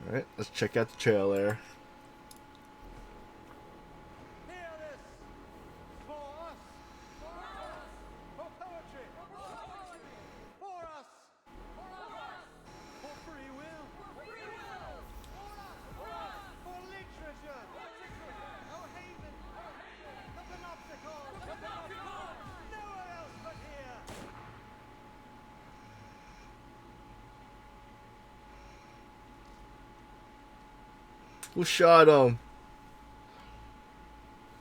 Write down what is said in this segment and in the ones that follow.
Alright, let's check out the trailer. Hear this! For us! For us! For poetry! For us! For free will! For literature! Oh haven! The panopticon! Nowhere else but here! Who shot him?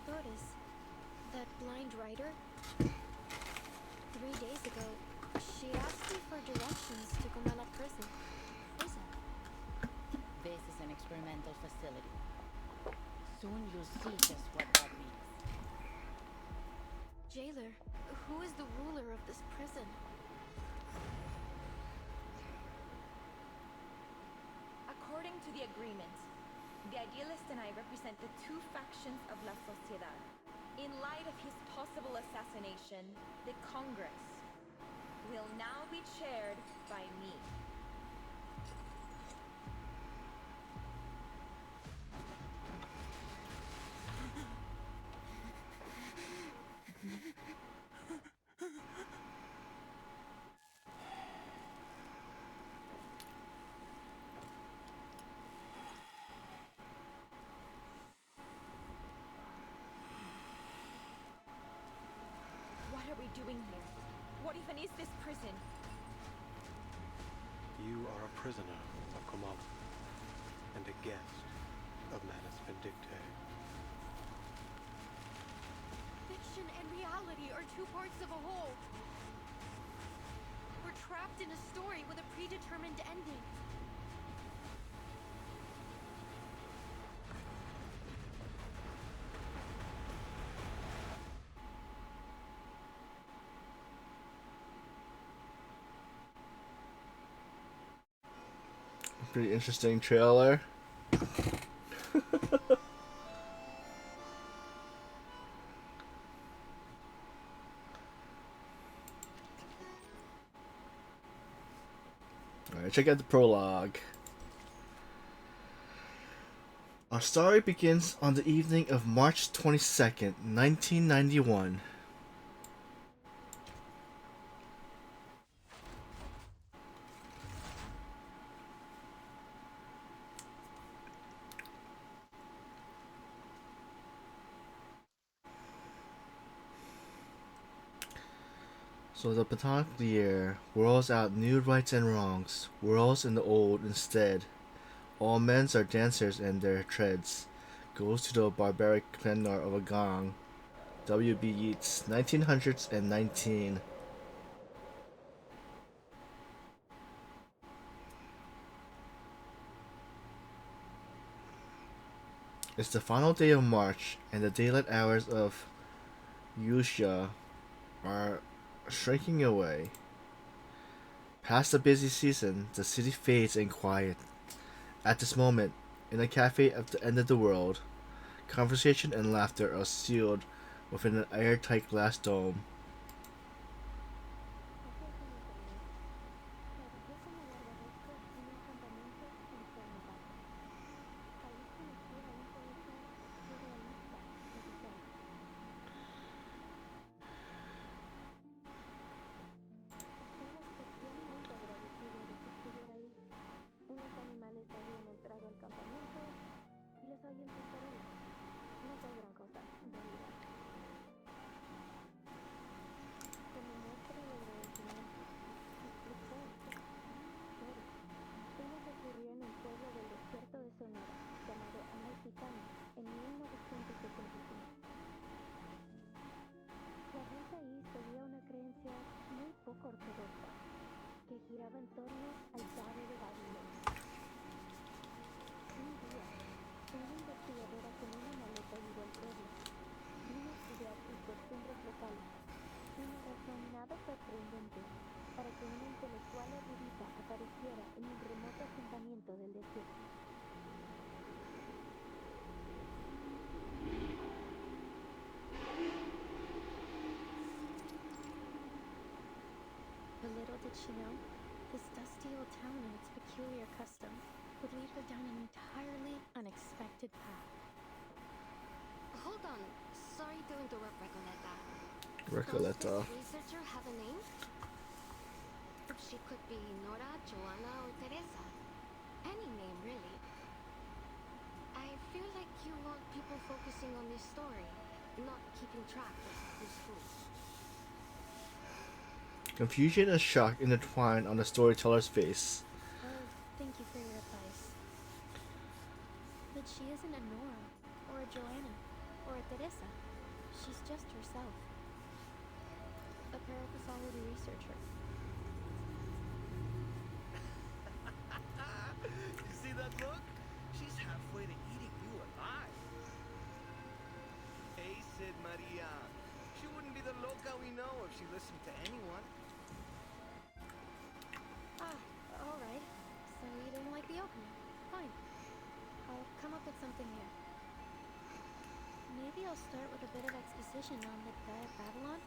Lotus, that blind writer, 3 days ago, she asked me for directions to Comala prison. This is an experimental facility. Soon you'll see just what that means. Jailer, who is the ruler of this prison? According to the agreement, the idealist and I represent the two factions of La Sociedad. In light of his possible assassination, the Congress will now be chaired by me. What are we doing here? What even is this prison? You are a prisoner of Kamala and a guest of Manus Vindictae. Fiction and reality are two parts of a whole. We're trapped in a story with a predetermined ending. Pretty interesting trailer. Alright, check out the prologue. Our story begins on the evening of March 22nd, 1991. So the Pataglia whirls out new rights and wrongs, whirls in the old instead. All men are dancers and their treads. Goes to the barbaric plenor of a gong. W.B. Yeats, 1919. It's the final day of March, and the daylight hours of Usha are shrinking away. Past the busy season, the city fades in quiet. At this moment, in a cafe at the end of the world, conversation and laughter are sealed within an airtight glass dome. But little did she know, This dusty old town and its peculiar customs would lead her down an entirely unexpected path. Hold on. Sorry to interrupt, Recoleta. Recoleta. Does this researcher have a name? She could be Nora, Joanna, or Teresa. Any name, really. I feel like you want people focusing on this story, not keeping track of who's who. Confusion and shock intertwine on the storyteller's face. Oh, thank you for your advice. But she isn't a Nora, or a Joanna, or a Teresa. She's just herself. A parapathology researcher. You see that look? She's halfway to eating you alive. Hey, Sid Maria. She wouldn't be the loca we know if she listened to anyone. Ah, alright. So you didn't like the opening. Fine. I'll come up with something new. Maybe I'll start with a bit of exposition on the Diet Babylon,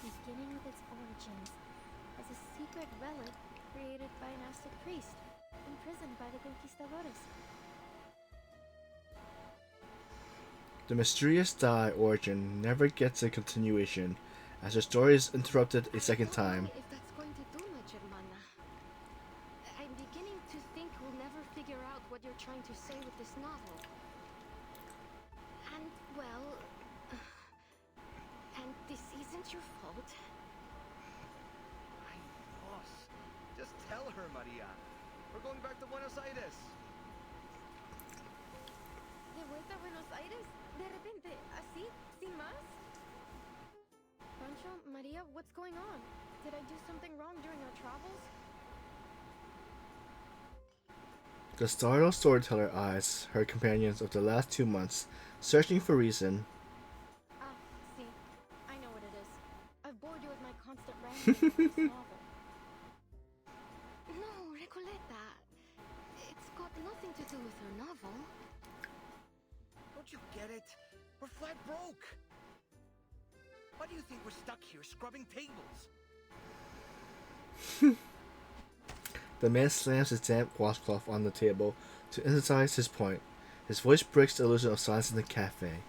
beginning with its origins as a secret relic created by an Aztec priest, imprisoned by the conquistadores. The mysterious die origin never gets a continuation, as the story is interrupted a second time. If that's going to do much, hermana. I'm beginning to think we'll never figure out what you're trying to say with this novel. And, well... and this isn't your fault. Ay, boss. Just tell her, Maria. We're going back to Buenos Aires. ¿De vuelta a Buenos Aires? ¿De repente? ¿Así? ¿Sin más? Pancho, Maria, what's going on? Did I do something wrong during our travels? The startled storyteller eyes her companions of the last 2 months, searching for reason. Ah, see. I know what it is. I've bored you with my constant rambling about this novel. No, Recoleta. It's got nothing to do with her novel. Don't you get it? We're flat broke. Why do you think we're stuck here scrubbing tables? The man slams his damp washcloth on the table to emphasize his point. His voice breaks the illusion of silence in the cafe.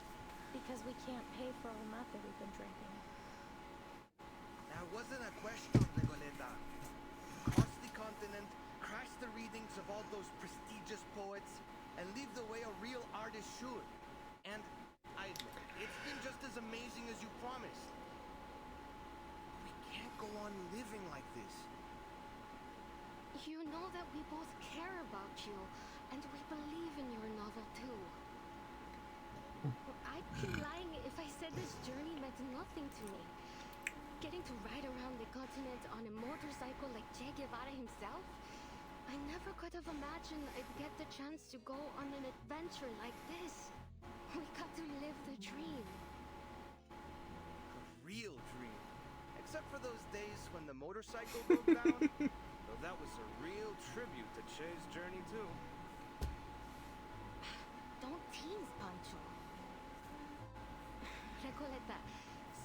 Because we can't pay for all the meth that we've been drinking. That wasn't a question, Regoleta. Cross the continent, crash the readings of all those prestigious poets, and leave the way a real artist should. And I admit, it's been just as amazing as you promised. We can't go on living like this. You know that we both care about you, and we believe in your novel too. I'd be lying if I said this journey meant nothing to me. Getting to ride around the continent on a motorcycle like Che Guevara himself? I never could have imagined I'd get the chance to go on an adventure like this. We got to live the dream. A real dream. Except for those days when the motorcycle broke down. Though that was a real tribute to Che's journey too. Don't tease, Pancho. Recoleta,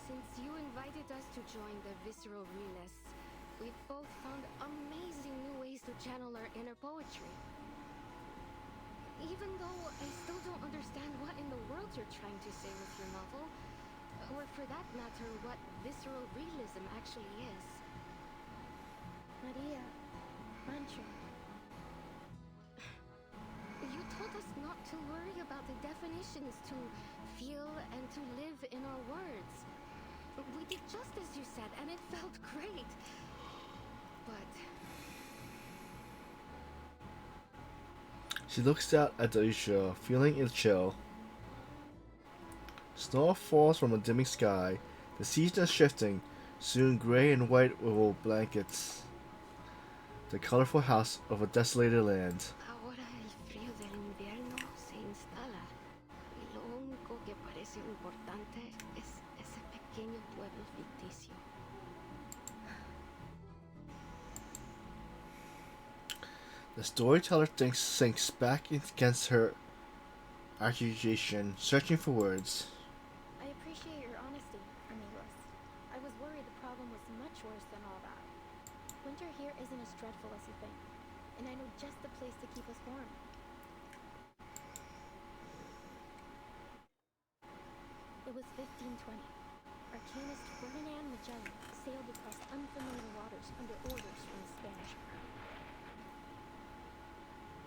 since you invited us to join the Visceral Realists, we've both found amazing new ways to channel our inner poetry. Even though I still don't understand what in the world you're trying to say with your novel, or for that matter, what visceral realism actually is. Maria, Pancho. You told us not to worry about the definitions, to feel and to live in our words. We did just as you said, and it felt great. But She looks out at the Isha, feeling it chill. Snow falls from a dimming sky. The season is shifting, soon gray and white wool blankets the colorful house of a desolated land. ahora el frío del invierno se instala. Y lo único que parece importante es ese pequeño pueblo ficticio. The storyteller sinks back against her accusation, searching for words. I appreciate your honesty, amigos. I was worried the problem was much worse than all that. Winter here isn't as dry dreadful as you think, and I know just the place to keep us warm. It was 1520. Arcanist Ferdinand Magellan sailed across unfamiliar waters under orders from the Spanish crown.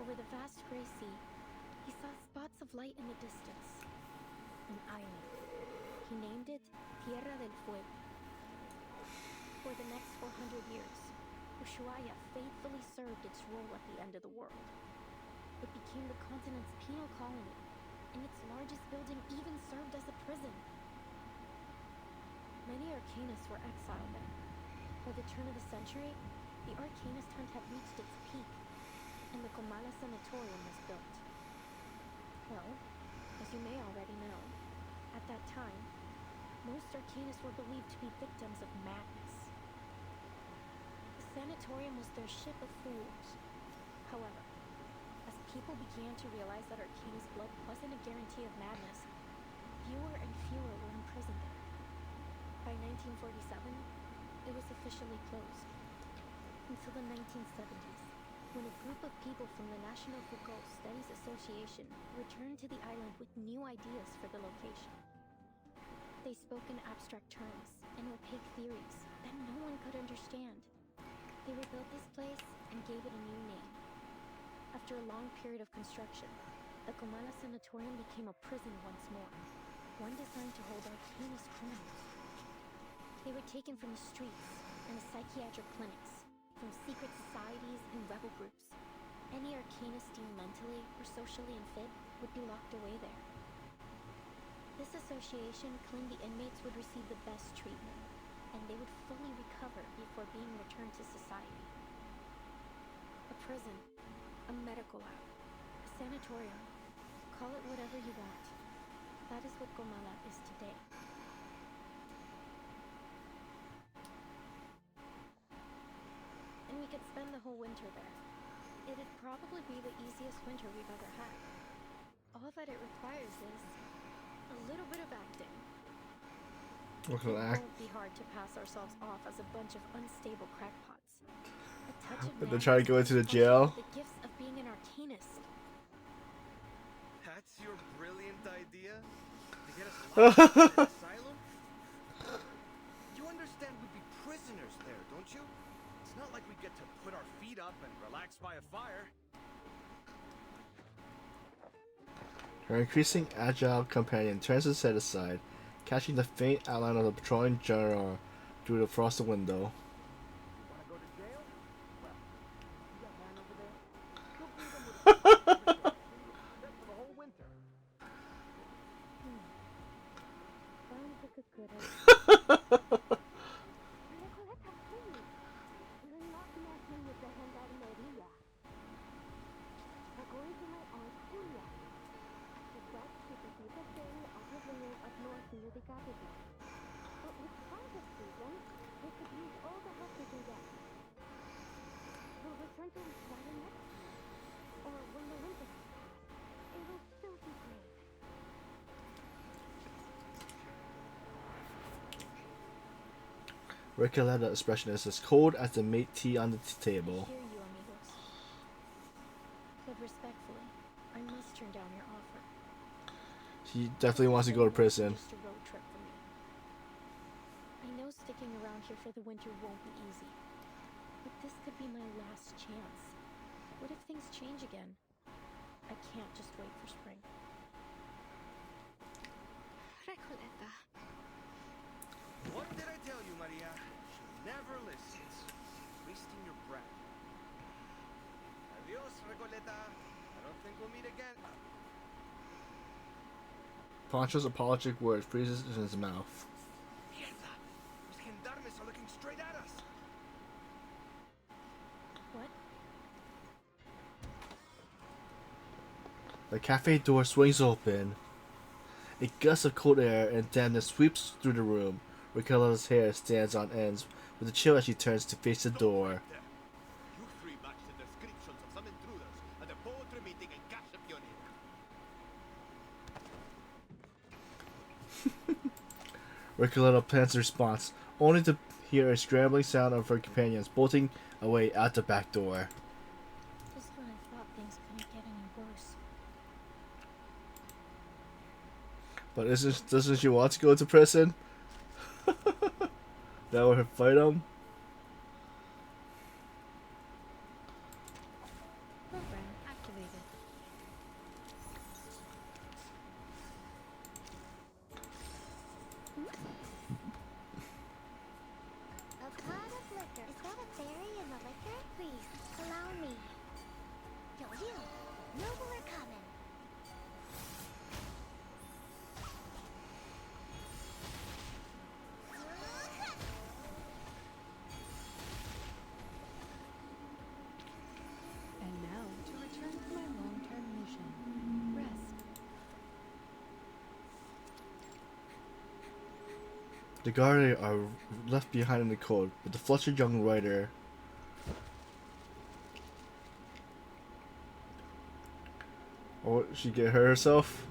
Over the vast gray sea, he saw spots of light in the distance. An island. He named it Tierra del Fuego. For the next 400 years, Ushuaia faithfully served its role at the end of the world. It became the continent's penal colony, and its largest building even served as a prison. Many Arcanists were exiled there. By the turn of the century, the Arcanist hunt had reached its peak, and the Comala Sanatorium was built. Well, as you may already know, at that time, most Arcanists were believed to be victims of madness. The sanatorium was their ship of fools. However, as people began to realize that Arcanist blood wasn't a guarantee of madness, fewer and fewer were imprisoned there. By 1947, it was officially closed. Until the 1970s, when a group of people from the National Foucault Studies Association returned to the island with new ideas for the location. They spoke in abstract terms and opaque theories that no one could understand. They rebuilt this place and gave it a new name. After a long period of construction, the Comala Sanatorium became a prison once more, one designed to hold Arcanist criminals. They were taken from the streets and the psychiatric clinics, from secret societies and rebel groups. Any Arcanist deemed mentally or socially unfit would be locked away there. This association claimed the inmates would receive the best treatment, and they would fully recover before being returned to society. A prison, a medical lab, a sanatorium, call it whatever you want. That is what Comala is today. And we could spend the whole winter there. It'd probably be the easiest winter we've ever had. All that it requires is a little bit of acting. Look It at that. won't be hard to pass ourselves off as a bunch of unstable crackpots. A touch of They're trying to go into the jail. The gifts of being an Arcanist. That's your brilliant idea? To get us locked up in an asylum? You understand we'd be prisoners there, don't you? It's not like we get to put our feet up and relax by a fire. Her increasing agile companion turns his head aside, catching the faint outline of the patrolling general through the frosted window. You wanna go to jail? Well, see that man over there? He'll feed them with that's for the whole winter. Sounds like a good idea. Recoleta, please. You're not messing with the gendarmeria. According to my aunt Julia, she said she could take a ferry off the vineyard up north near the capital. But with transit season, they could use all the help they can get. We'll return to Australia next year, or when the winter has passed. It'll still be great. Recoletta's expression is as cold as the mate tea on the table. I hear you, amigos. But respectfully, I must turn down your offer. She definitely wants to go to prison. Just a road trip for me. I know sticking around here for the winter won't be easy, but this could be my last chance. What if things change again? I can't just wait for spring. Recoleta. What did I tell you, Maria? She never listens. Wasting your breath. Adios, Recoleta. I don't think we'll meet again. Pancho's apologetic word freezes in his mouth. Mierda! Those gendarmes are looking straight at us. What? The cafe door swings open. A gust of cold air and dampness sweeps through the room. Recoletta's hair stands on ends with a chill as she turns to face the door. Right there. You three match the descriptions of some intruders at the poetry meeting in Casa Pioneer. Recoletta plans a response, only to hear a scrambling sound of her companions bolting away out the back door. Just when I thought things couldn't get any worse. But doesn't she want to go to prison? That would fight him. Program activated. A pot of liquor. Is that a berry in the liquor? Please, allow me. Yo, you. Know we're coming. And now to return to my long-term mission. Rest. The guard are left behind in the cold, but the flustered young writer or she get hurt herself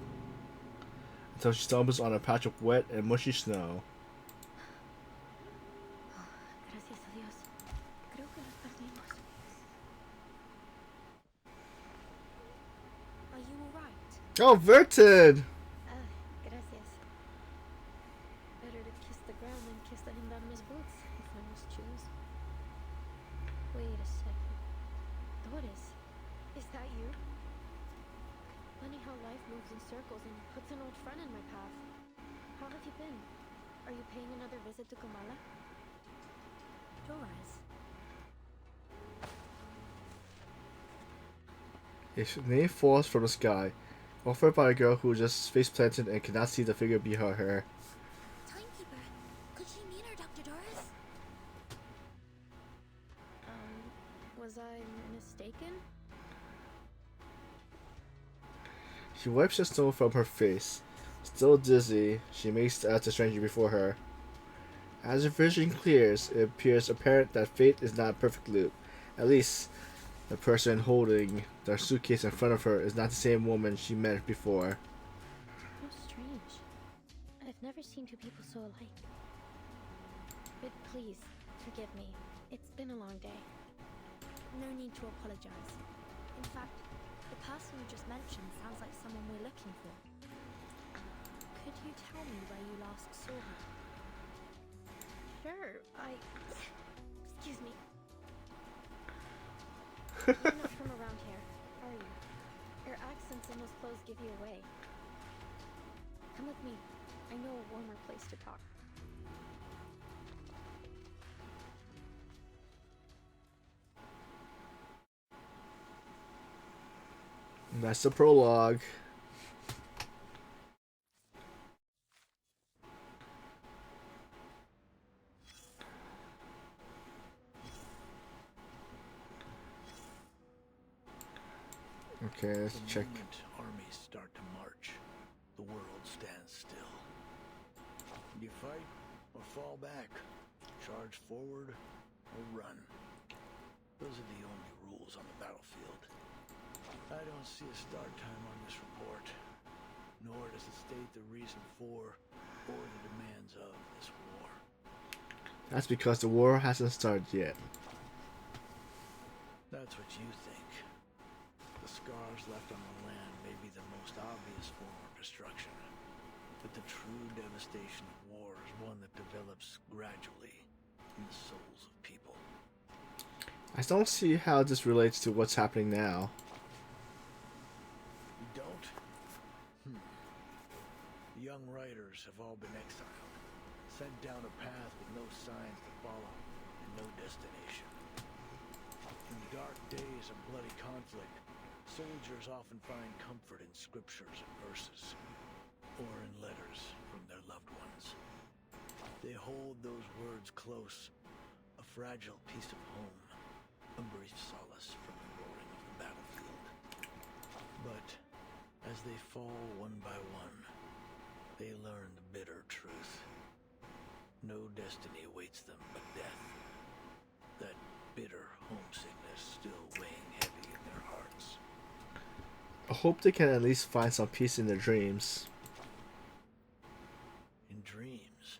until she stumbles on a patch of wet and mushy snow. Gracias a Dios. Creo que los perdimos. Are you alright? Oh, Vertin! Gracias. Better to kiss the ground than kiss the gendarme's boots, if I must choose. Wait a second. Doris, is that you? Funny how life moves in circles and puts an old friend in my path. How have you been? Are you paying another visit to Kamala? Doris. A name falls from the sky, offered by a girl who just face planted and cannot see the figure behind her. Timekeeper. Could she meet her, Dr. Doris? Was I mistaken? She wipes the snow from her face. Still dizzy, she makes out the stranger before her. As her vision clears, it appears apparent that fate is not a perfect loop. At least, the person holding the suitcase in front of her is not the same woman she met before. How strange. I've never seen two people so alike. But please, forgive me. It's been a long day. No need to apologize. In fact, the person you just mentioned sounds like someone we're looking for. Could you tell me where you last saw her? Sure, Excuse me. You're not from around here, are you? Your accents and those clothes give you away. Come with me. I know a warmer place to talk. And that's the prologue. Okay, let's The check. moment armies start to march, the world stands still. You fight or fall back, charge forward or run. Those are the only rules on the battlefield. I don't see a start time on this report, nor does it state the reason for or the demands of this war. That's because the war hasn't started yet. That's what you think. The scars left on the land may be the most obvious form of destruction, but the true devastation of war is one that develops gradually in the souls of people. I don't see how this relates to what's happening now. You don't? The young writers have all been exiled, sent down a path with no signs to follow and no destination. In dark days of bloody conflict, soldiers often find comfort in scriptures and verses, or in letters from their loved ones. They hold those words close, a fragile piece of home, a brief solace from the roaring of the battlefield. But as they fall one by one, they learn the bitter truth. No destiny awaits them but death. That bitter homesickness still weighing heavy in their hearts. I hope they can at least find some peace in their dreams. In dreams?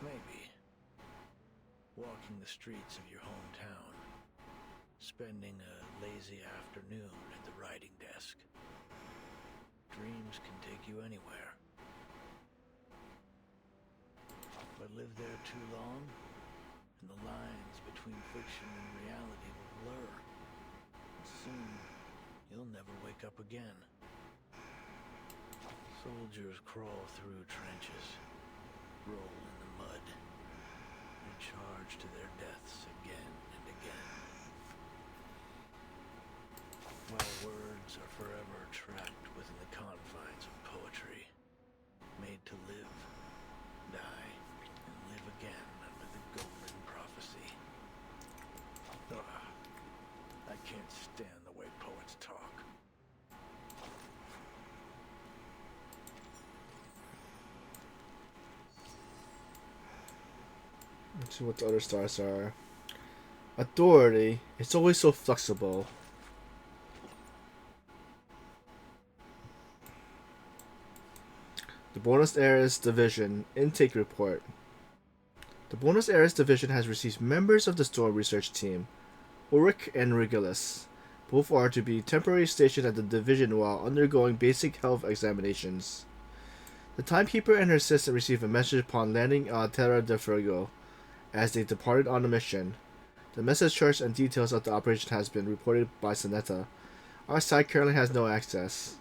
Maybe. Walking the streets of your hometown, spending a lazy afternoon at the writing desk. Dreams can take you anywhere. But live there too long, and the lines between fiction and reality will blur. And soon, you'll never wake up again. Soldiers crawl through trenches, roll in the mud, and charge to their deaths again and again. While words are forever trapped within the confines of poetry, made to live, die, and live again under the golden prophecy. Ugh, I can't stand the way poets talk. Let's see what the other stars are. Authority. It's always so flexible. The Buenos Aires Division Intake Report. The Buenos Aires Division has received members of the Storm Research Team, Ulrich and Regulus. Both are to be temporarily stationed at the division while undergoing basic health examinations. The Timekeeper and her assistant received a message upon landing on Terra del Fuego as they departed on a mission. The message source and details of the operation has been reported by Sonetta. Our side currently has no access.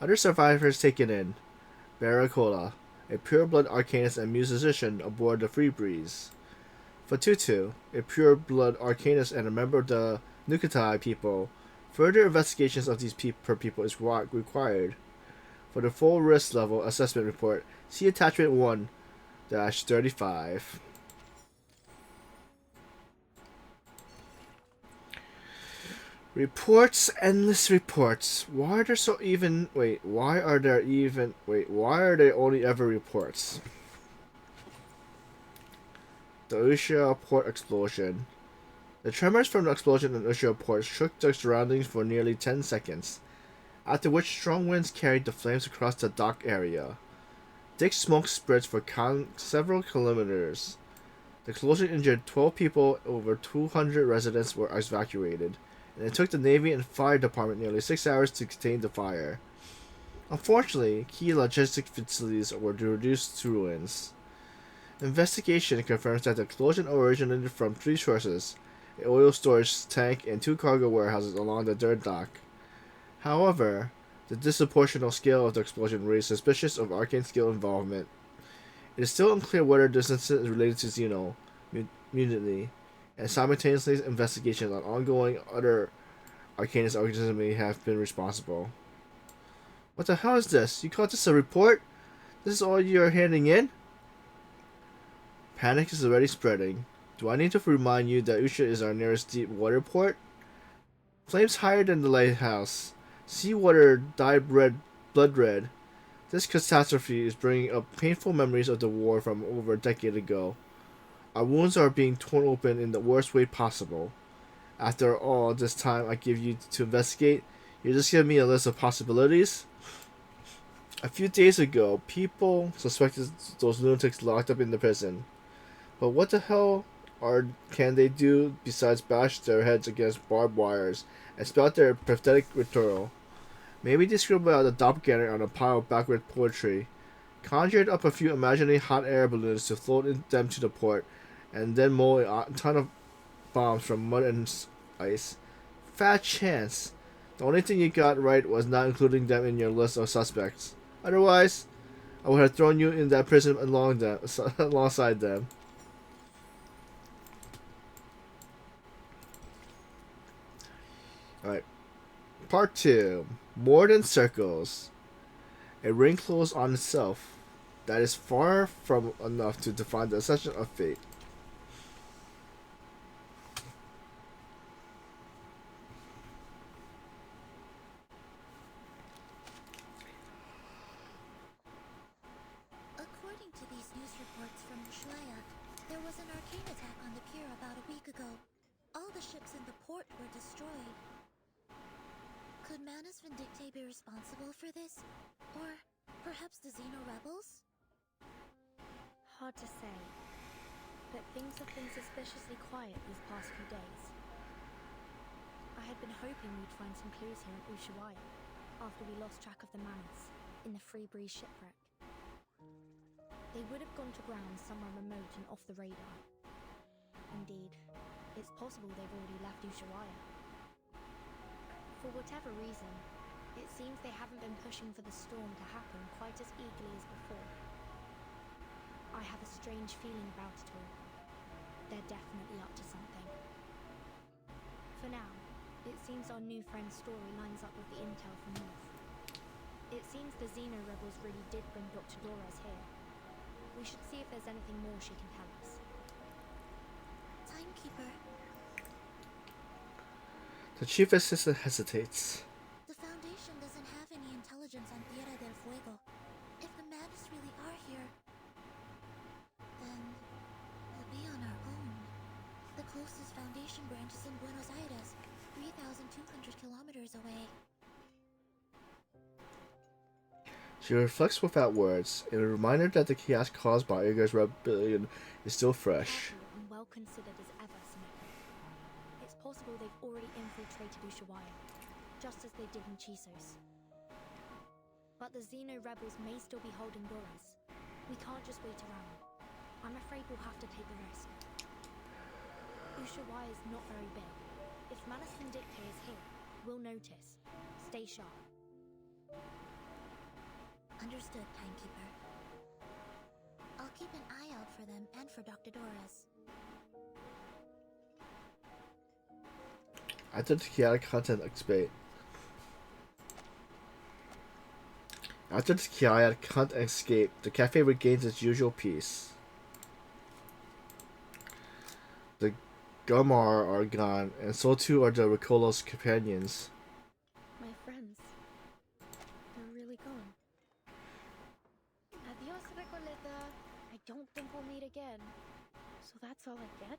Other survivors taken in. Barracola, a pure-blood arcanist and musician aboard the Free Breeze. Fatutu, a pure-blood arcanist and a member of the Nukatai people. Further investigations of these per people is required. For the full risk level assessment report, see attachment 1-35. Reports, endless reports. Why are there so even? Wait, why are there even? Wait, why are there only ever reports? The Usha port explosion. The tremors from the explosion in Usha port shook the surroundings for nearly 10 seconds, after which strong winds carried the flames across the dock area. Thick smoke spreads for several kilometers. The explosion injured 12 people, over 200 residents were evacuated, and it took the Navy and Fire Department nearly 6 hours to contain the fire. Unfortunately, key logistic facilities were reduced to ruins. Investigation confirms that the explosion originated from 3 sources: an oil storage tank and 2 cargo warehouses along the third dock. However, the disproportional scale of the explosion raised suspicions of arcane skill involvement. It is still unclear whether this incident is related to Xeno mutiny, and simultaneously investigations on ongoing other arcanist organisms may have been responsible. What the hell is this? You call this a report? This is all you're handing in? Panic is already spreading. Do I need to remind you that Usha is our nearest deep water port? Flames higher than the lighthouse. Seawater dyed blood red. This catastrophe is bringing up painful memories of the war from over a decade ago. Our wounds are being torn open in the worst way possible. After all this time I give you to investigate, you're just giving me a list of possibilities? A few days ago, people suspected those lunatics locked up in the prison. But what the hell can they do besides bash their heads against barbed wires and spout their pathetic rhetorical? Maybe they scribbled out a doppelganger on a pile of backward poetry, conjured up a few imaginary hot air balloons to float them to the port, and then mold a ton of bombs from mud and ice. Fat chance. The only thing you got right was not including them in your list of suspects. Otherwise, I would have thrown you in that prison alongside them. Alright. Part 2. More than circles. A ring closed on itself. That is far from enough to define the ascension of fate. According to these news reports from Ushuaia, there was an arcane attack on the pier about a week ago. All the ships in the port were destroyed. Could Manus Vindicte be responsible for this? Or perhaps the Xeno rebels? Hard to say, but things have been suspiciously quiet these past few days. been hoping we'd find some clues here in Ushuaia after we lost track of the mammoths in the Free Breeze shipwreck. They would have gone to ground somewhere remote and off the radar. Indeed, it's possible they've already left Ushuaia. For whatever reason, it seems they haven't been pushing for the storm to happen quite as eagerly as before. I have a strange feeling about it all. They're definitely up to something. For now, it seems our new friend's story lines up with the intel from North. It seems the Xeno rebels really did bring Dr. Doras here. We should see if there's anything more she can tell us. Timekeeper, The chief assistant hesitates. the Foundation doesn't have any intelligence on Tierra del Fuego. If the Madness really are here, then we'll be on our own. The closest Foundation branch is in Buenos Aires, 3,200 kilometers away. She reflects without words, in a reminder that the chaos caused by Uyghur's rebellion is still fresh. Accurate and well considered as ever, Samantha. It's possible they've already infiltrated Ushuaia, just as they did in Chisos. But the Xeno rebels may still be holding Doras. We can't just wait around. I'm afraid we'll have to take the risk. Ushuaia is not very big. If Manus Vindicta is here, we'll notice. Stay sharp. Understood, Timekeeper. I'll keep an eye out for them and for Dr. Doras. After the chaotic content escape, the cafe regains its usual peace. The Gumar are gone, and so too are the Ricolo's companions. My friends. They're really gone. Adios, Recoleta. I don't think we'll meet again. So that's all I get?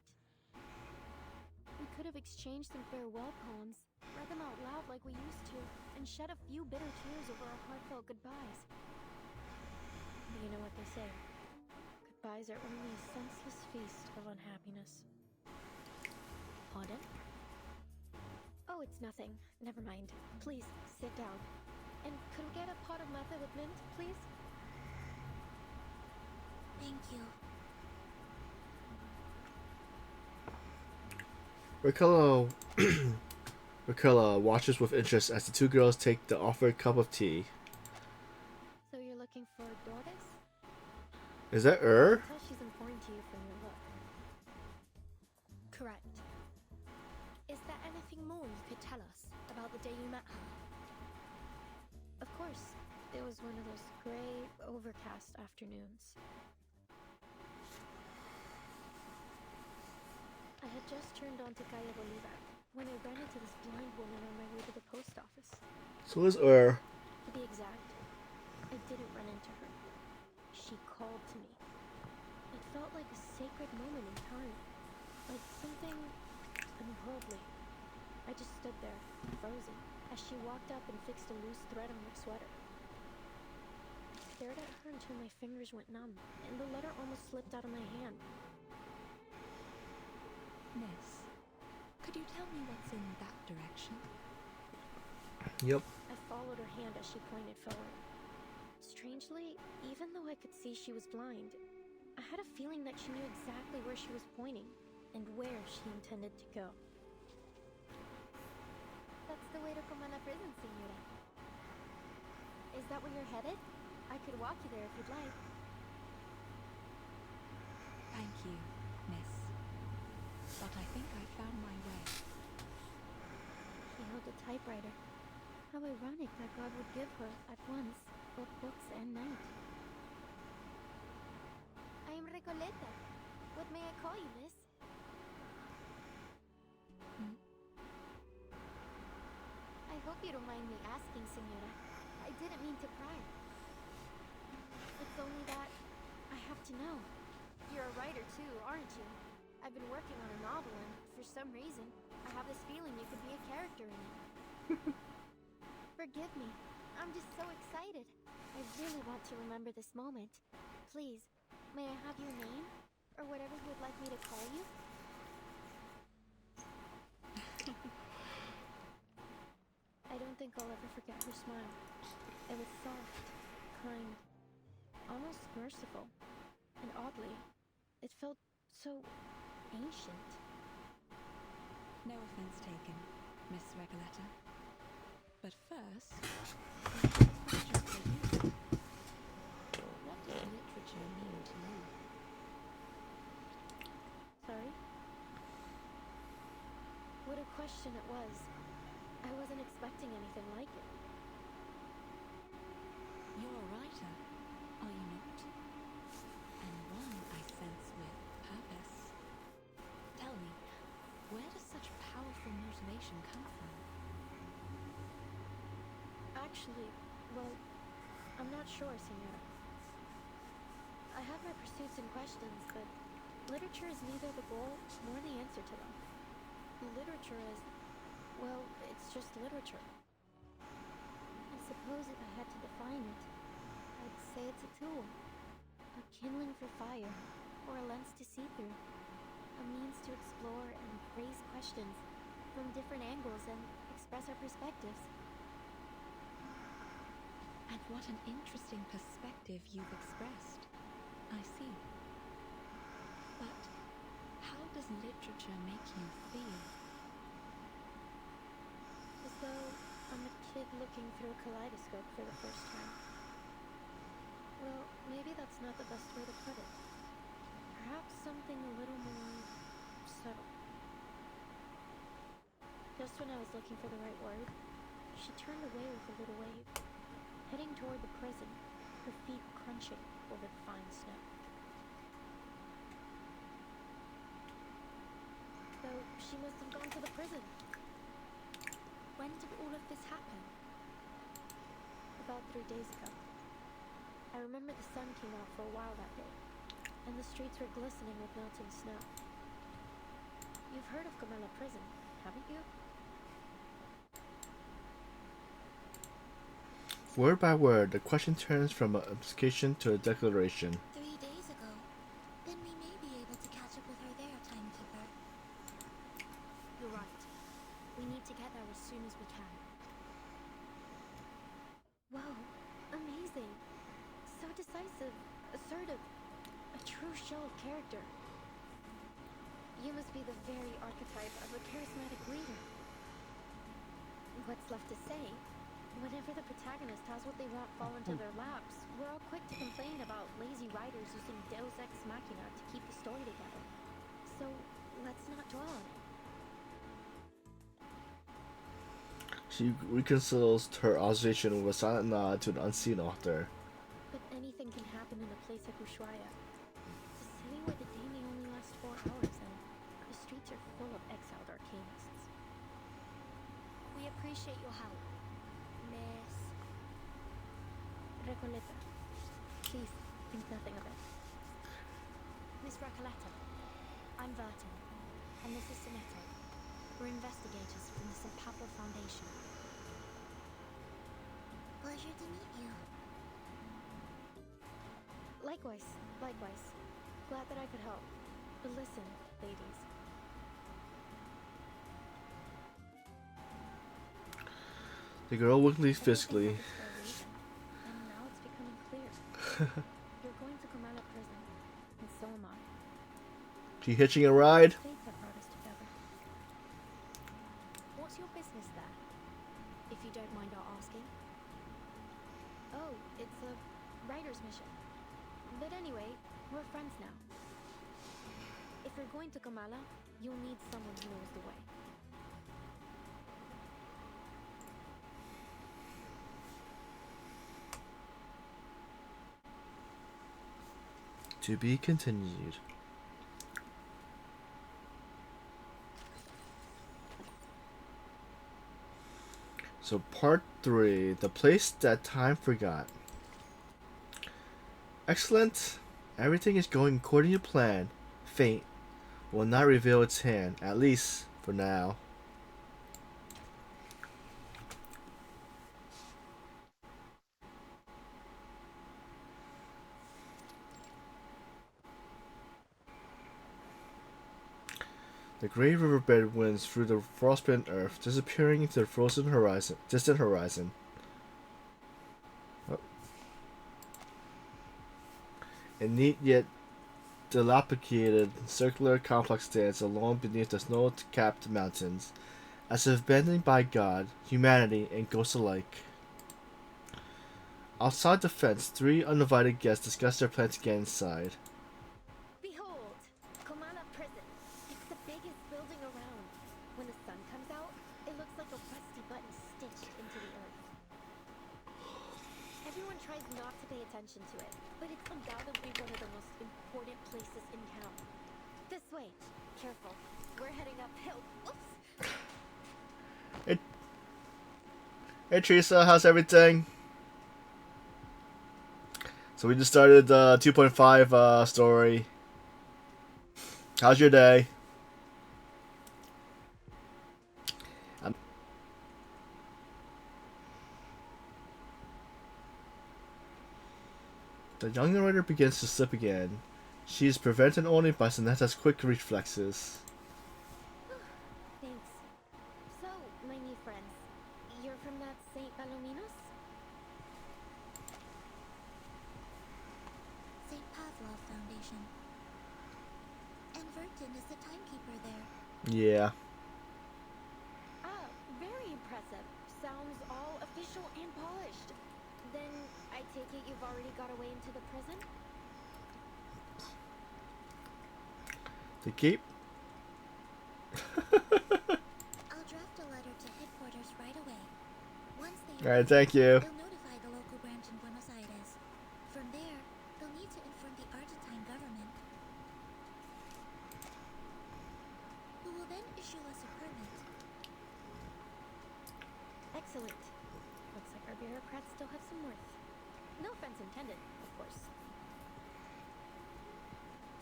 We could have exchanged some farewell poems, read them out loud like we used to, and shed a few bitter tears over our heartfelt goodbyes. But you know what they say. Goodbyes are only a senseless feast of unhappiness. Pardon? Oh, it's nothing. Never mind. Please, sit down. And could we get a pot of matcha with mint, please? Thank you. Ricola watches with interest as the two girls take the offered cup of tea. So you're looking for Doris? Is that I her? can tell she's important to you from your look. Correct. Is there anything more you could tell us about the day you met her? Of course, it was one of those gray, overcast afternoons. I had just turned onto Calle Bolivar when I ran into this blind woman on my way to the post office. So is her. To be exact, I didn't run into her. She called to me. It felt like a sacred moment in time, like something unworldly. I just stood there, frozen, as she walked up and fixed a loose thread on my sweater. I stared at her until my fingers went numb, and the letter almost slipped out of my hand. Miss, could you tell me what's in that direction? Yep. I followed her hand as she pointed forward. Strangely, even though I could see she was blind, I had a feeling that she knew exactly where she was pointing and where she intended to go. That's the way to Comana Prison, Senora. Is that where you're headed? I could walk you there if you'd like. Thank you, miss. But I think I found my way. She held a typewriter. How ironic that God would give her, at once, both books and night. I am Recoleta. What may I call you, miss? I hope you don't mind me asking, Senora. I didn't mean to pry. It's only that I have to know. You're a writer too, aren't you? I've been working on a novel and, for some reason, I have this feeling you could be a character in it. Forgive me. I'm just so excited. I really want to remember this moment. Please, may I have your name? Or whatever you would like me to call you? never forget her smile. It was soft, kind, almost merciful, and oddly, it felt so ancient. No offense taken, Miss Recoleta. But first, I have a question for you. What does literature mean to you? Sorry? What a question it was. I wasn't expecting anything like it. You're a writer, are you not? And one, I sense, with purpose. Tell me, where does such powerful motivation come from? Actually, well, I'm not sure, Senora. I have my pursuits and questions, but literature is neither the goal nor the answer to them. Literature is, well, it's just literature. I suppose if I had to define it, I'd say it's a tool. A kindling for fire, or a lens to see through. A means to explore and raise questions from different angles and express our perspectives. And what an interesting perspective you've expressed. I see. But how does literature make you feel? As though I'm a kid looking through a kaleidoscope for the first time. Well, maybe that's not the best way to put it. Perhaps something a little more subtle. Just when I was looking for the right word, she turned away with a little wave, heading toward the prison, her feet crunching over the fine snow. So she must have gone to the prison. When did all of this happen? About 3 days ago. I remember the sun came out for a while that day, and the streets were glistening with melting snow. You've heard of Comella Prison, haven't you? Word by word, the question turns from an obfuscation to a declaration. 3 days ago. Then we may be able to catch up with her there, Timekeeper. You're right. We need to get there as soon as we can. Whoa, amazing. So decisive, assertive, a true show of character. You must be the very archetype of a charismatic leader. What's left to say? Whenever the protagonist has what they want fall into their laps, we're all quick to complain about lazy writers using Deus Ex Machina to keep the story together. So, let's not dwell on it. She reconciles her observation with a silent nod to an unseen author. But anything can happen in a place like Ushuaia. It's a city where the day may only last 4 hours, and the streets are full of exiled arcanists. We appreciate your help, Miss. Recoleta, please think nothing of it. Miss Recoleta. I'm Vertin, and this is Sonetto. We're investigators from the St. Pablo Foundation. Pleasure to meet you. Likewise, likewise. Glad that I could help. But listen, ladies. The girl wiggles physically. Everything happens for a reason, and now it's becoming clear. You're going to Comala prison, and so am I. She hitching a ride? Fate that brought us together. What's your business there? If you don't mind our asking. Oh, it's a writer's mission. But anyway, we're friends now. If you're going to Kamala, you'll need someone who knows the way. To be continued. So part 3, the place that time forgot. Excellent. Everything is going according to plan. Fate will not reveal its hand, at least for now. The gray riverbed winds through the frostbitten earth, disappearing into the frozen horizon, distant horizon. Oh. A neat yet dilapidated circular complex stands alone beneath the snow-capped mountains, as if abandoned by God, humanity, and ghosts alike. Outside the fence, 3 uninvited guests discuss their plans to get inside. Behold, Komala Prison. It's the biggest building around. When the sun comes out, it looks like a rusty button stitched into the earth. Everyone tries not to pay attention to it, but it's undoubtedly one of the most important places in town. This way. Careful. We're heading uphill. Oops. Hey Teresa, how's everything? So we just started the 2.5 story. How's your day? The young narrator begins to slip again. She is prevented only by Sonetta's quick reflexes. Thanks. So, my new friends, you're from that St. Palominos? St. Pavlov Foundation. And Vertin is the timekeeper there. Yeah. Ah, very impressive. Sounds all official and polished. Then, I take it you've already got away into the prison? The keep? I'll draft a letter to headquarters right away. Once they Alright, thank you. they'll notify the local branch in Buenos Aires. From there, they'll need to inform the Argentine government, who will then issue us a permit. Excellent. Looks like our bureaucrats still have some worth. No offense intended, of course.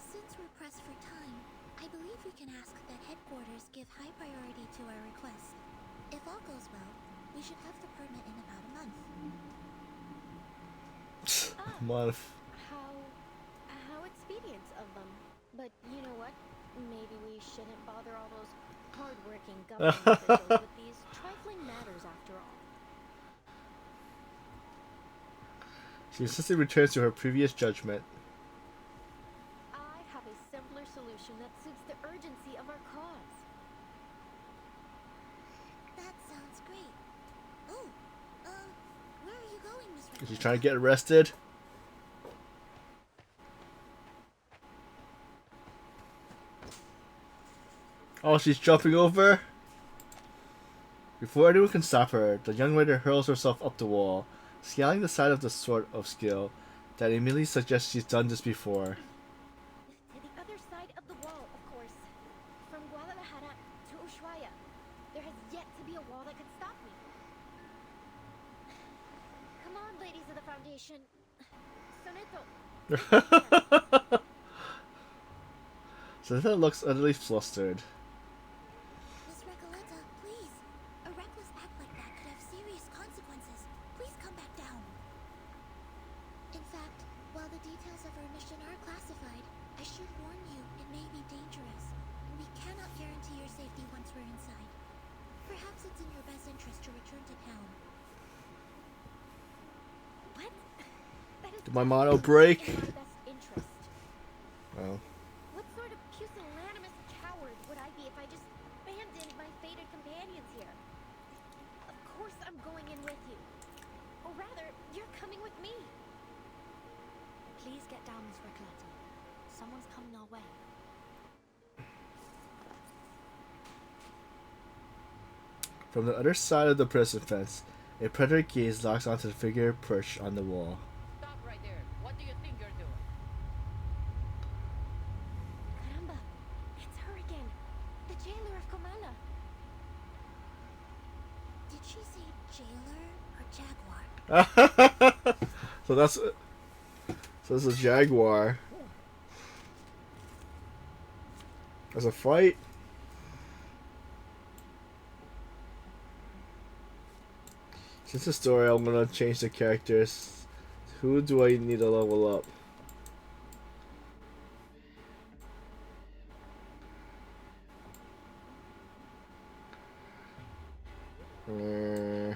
Since we're pressed for time, I believe we can ask that headquarters give high priority to our request. If all goes well, we should have the permit in about a month. Month. How expedient of them. But you know what? Maybe we shouldn't bother all those hard-working government officials with these trifling matters after all. She instantly returns to her previous judgment. I have a simpler solution that suits the urgency of our cause. That sounds great. Oh, where are you going, Miss Recoleta? She's trying to get arrested. Oh, she's jumping over. Before anyone can stop her, the young writer hurls herself up the wall, scaling the side of the sort of skill that immediately suggests she's done this before. To the other side of the wall, of course. From Guadalajara to Ushuaia. There has yet to be a wall that could stop me. Come on, ladies of the Foundation. Soneto. So that looks utterly flustered. Miss Recoleta, please. A reckless act like that could have serious consequences. Please come back down. In fact, while the details of our mission are classified, I should warn you it may be dangerous, and we cannot guarantee your safety once we're inside. Perhaps it's in your best interest to return to town. What? That is Did my motto break? in my best interest. Oh. What sort of pusillanimous coward would I be if I just abandoned my fated companions here? Of course I'm going in with you. Or rather, you're coming with me. Please get down, Miss Recoleta. Someone's coming our way. From the other side of the prison fence, a predatory gaze locks onto the figure perched on the wall. Stop right there. What do you think you're doing? Caramba, it's her again. The jailer of Comala. Did she say jailer or jaguar? So that's a jaguar. There's a fight. Since the story, I'm gonna change the characters. Who do I need to level up? Uh,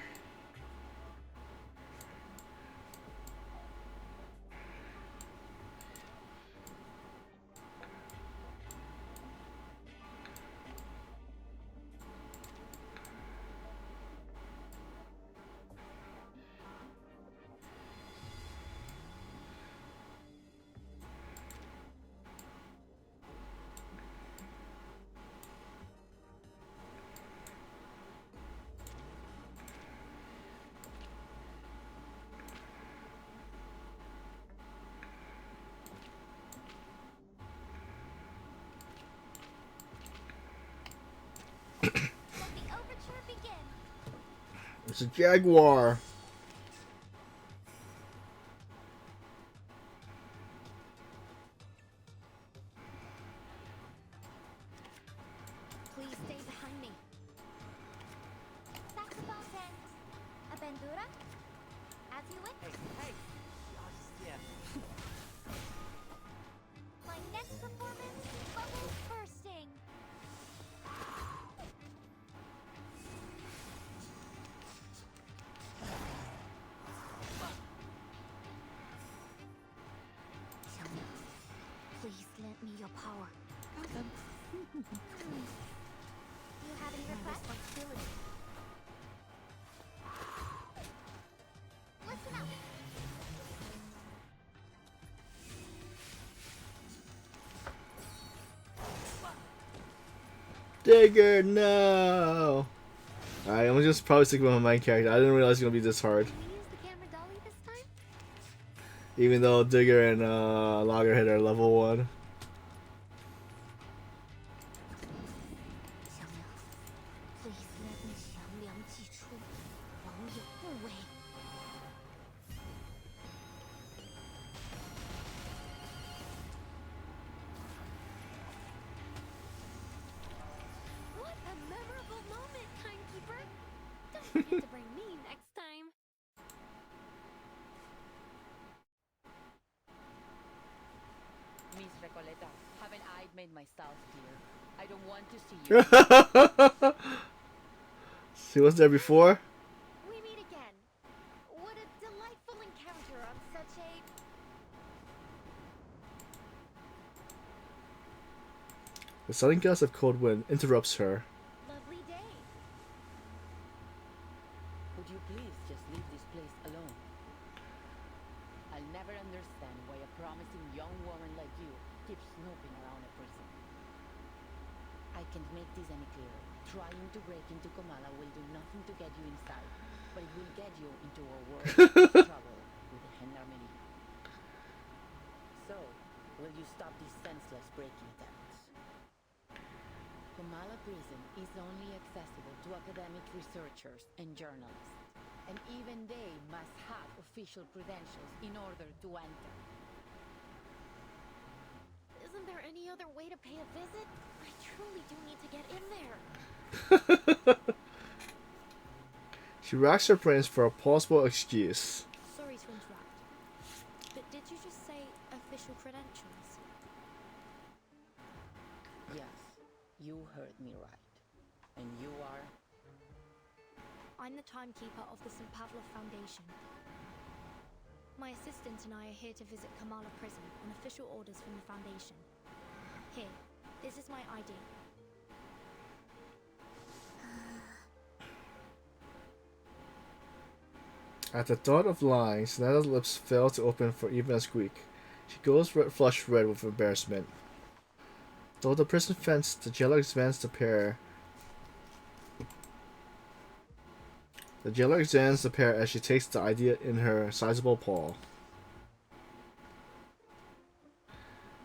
Let the overture begin. it's a jaguar. Please stay behind me. Saxophone and a bandura? As you wish. Hey! My next performance, bubbles bursting. Please lend me your power. Do you have any requests? Responsibility. Listen up. Digger, no! Alright, I'm just probably sticking with my main character. I didn't realize it was gonna be this hard. Can we use the camera dolly this time? Even though Digger and Loggerhead are level 1. 小苗 Please let me 强梁继出，王有不为。What a memorable moment, timekeeper! Don't forget to bring me next time. Miss Recoleta, haven't I made myself clear? I don't want to see you. She was there before? We meet again. What a delightful encounter on such a... The sudden gust of cold wind interrupts her. lovely day. Would you please just leave this place alone? I'll never understand why a promising young woman like you keeps snooping around a prison. I can't make this any clearer. Trying to break into Kamala will do nothing to get you inside, but it will get you into a world of trouble with the Gendarmerie. So, will you stop these senseless breaking attempts? Kamala Prison is only accessible to academic researchers and journalists, and even they must have official credentials in order to enter. Isn't there any other way to pay a visit? I truly do need to get in there. She racks her brains for a possible excuse. Sorry to interrupt. But did you just say official credentials? Yes, you heard me right. And you are? I'm the timekeeper of the St. Pavlov Foundation. My assistant and I are here to visit Kamala Prison on official orders from the Foundation. Here, this is my ID. At the thought of lying, Sonetta's lips fail to open for even a squeak. She goes flushed red with embarrassment. Though the prison fence, the jailer examines the pair. The jailer examines the pair as she takes the ID in her sizable paw.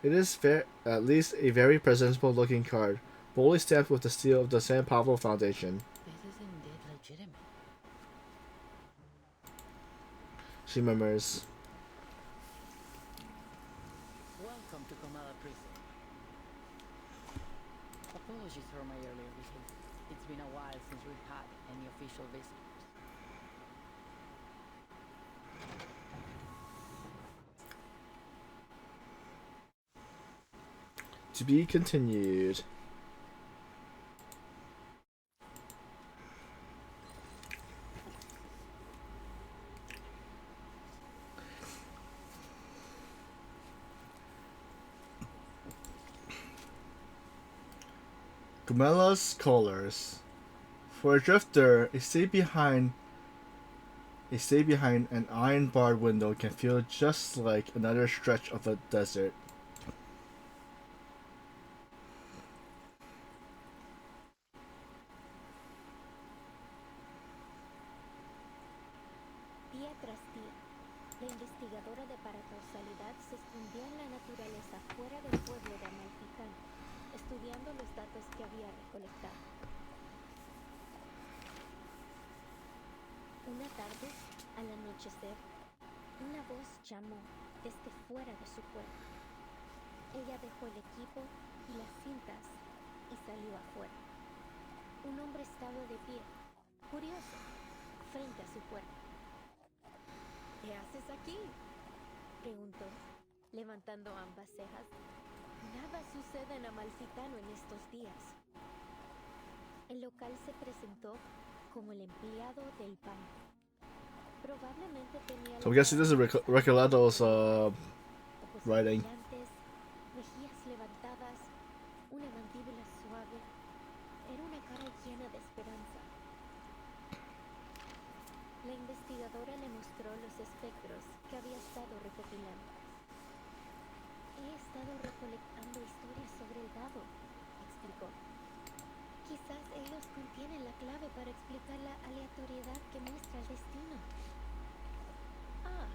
It is at least a very presentable looking card, boldly stamped with the seal of the San Pablo Foundation. This is indeed legitimate. She murmurs. Welcome to Kamala Prison. Apologies for my earlier behavior. It's been a while since we've had any official visitors. To be continued. Gumela's colors. For a drifter, a stay behind an iron barred window can feel just like another stretch of a desert. Día tras día, la investigadora de paracausalidad se escondía en la naturaleza fuera del pueblo de Amalfitán, estudiando los datos que había recolectado. Una tarde, al anochecer, una voz llamó desde fuera de su cuerpo. Ella dejó el equipo y las cintas y salió afuera. Un hombre estaba de pie, curioso, frente a su puerta. ¿Qué haces aquí?, preguntó, levantando ambas cejas. Nada sucede en Amalfitano en estos días. El local se presentó como el empleado del banco. Probablemente tenía So I'm guessing this is Recoledo's ojos writing. brillantes, mejillas levantadas, una mandíbula suave. Era una cara llena de esperanza. La investigadora le mostró los espectros que había estado recopilando. He estado recolectando historias sobre el dado, explicó. Quizás ellos contienen la clave para explicar la aleatoriedad que muestra el destino. Ah,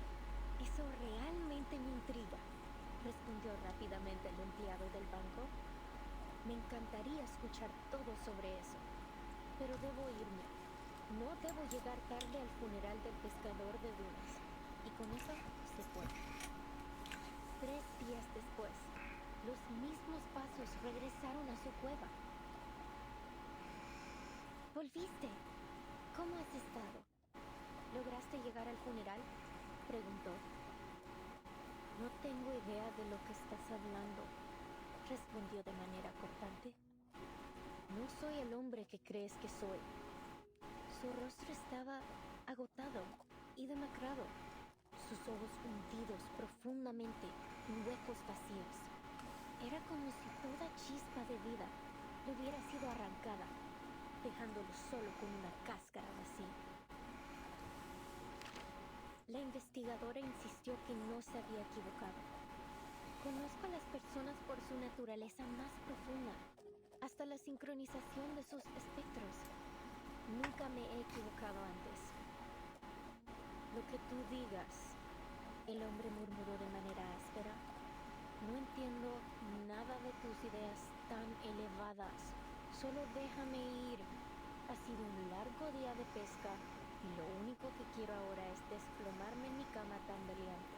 eso realmente me intriga, respondió rápidamente el empleado del banco. Me encantaría escuchar todo sobre eso, pero debo irme. No debo llegar tarde al funeral del pescador de dunas. Y con eso se fue. 3 días después, los mismos pasos regresaron a su cueva. ¿Volviste? ¿Cómo has estado? ¿Lograste llegar al funeral?, preguntó. No tengo idea de lo que estás hablando, respondió de manera cortante. No soy el hombre que crees que soy. Su rostro estaba agotado y demacrado, sus ojos hundidos profundamente en huecos vacíos. Era como si toda chispa de vida le hubiera sido arrancada, dejándolo solo con una cáscara vacía. La investigadora insistió que no se había equivocado. Conozco a las personas por su naturaleza más profunda, hasta la sincronización de sus espectros. Nunca me he equivocado antes. Lo que tú digas, el hombre murmuró de manera áspera. No entiendo nada de tus ideas tan elevadas. Solo déjame ir. Ha sido un largo día de pesca y lo único que quiero ahora es desplomarme en mi cama tambaleante.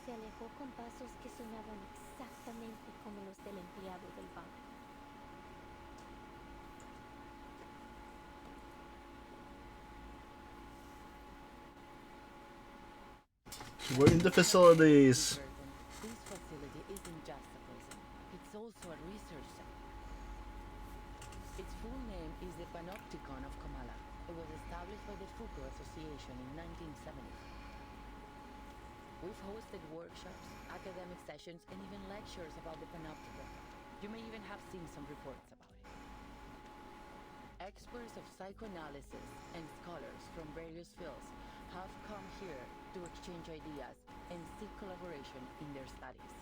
Se alejó con pasos que sonaban exactamente como los del empleado del banco. We're in the facilities. This facility isn't just a prison, it's also a research center. Its full name is the Panopticon of Kamala. It was established by the Foucault Association in 1970. We've hosted workshops, academic sessions, and even lectures about the Panopticon. You may even have seen some reports about it. Experts of psychoanalysis and scholars from various fields have come here to exchange ideas and seek collaboration in their studies.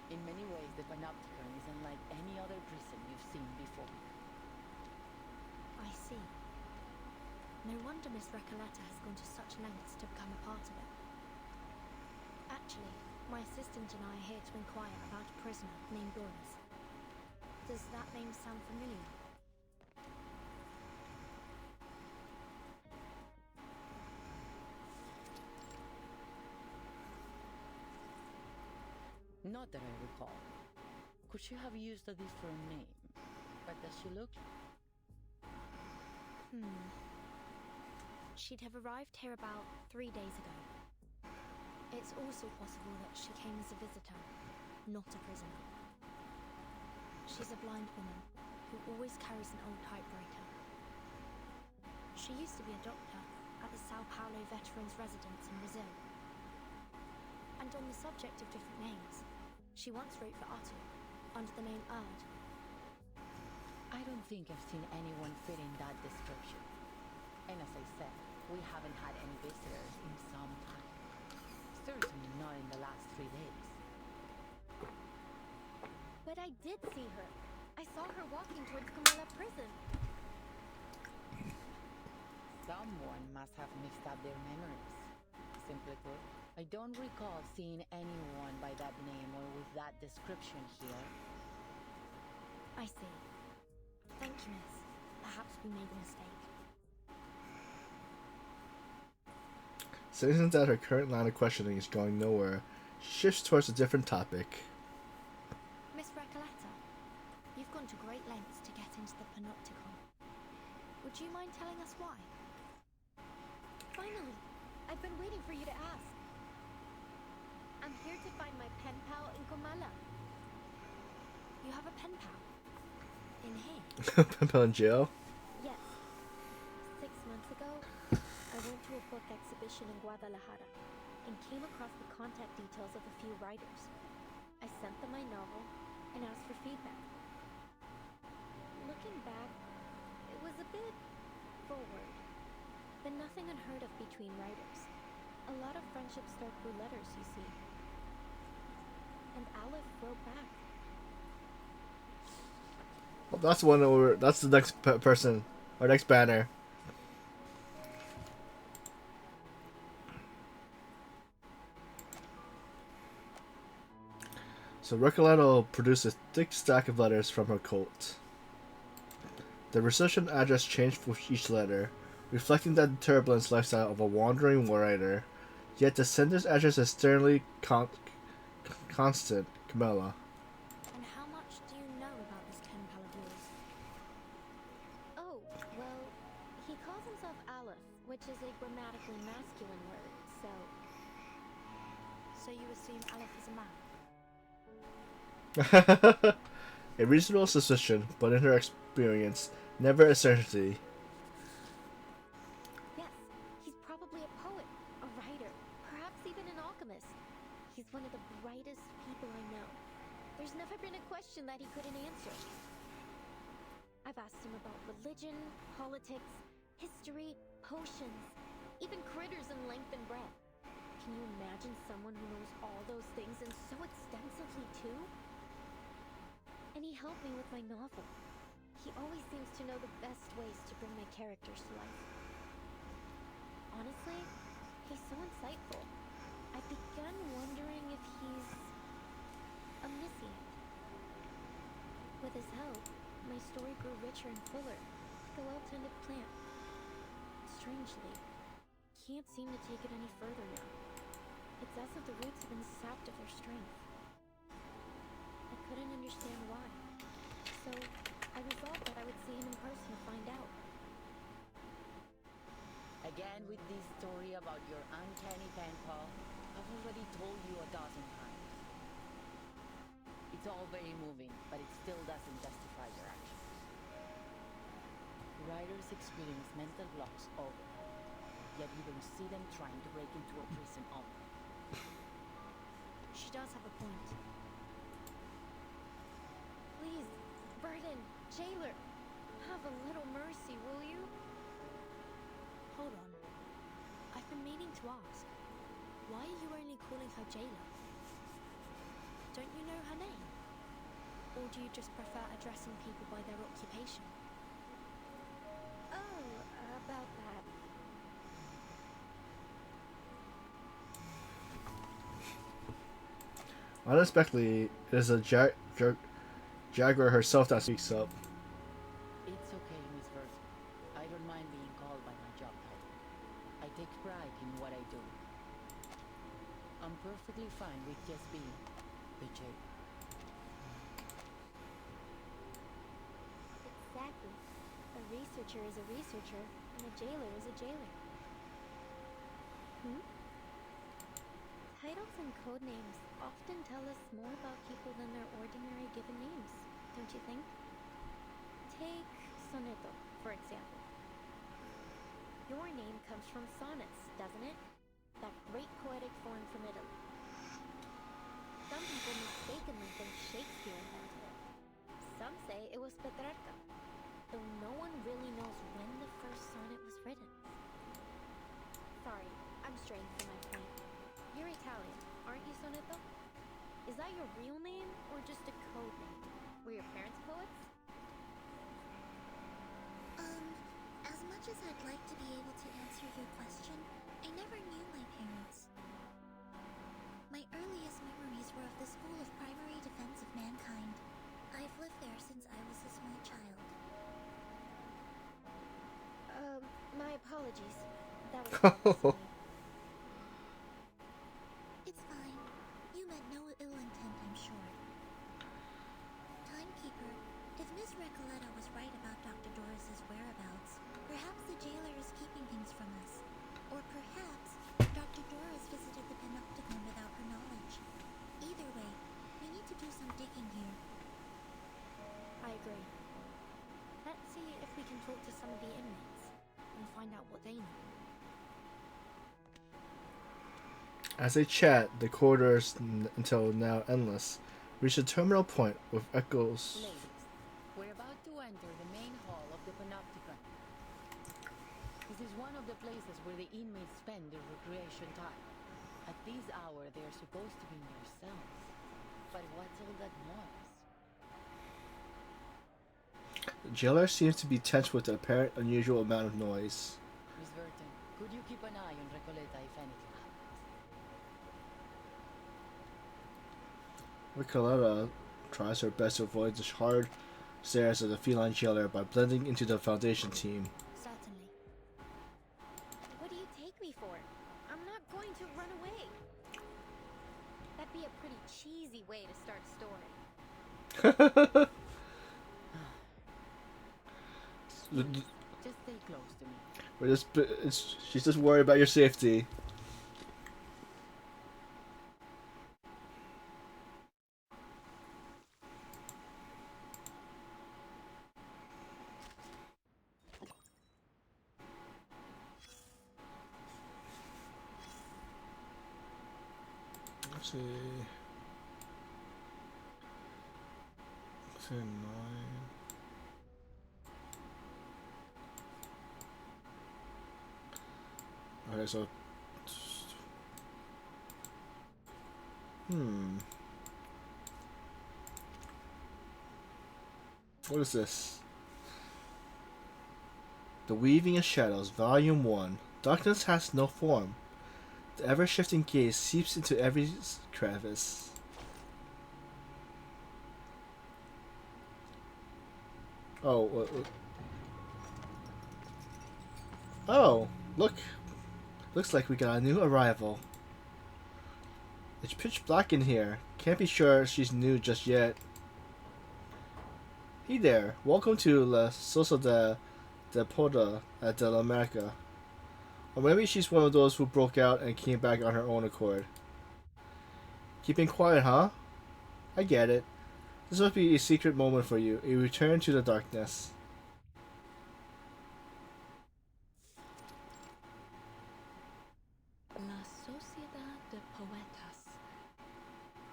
In many ways, the Panopticon is unlike any other prison you've seen before. I see. No wonder Miss Recoleta has gone to such lengths to become a part of it. Actually, my assistant and I are here to inquire about a prisoner named Boris. Does that name sound familiar? Not that I recall. Could she have used a different name? But does she look? She'd have arrived here about 3 days ago. It's also possible that she came as a visitor, not a prisoner. She's a blind woman who always carries an old typewriter. She used to be a doctor at the Sao Paulo Veterans Residence in Brazil. And on the subject of different names, she once wrote for Atu, under the name Ard. I don't think I've seen anyone fitting that description. And as I said, we haven't had any visitors in some time. Certainly not in the last 3 days. But I did see her. I saw her walking towards Kamala prison. Someone must have mixed up their memories. Simply put, I don't recall seeing anyone by that name or with that description here. I see. Thank you, miss. Perhaps we made a mistake. Sensing that her current line of questioning is going nowhere, she shifts towards a different topic. Miss Recoleta, you've gone to great lengths to get into the Panopticon. Would you mind telling us why? Finally! I've been waiting for you to ask. I'm here to find my pen pal in Komala. You have a pen pal? In here? Pimple in jail? Yes. 6 months ago, I went to a book exhibition in Guadalajara and came across the contact details of a few writers. I sent them my novel and asked for feedback. Looking back, it was a bit forward, but nothing unheard of between writers. A lot of friendships start through letters, you see. And Aleph wrote back. Well, that's one over. That's the next person, or next banner. So Recoleta produced a thick stack of letters from her coat. The reception address changed for each letter, reflecting the turbulent lifestyle of a wandering writer, yet the sender's address is sternly constant, Camilla. And how much do you know about this pen pal of yours? Oh, well, he calls himself Aleph, which is a grammatically masculine word, so... So you assume Aleph is a man? A reasonable suspicion, but in her experience, never a certainty. Yes, he's probably a poet, a writer, perhaps even an alchemist. He's one of the brightest people I know. There's never been a question that he couldn't answer. I've asked him about religion, politics, history, potions, even critters in length and breadth. Can you imagine someone who knows all those things and so extensively too? And he helped me with my novel. He always seems to know the best ways to bring my characters to life. Honestly, he's so insightful. I've begun wondering if he's omniscient. With his help, my story grew richer and fuller, like a well-tended plant. Strangely, can't seem to take it any further now. It's as if the roots have been sapped of their strength. I couldn't understand why, so I resolved that I would see him in person to find out. Again with this story about your uncanny pen pal. I've already told you 1,000 times. It's all very moving, but it still doesn't justify your actions. Writers experience mental blocks all the time, yet you don't see them trying to break into a prison often. She does have a point. Please, Burden, jailer, have a little mercy, will you? Hold on. I've been meaning to ask. Why are you only calling her jailer? Don't you know her name? Or do you just prefer addressing people by their occupation? Oh, about that. Unexpectedly, it is a Jaguar herself that speaks up. It's okay, Miss Verso. I don't mind being called by my job title. I take pride in what I do. I'm perfectly fine with just being the jailer. Exactly. A researcher is a researcher, and a jailer is a jailer. Titles and code names often tell us more about people than their ordinary given names, don't you think? Take Soneto, for example. Your name comes from sonnets, doesn't it? That great poetic form from Italy. Some people mistakenly think Shakespeare invented it. Some say it was Petrarca, though no one really knows when the first sonnet was written. Sorry, I'm straying from my point. You're Italian, aren't you, Sonetto? Is that your real name, or just a code name? Were your parents poets? As much as I'd like to be able to answer your question, I never knew my parents. My earliest memories were of the School of Primary Defense of Mankind. I've lived there since I was a small child. My apologies. That was thoughtless of me. It's fine. You meant no ill intent, I'm sure. Timekeeper, if Miss Recoleta was right about Dr. Doris's whereabouts, perhaps the jailer is keeping things from us. Or perhaps Dr. Doris visited the Panopticon without her knowledge. Either way, we need to do some digging here. I agree. Let's see if we can talk to some of the inmates and find out what they know. As they chat, the corridors, until now endless, reach a terminal point with echoes. Ladies, we're about to enter the main hall of the Panopticon. This is one of the places where the inmates spend their recreation time. At this hour, they're supposed to be in their cells. But what's all that noise? The jailer seems to be tense with the apparent unusual amount of noise. Miss Verton, could you keep an eye on Recoleta if anything happens? Recoleta tries her best to avoid the hard stares of the feline jailer by blending into the Foundation team. Certainly. What do you take me for? I'm not going to run away. That'd be a pretty cheesy way to start a story. Just stay close to me. She's just worried about your safety. Let's see. Let's see, 9. Okay, so... What is this? The Weaving of Shadows, Volume 1. Darkness has no form. The ever-shifting gaze seeps into every crevice. Oh, oh, look. Looks like we got a new arrival. It's pitch black in here. Can't be sure she's new just yet. Hey there. Welcome to La Sosa de Poda de la America. Or maybe she's one of those who broke out and came back on her own accord. Keeping quiet, huh? I get it. This must be a secret moment for you. A return to the darkness. La Sociedad de Poetas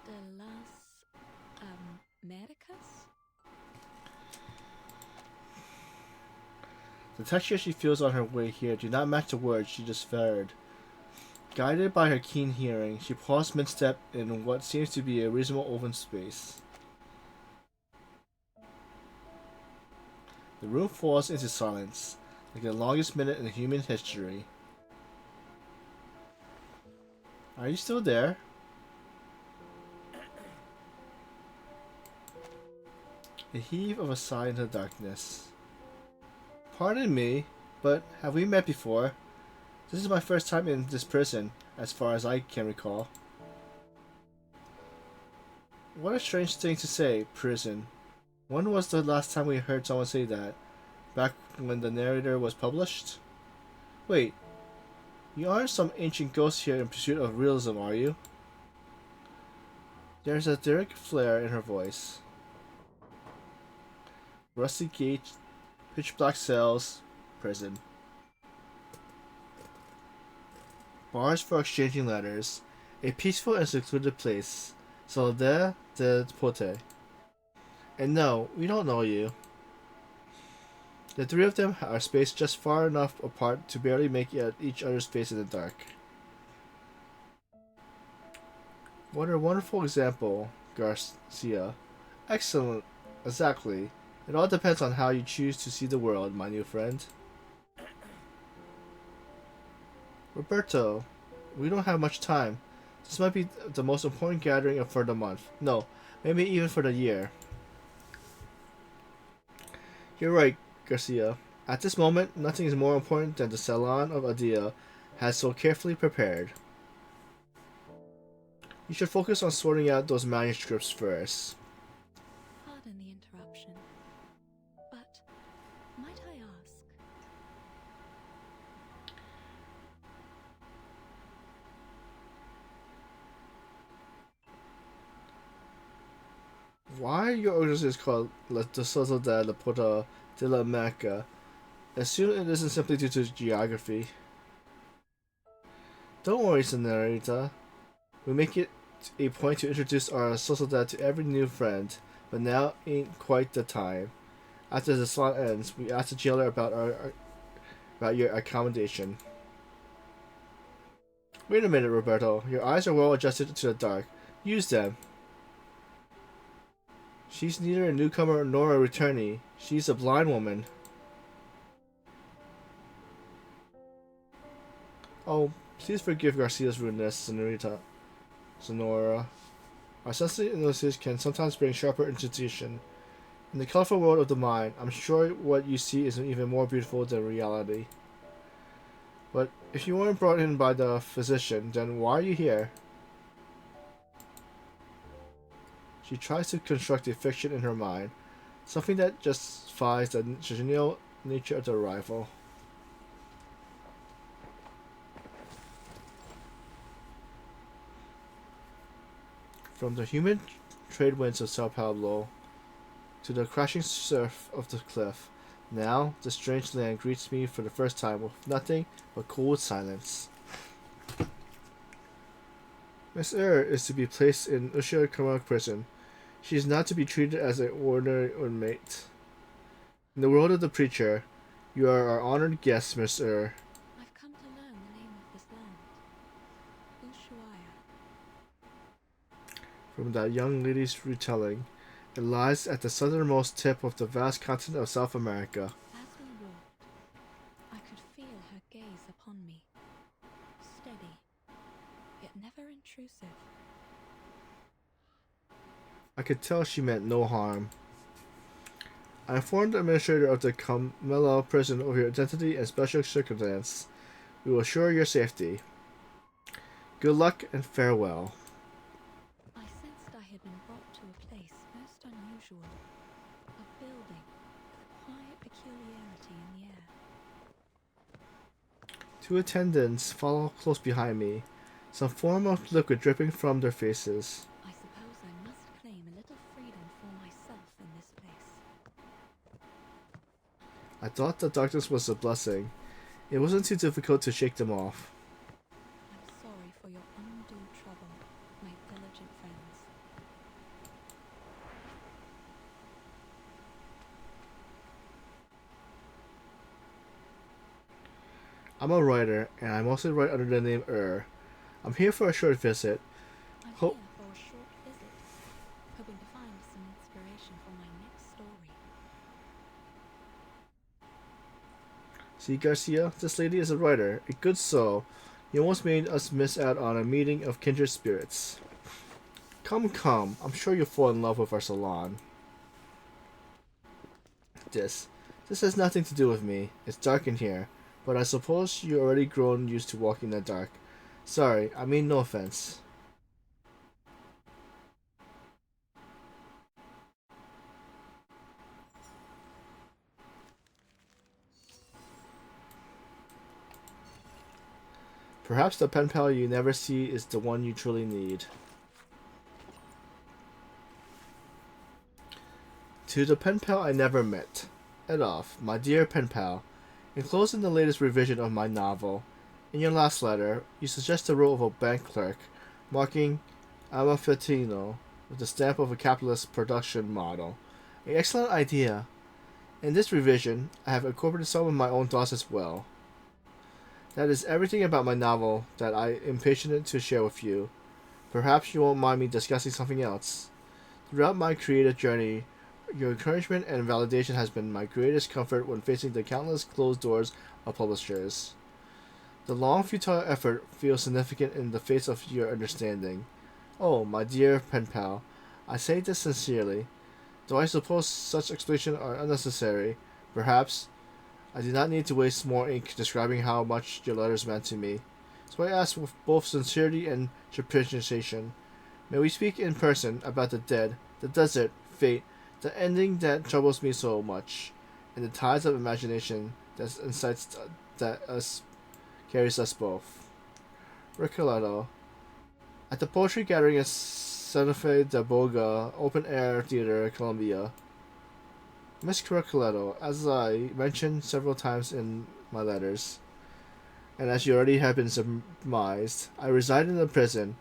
de las Americas? The texture she feels on her way here do not match the words she just uttered. Guided by her keen hearing, she paused mid-step in what seems to be a reasonable open space. The room falls into silence, like the longest minute in human history. Are you still there? A heave of a sigh into the darkness. Pardon me, but have we met before? This is my first time in this prison, as far as I can recall. What a strange thing to say, prison. When was the last time we heard someone say that? Back when the narrator was published? Wait, you aren't some ancient ghost here in pursuit of realism, are you? There's a direct flare in her voice. Rusty gate, pitch black cells, prison. Bars for exchanging letters. A peaceful and secluded place. Soledad de Pote. And no, we don't know you. The three of them are spaced just far enough apart to barely make at each other's face in the dark. What a wonderful example, Garcia. Excellent. Exactly. It all depends on how you choose to see the world, my new friend. Roberto, we don't have much time. This might be the most important gathering for the month. No, maybe even for the year. You're right, Garcia. At this moment, nothing is more important than the Salon of Adia has so carefully prepared. You should focus on sorting out those manuscripts first. Pardon the interruption, but might I ask? Why your organization is called La Sociedad de Puerto de la Meca? Assume it isn't simply due to geography. Don't worry, Senorita. We make it a point to introduce our Sociedad to every new friend, but now ain't quite the time. After the salon ends, we ask the jailer about your accommodation. Wait a minute, Roberto. Your eyes are well adjusted to the dark. Use them. She's neither a newcomer nor a returnee. She's a blind woman. Oh, please forgive Garcia's rudeness, Senorita. Sonora. Our sensitive innocence can sometimes bring sharper intuition. In the colorful world of the mind, I'm sure what you see is even more beautiful than reality. But if you weren't brought in by the physician, then why are you here? She tries to construct a fiction in her mind, something that justifies the genial nature of the arrival. From the humid trade winds of Sao Paulo to the crashing surf of the cliff, now the strange land greets me for the first time with nothing but cold silence. Miss is to be placed in Ushiyakama prison. She is not to be treated as an ordinary inmate. In the world of the preacher, you are our honored guest, Miss I've come to learn the name of this land. Ushuaia. From that young lady's retelling, it lies at the southernmost tip of the vast continent of South America. As we walked, I could feel her gaze upon me. Steady, yet never intrusive. I could tell she meant no harm. I informed the administrator of the Camilla prison of your identity and special circumstance. We will assure your safety. Good luck and farewell. I sensed I had been brought to a place most unusual. A building with a quiet peculiarity in the air. Two attendants follow close behind me, some form of liquid dripping from their faces. I suppose I must claim a little freedom for myself in this place. I thought the darkness was a blessing. It wasn't too difficult to shake them off. I'm sorry for your undue trouble, my diligent friends. I'm a writer, and I mostly write under the name I'm here for a short visit. I'm Ho- here for a short visit, hoping to find some inspiration for my next story. See, Garcia, this lady is a writer, a good soul. You almost made us miss out on a meeting of kindred spirits. Come, come, I'm sure you'll fall in love with our salon. This has nothing to do with me. It's dark in here, but I suppose you're already grown used to walking in the dark. Sorry, I mean no offense. Perhaps the pen pal you never see is the one you truly need. To the pen pal I never met. Edoff, my dear pen pal, enclosed in the latest revision of my novel, in your last letter, you suggest the role of a bank clerk, marking Amafatino with the stamp of a capitalist production model. An excellent idea. In this revision, I have incorporated some of my own thoughts as well. That is everything about my novel that I am impatient to share with you. Perhaps you won't mind me discussing something else. Throughout my creative journey, your encouragement and validation has been my greatest comfort when facing the countless closed doors of publishers. The long, futile effort feels significant in the face of your understanding. Oh, my dear pen pal, I say this sincerely. Though I suppose such explanations are unnecessary, perhaps I did not need to waste more ink describing how much your letters meant to me. So I ask with both sincerity and trepidation, may we speak in person about the dead, the desert, fate, the ending that troubles me so much, and the tides of imagination that incites that us carries us both. Ricoletto. At the poetry gathering at Santa Fe de Boga Open Air Theater, Columbia. Miss Ricoletto, as I mentioned several times in my letters, and as you already have been surmised, I reside in a prison.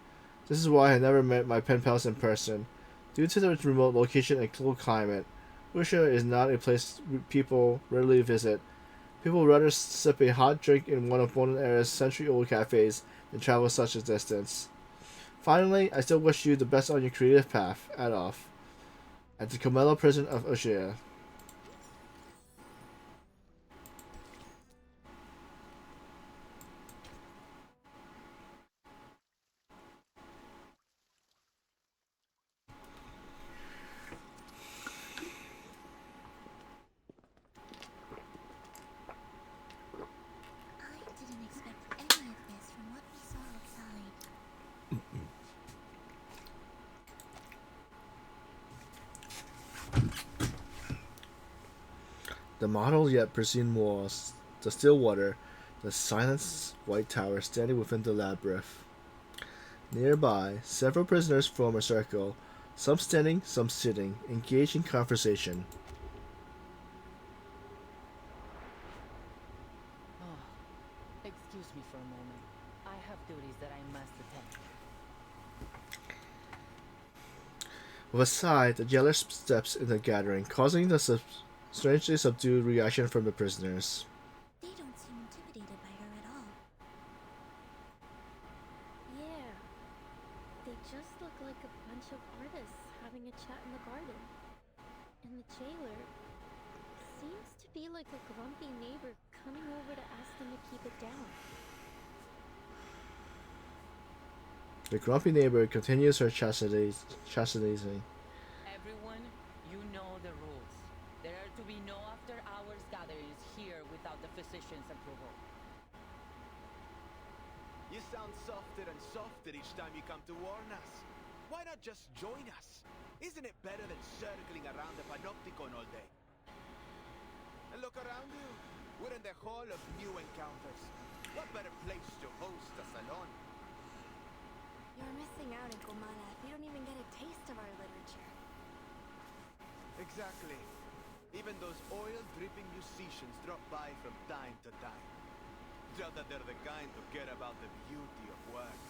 This is why I never met my pen pals in person. Due to the remote location and cold climate, Usha is not a place people rarely visit. People rather sip a hot drink in one of Bonan Era's century-old cafes than travel such a distance. Finally, I still wish you the best on your creative path, Adolf, at the Carmelo prison of Usha. I didn't expect any of this from what we saw outside. The model yet pristine walls, the still water, the silent white tower standing within the labyrinth. Nearby, several prisoners form a circle, some standing, some sitting, engaged in conversation. Oh, excuse me for a moment. I have duties that I must attend. With a sigh, the jailer steps in the gathering, causing the strangely subdued reaction from the prisoners. They don't seem intimidated by her at all. Yeah. They just look like a bunch of artists having a chat in the garden. And the jailer seems to be like a grumpy neighbor coming over to ask them to keep it down. The grumpy neighbor continues her chastising. Everyone, you know the rules. There are to be no after-hours gatherings here without the physician's approval. You sound softer and softer each time you come to warn us. Why not just join us? Isn't it better than circling around the panopticon all day? And look around you. We're in the Hall of New Encounters. What better place to host a salon? You're missing out in Comana if you don't even get a taste of our literature. Exactly. Even those oil-dripping musicians drop by from time to time. Not that they're the kind to care about the beauty of words.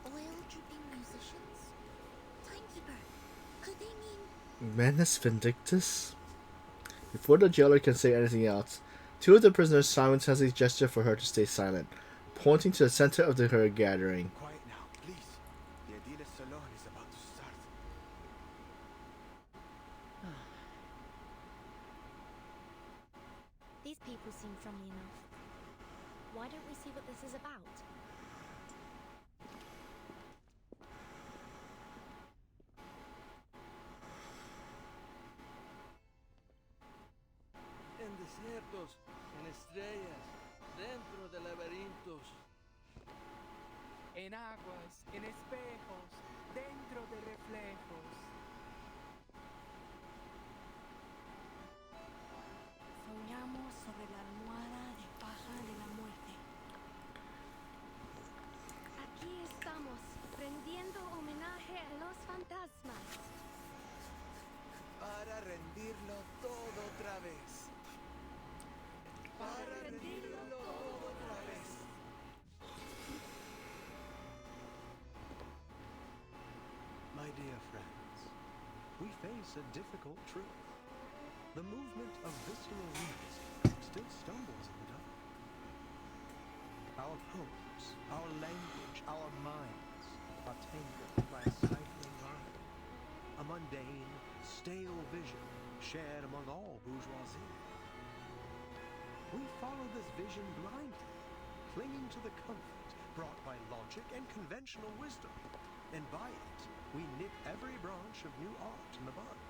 Oil-dripping musicians? Timekeeper, could they mean... Manus Vindictus? Before the jailer can say anything else, two of the prisoners simultaneously gesture for her to stay silent, pointing to the center of her gathering. Quiet now, please. The Ediles Salon is about to start. These people seem friendly enough. Why don't we see what this is about? En desiertos, en estrellas, dentro de laberintos. En aguas, en espejos, dentro de reflejos. Soñamos sobre la almohada de paja de la muerte. Aquí estamos, rendiendo homenaje a los fantasmas. Para rendirlo todo otra vez. Para rendirlo todo otra vez. My dear friends, face a difficult truth. The movement of visceral realism still stumbles in the dark. Our poems, our language, our minds are tangled by a stifling line. A mundane, stale vision shared among all bourgeoisie. We follow this vision blindly, clinging to the comfort brought by logic and conventional wisdom, and by it, we nip every branch of new art in the bud.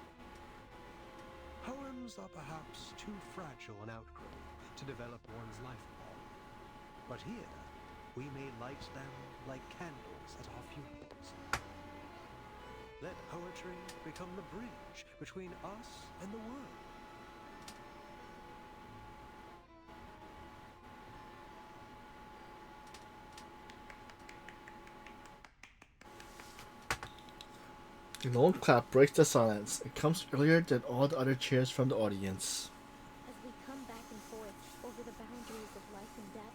Poems are perhaps too fragile an outgrowth to develop one's life upon, but here, we may light them like candles at our funerals. Let poetry become the bridge between us and the world. An old clap breaks the silence. It comes earlier than all the other cheers from the audience. As we come back and forth over the boundaries of life and death,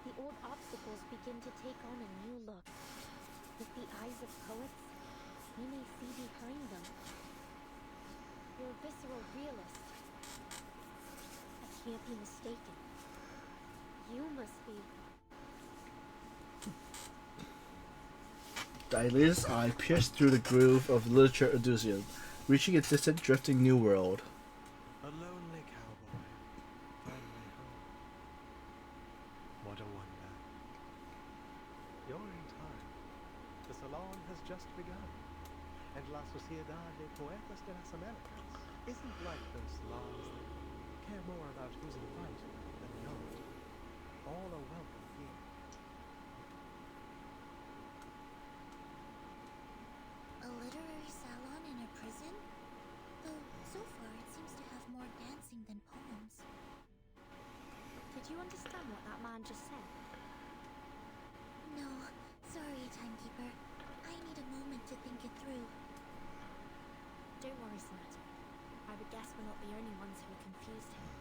the old obstacles begin to take on a new look. With the eyes of poets, we may see behind them. You're a visceral realist. I can't be mistaken. You must be. Dilator's eye pierced through the groove of literature enthusiasm, reaching a distant, drifting new world. A lonely cowboy, finally home. What a wonder. You're in time. The salon has just begun. And La Sociedad de Poetas de las Americas isn't like those salons that care more about who's invited than not. All are welcome here. A literary salon in a prison? Though, so far it seems to have more dancing than poems. Did you understand what that man just said? No, sorry, timekeeper. I need a moment to think it through. Don't worry, Sonata. I would guess we're not the only ones who are confused here.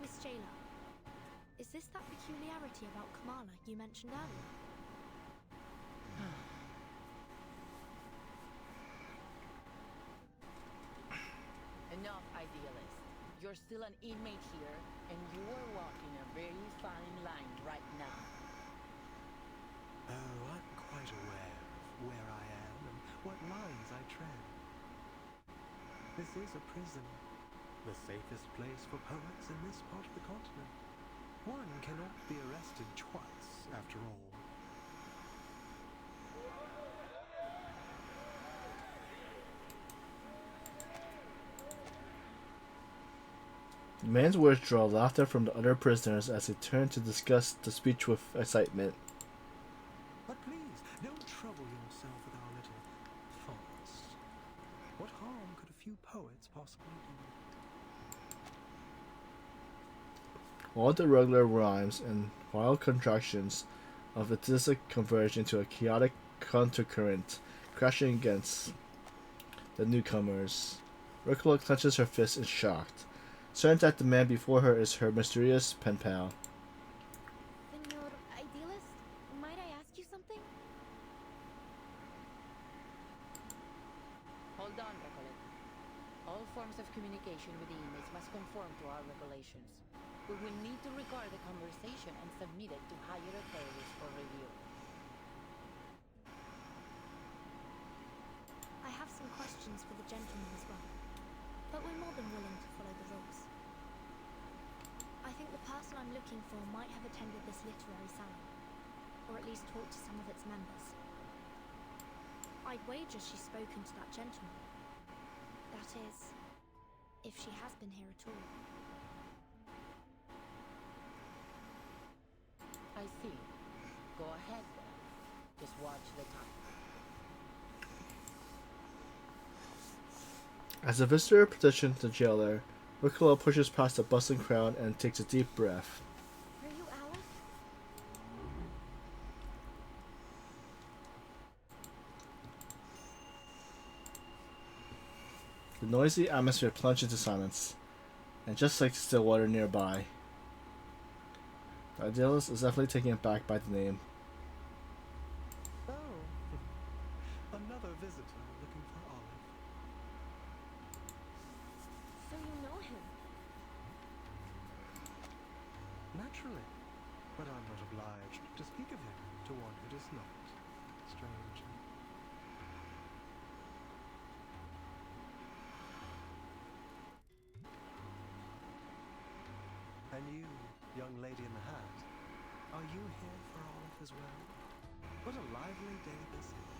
Miss Jailer, is this that peculiarity about Kamala you mentioned earlier? Enough, idealist. You're still an inmate here, and you are walking a very fine line right now. Oh, I'm quite aware of where I am and what lines I tread. This is a prison, the safest place for poets in this part of the continent. One cannot be arrested twice, after all. The man's words draw laughter from the other prisoners as they turn to discuss the speech with excitement. But please, don't trouble yourself with our little farce. What harm could a few poets possibly do? All the regular rhymes and wild contractions of it converge into a chaotic countercurrent, crashing against the newcomers. Ricola clenches her fist in shock, certain that the man before her is her mysterious pen pal. Senor Idealist, might I ask you something? Hold on, Recoleta. All forms of communication with the inmates must conform to our regulations. We will need to record the conversation and submit it to higher authorities for review. I have some questions for the gentleman as well, but we're more than willing to follow the rules. I think the person I'm looking for might have attended this literary salon, or at least talked to some of its members. I'd wager she's spoken to that gentleman. That is, if she has been here at all. I see. Go ahead then. Just watch the time. As the visitor petitions the jailer, Ricola pushes past the bustling crowd and takes a deep breath. Are you Alice? The noisy atmosphere plunges into silence, and just like the still water nearby, the idealist is definitely taken aback by the name. Oh, another visitor looking for Naturally. But I'm not obliged to speak of him to one who does not. Strange. And you, young lady in the hat, are you here for Olive as well? What a lively day this is.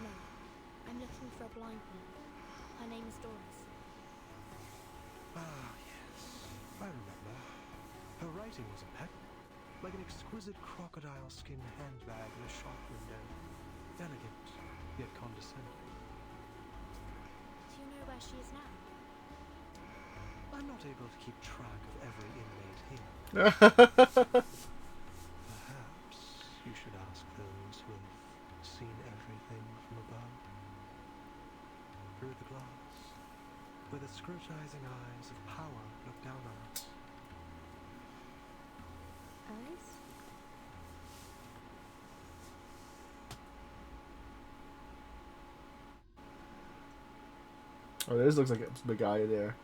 No, I'm looking for a blind woman. Her name is Doris. Ah, yes. I remember. Her writing was impeccable. Like an exquisite crocodile skin handbag in a shop window. Elegant, yet condescending. Do you know where she is now? I'm not able to keep track of every inmate here. Perhaps you should ask those who have seen everything from above. Through the glass, where the scrutinizing eyes of power look down on us. Eyes? Oh, this looks like it's a big guy there.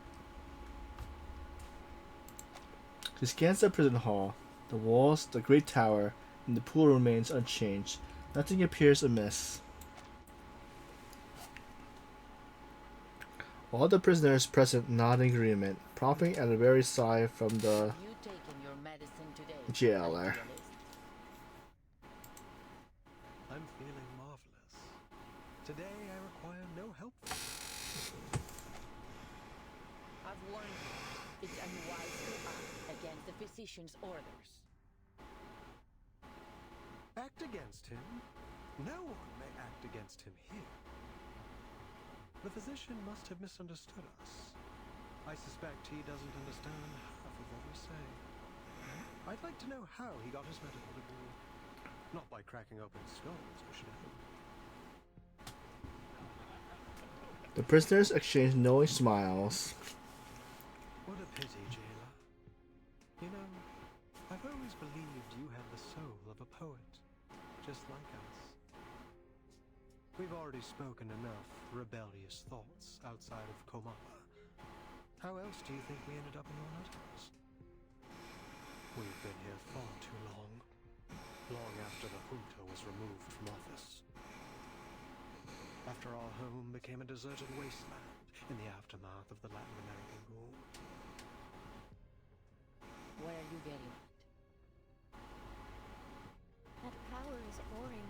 He scans the prison hall. The walls, the great tower, and the pool remains unchanged. Nothing appears amiss. All the prisoners present nod in agreement, prompting at a very sigh from the You taken your medicine today, jailer. idealist? I'm feeling marvelous. Today I require no help. I've warned you. It's unwise to act against the physician's orders. Act against him? No one may act against him here. The physician must have misunderstood us. I suspect he doesn't understand half of what we say. I'd like to know how he got his medical degree. Not by cracking open skulls, we should hope. The prisoners exchange knowing smiles. What a pity, jailer. You know, I've always believed you had the soul of a poet, just like us. We've already spoken enough rebellious thoughts outside of Komapa. How else do you think we ended up in your letters? We've been here far too long. Long after the junta was removed from office. After our home became a deserted wasteland in the aftermath of the Latin American War. Where are you getting at? That power is boring,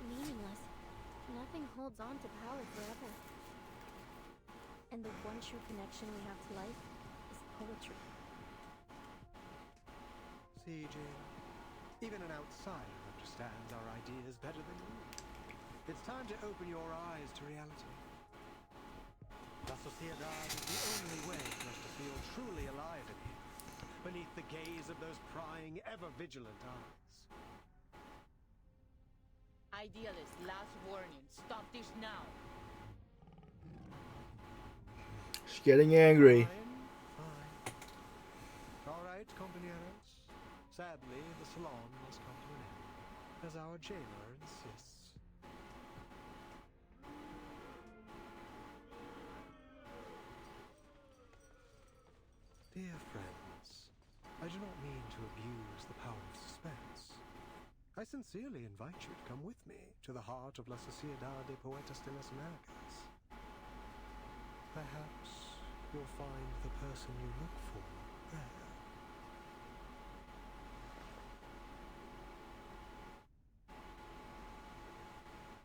meaningless. Nothing holds on to power forever. And the one true connection we have to life is poetry. See, jailer, even an outsider understands our ideas better than you. It's time to open your eyes to reality. La Sociedad is the only way for us to feel truly alive in here, beneath the gaze of those prying, ever-vigilant eyes. Idealist, last warning. Stop this now. She's getting angry. Fine. All right, compañeros. Sadly, the salon must come to an end, as our jailer insists. Dear friends, I do not mean to abuse the power of suspense. I sincerely invite you to come with me to the heart of La Sociedad de Poetas de las Americas. Perhaps you'll find the person you look for there.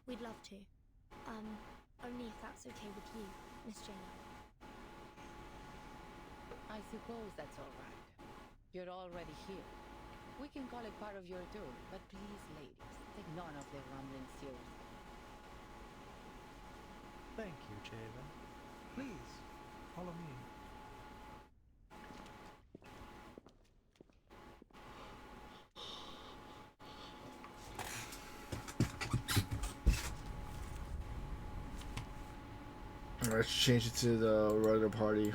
We'd love to. Only if that's okay with you, Miss Jayla. I suppose that's all right. You're already here. We can call it part of your tour, but please, ladies, take none of their rambling seriously. Thank you, jailer. Please, follow me. Let's change it to the regular party.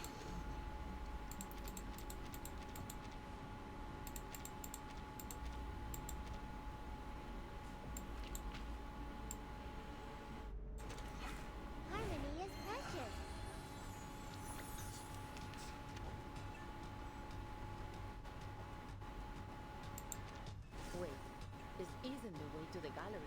Harmony is precious. to the gallery.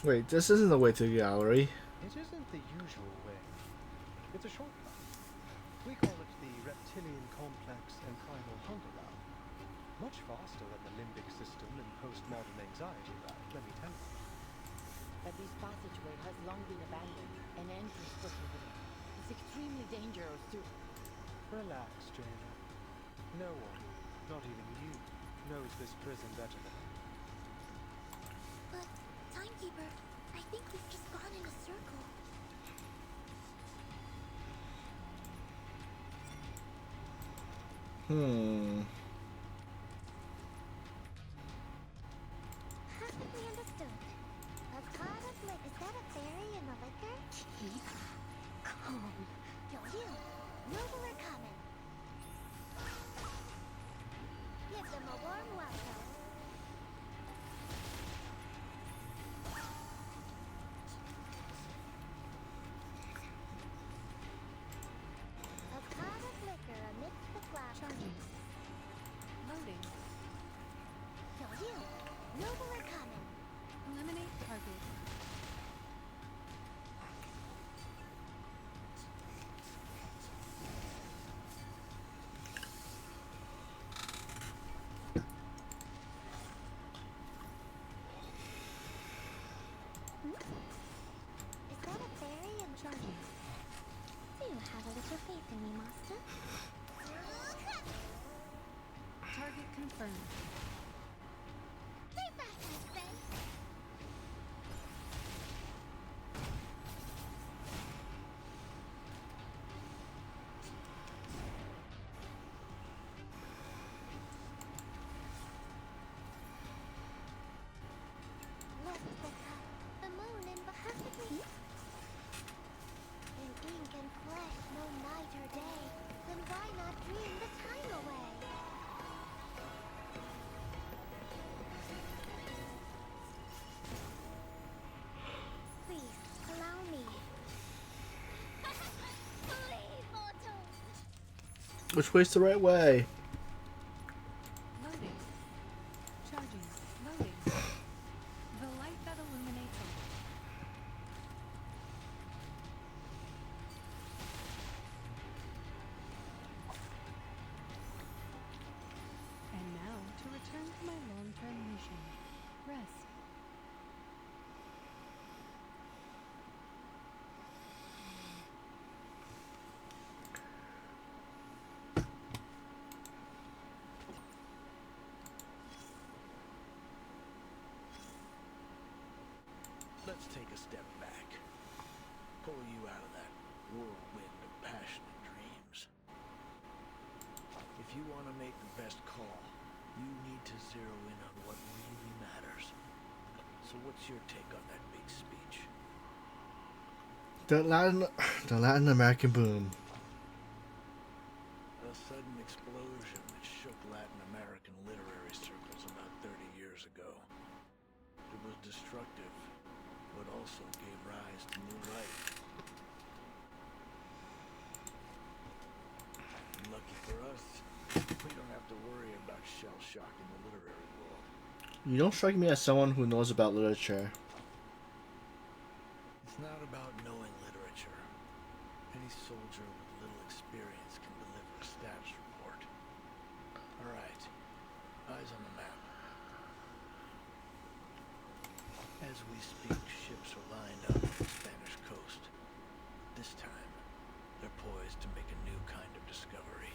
Wait, this isn't the way to the gallery. It isn't the usual way. It's a shortcut. We call it the reptilian complex and primal hunger route. Much faster than the limbic system and postmodern anxiety route, let me tell you. But this passageway has long been abandoned and entrance prohibited. It's extremely dangerous too. Relax, Jaina. No one, not even you, knows this prison better than I. But, Timekeeper, I think we've just gone in a circle. Perfectly understood. Of card of liquor. Is that a fairy in the liquor? Keep calm. You, noble or common? Give them a warm welcome. A card of liquor amidst the flowers. Charging. Loading. You, noble or common? Eliminate target. Is that a fairy in Charging. Do you have a little faith in me, master? Target confirmed. Stay back, my friend. Look, the moon in perfectly. In ink and flesh, no night or day. Then why not dream the time away? Please, allow me. Flee, mortals! Which way's the right way? Loading. Charging. Loading. The light that illuminates all. And now to return to my long-term mission. Rest. Let's take a step back. Pull you out of that whirlwind of passionate dreams. If you want to make the best call, you need to zero in on what really matters. So what's your take on that big speech? The Latin American boom. A sudden explosion that shook Latin American literary circles about 30 years ago. It was destructive, but also gave rise to new life. Lucky for us, we don't have to worry about shell shock in the literary world. You don't strike me as someone who knows about literature. It's not about knowing literature. Any soldier with little experience can deliver a status report. All right, eyes on the map. As we speak, ships are lined up on the Spanish coast. This time, they're poised to make a new kind of discovery,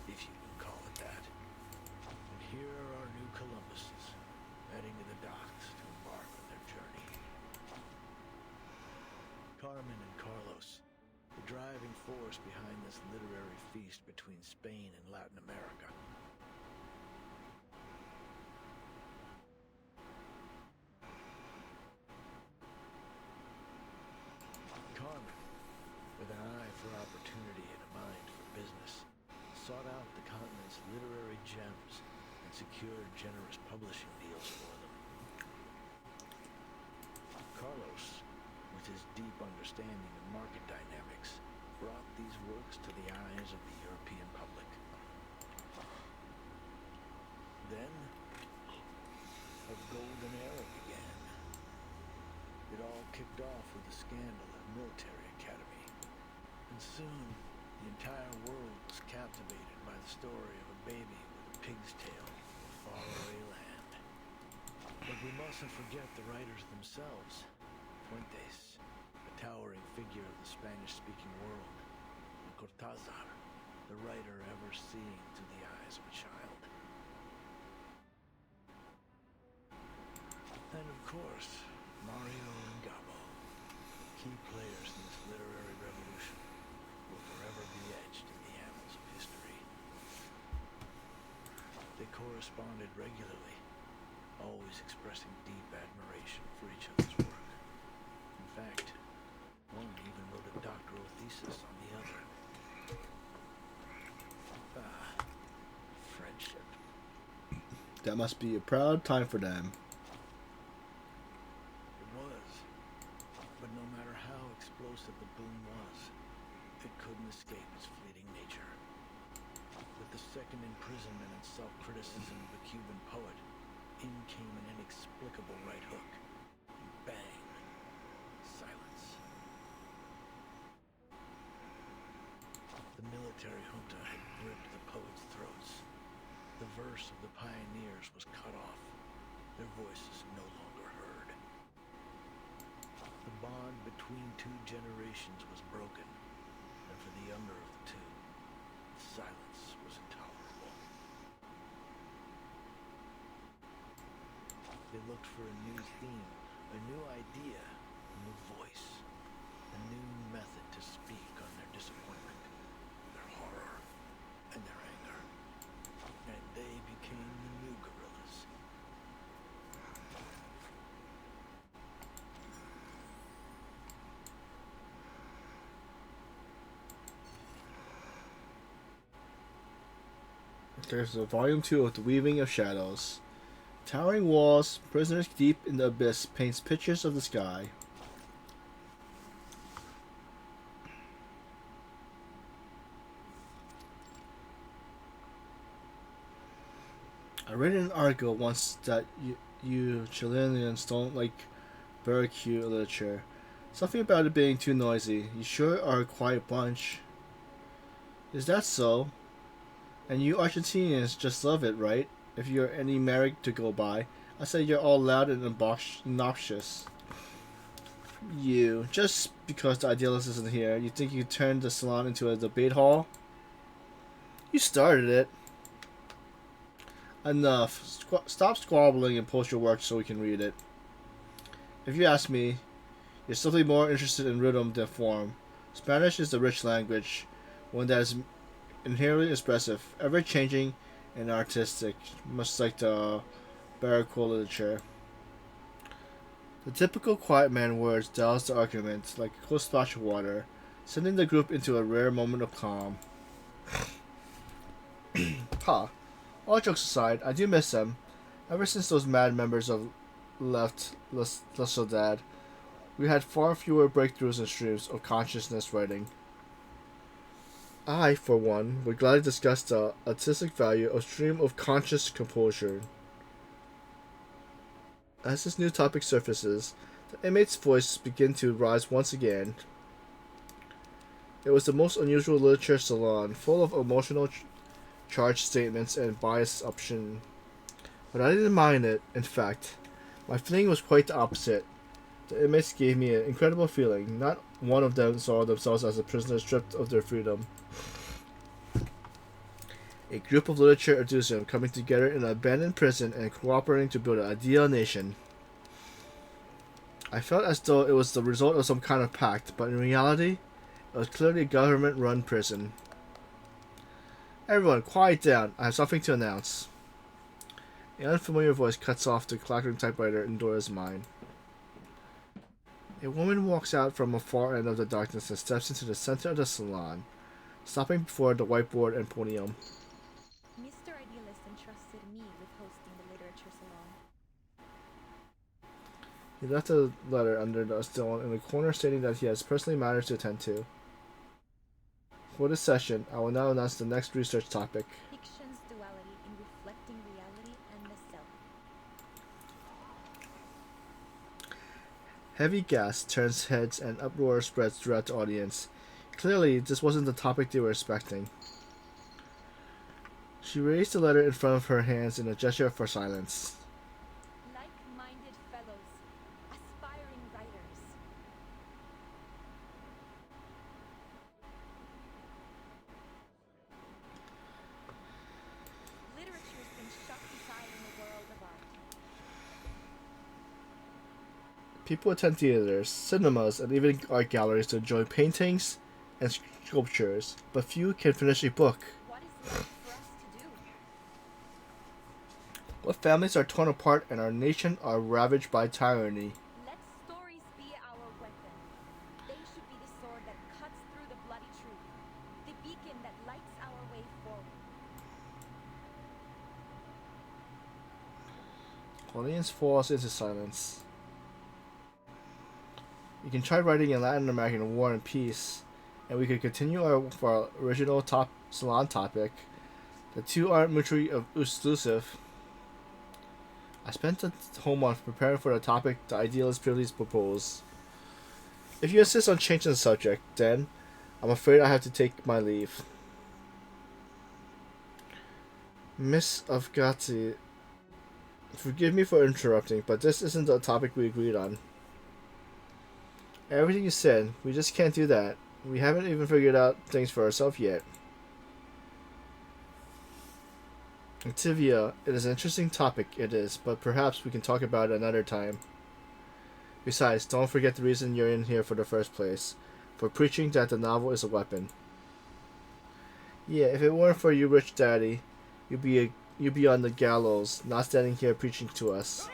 if you can call it that. And here are our new Columbuses, heading to the docks to embark on their journey. Carmen and Carlos, the driving force behind this literary feast between Spain and Latin America. Carmen, with an eye for opportunity and a mind for business, sought out the continent's literary gems and secured generous publishing deals for them. Carlos, with his deep understanding of market dynamics, brought these works to the eyes of the European public. Then, a golden era began. It all kicked off with the scandal at Military Academy, and soon the entire world was captivated by the story of a baby with a pig's tail in a faraway land. But we mustn't forget the writers themselves. Fuentes, a towering figure of the Spanish-speaking world, and Cortázar, the writer ever seeing through the eyes of a child. And of course, Mario and Gabo, key players in this literary revolution, will forever be etched in the annals of history. They corresponded regularly, always expressing deep admiration for each other's work. In fact, one even wrote a doctoral thesis on the other. Friendship. That must be a proud time for them. It was. But no matter how explosive the boom was, it couldn't escape its fleeting nature. With the second imprisonment and self-criticism of the Cuban poet, in came an inexplicable right hook. And bang. Silence. The military junta had gripped the poets' throats. The verse of the pioneers was cut off. Their voices no longer heard. The bond between two generations was broken, and for the younger of the two, silence was intolerable. They looked for a new theme, a new idea, a new voice, a new method to speak on their disappointment, their horror, and their anger. And they became the new guerrillas. There's a volume 2 of The Weaving of Shadows. Towering walls, prisoners deep in the abyss paints pictures of the sky. I read in an article once that you Chileans don't like barbecue literature. Something about it being too noisy. You sure are a quiet bunch. Is that so? And you Argentinians just love it, right? If you're any Merrick to go by, I say you're all loud and obnoxious. You, just because the idealist isn't here, you think you can turn the salon into a debate hall? You started it. Enough. Stop squabbling and post your work so we can read it. If you ask me, you're simply more interested in rhythm than form. Spanish is a rich language, one that is inherently expressive, ever-changing, and artistic, much like the Baroque literature. The typical quiet man words douse the argument like a cool splash of water, sending the group into a rare moment of calm. Ha! All jokes aside, I do miss them. Ever since those mad members of left La Soledad, we had far fewer breakthroughs and streams of consciousness writing. I, for one, would gladly discuss the artistic value of stream of conscious composure. As this new topic surfaces, the inmate's voice begins to rise once again. It was the most unusual literature salon, full of emotional charged statements and biased option. But I didn't mind it. In fact, my feeling was quite the opposite. The inmates gave me an incredible feeling. Not one of them saw themselves as a prisoner stripped of their freedom. A group of literature enthusiasts coming together in an abandoned prison and cooperating to build an ideal nation. I felt as though it was the result of some kind of pact, but in reality, it was clearly a government-run prison. Everyone, quiet down. I have something to announce. An unfamiliar voice cuts off the clattering typewriter in Dora's mind. A woman walks out from a far end of the darkness and steps into the center of the salon, stopping before the whiteboard and podium. Mr. Idealist entrusted me with hosting the literature salon. He left a letter under the stone in the corner stating that he has personally matters to attend to. For this session, I will now announce the next research topic. Fiction's duality in reflecting reality and the self. Heavy gas turns heads and uproar spreads throughout the audience. Clearly, this wasn't the topic they were expecting. She raised the letter in front of her hands in a gesture for silence. Like-minded fellows, aspiring writers. Literature's been shut aside in the world of art. People attend theaters, cinemas, and even art galleries to enjoy paintings and sculptures, but few can finish a book. What is left for us to do? What families are torn apart and our nation are ravaged by tyranny. Let stories be our weapon. They should be the sword that cuts through the bloody truth, the beacon that lights our way forward. Audience falls into silence. You can try writing a Latin American War and Peace, and we could continue our original salon topic. The two aren't mutually exclusive. I spent the whole month preparing for the topic the idealist previously proposed. If you insist on changing the subject, then I'm afraid I have to take my leave. Miss Avgati, forgive me for interrupting, but this isn't the topic we agreed on. Everything you said, we just can't do that. We haven't even figured out things for ourselves yet. Activia, it is an interesting topic, it is, but perhaps we can talk about it another time. Besides, don't forget the reason you're in here for the first place, for preaching that the novel is a weapon. Yeah, if it weren't for you, rich daddy, you'd be on the gallows, not standing here preaching to us.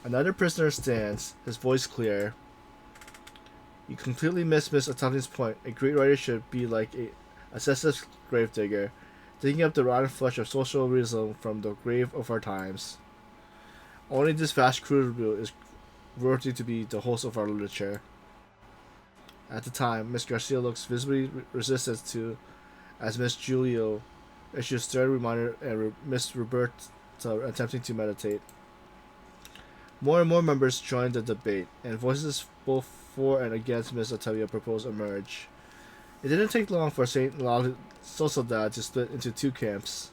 Another prisoner stands, his voice clear. You completely missed Miss Atami's point. A great writer should be like a obsessive gravedigger, digging up the rotten flesh of social realism from the grave of our times. Only this vast crucible is worthy to be the host of our literature. At the time, Miss Garcia looks visibly resistant to, as Miss Julio issues stern reminder and Miss Roberta attempting to meditate. More and more members join the debate, and voices both for and against Miss Atavia proposed emerge. It didn't take long for Saint Sociedad to split into two camps.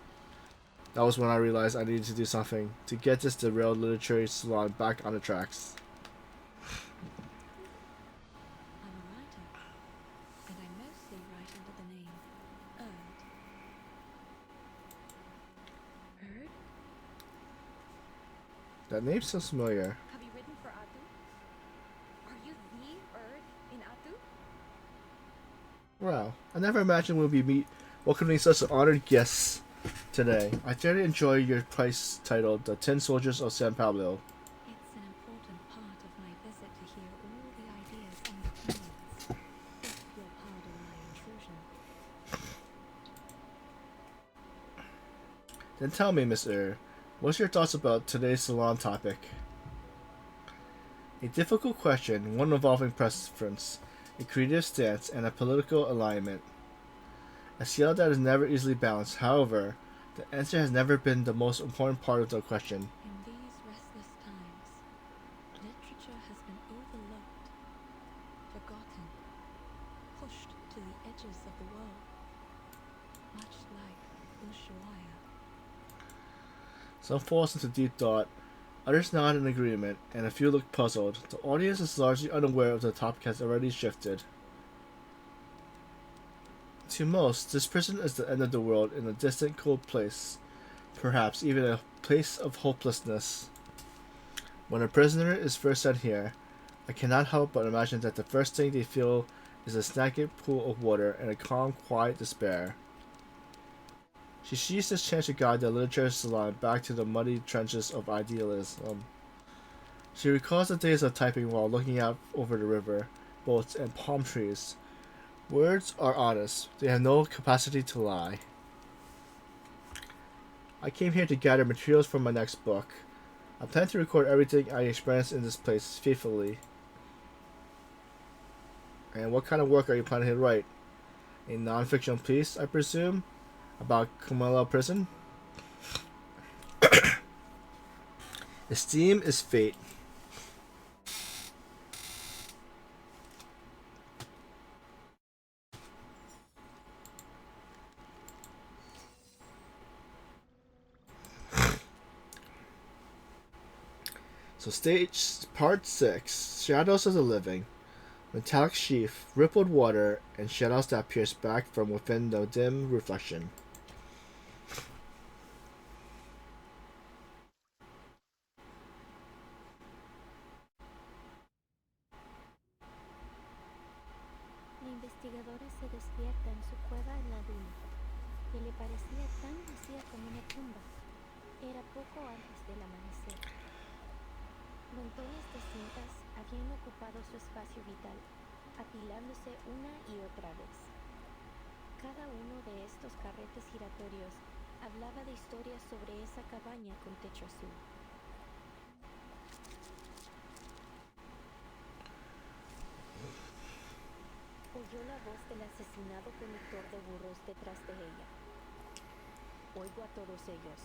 That was when I realized I needed to do something to get this derailed literary salon back on the tracks. I'm a writer, and I mostly write under the name Erd. Erd? That name sounds familiar. Have you written for Atu? Are you the Erd in Atu? Wow, I never imagined we'll be welcoming such honored guests today. I thoroughly enjoy your piece titled The Tin Soldiers of San Pablo. It's an important part of my visit to hear all the ideas and opinions, if you'll pardon my intrusion. Then tell me, Miss what's your thoughts about today's salon topic? A difficult question, one involving preference, a creative stance, and a political alignment. A scale that is never easily balanced. However, the answer has never been the most important part of the question. In these restless times, literature has been overlooked, forgotten, pushed to the edges of the world, much like Ushuaia. Some falls into deep thought, others nod in agreement, and a few look puzzled. The audience is largely unaware of the topic has already shifted. To most, this prison is the end of the world in a distant, cold place, perhaps even a place of hopelessness. When a prisoner is first sent here, I cannot help but imagine that the first thing they feel is a stagnant pool of water and a calm, quiet despair. She sees this chance to guide the literature salon back to the muddy trenches of idealism. She recalls the days of typing while looking out over the river, boats, and palm trees. Words are honest. They have no capacity to lie. I came here to gather materials for my next book. I plan to record everything I experience in this place faithfully. And what kind of work are you planning to write? A non-fiction piece, I presume, about Kumala Prison? Esteem is fate. So stage part 6, Shadows of the Living. Metallic sheath, rippled water, and shadows that pierce back from within the dim reflection. La investigadora se despierta en su cueva en la duna, que le parecía tan vacía como una tumba. Era poco antes del amanecer. Montones de cintas habían ocupado su espacio vital, apilándose una y otra vez. Cada uno de estos carretes giratorios hablaba de historias sobre esa cabaña con techo azul. Oyó la voz del asesinado conductor de burros detrás de ella. Oigo a todos ellos,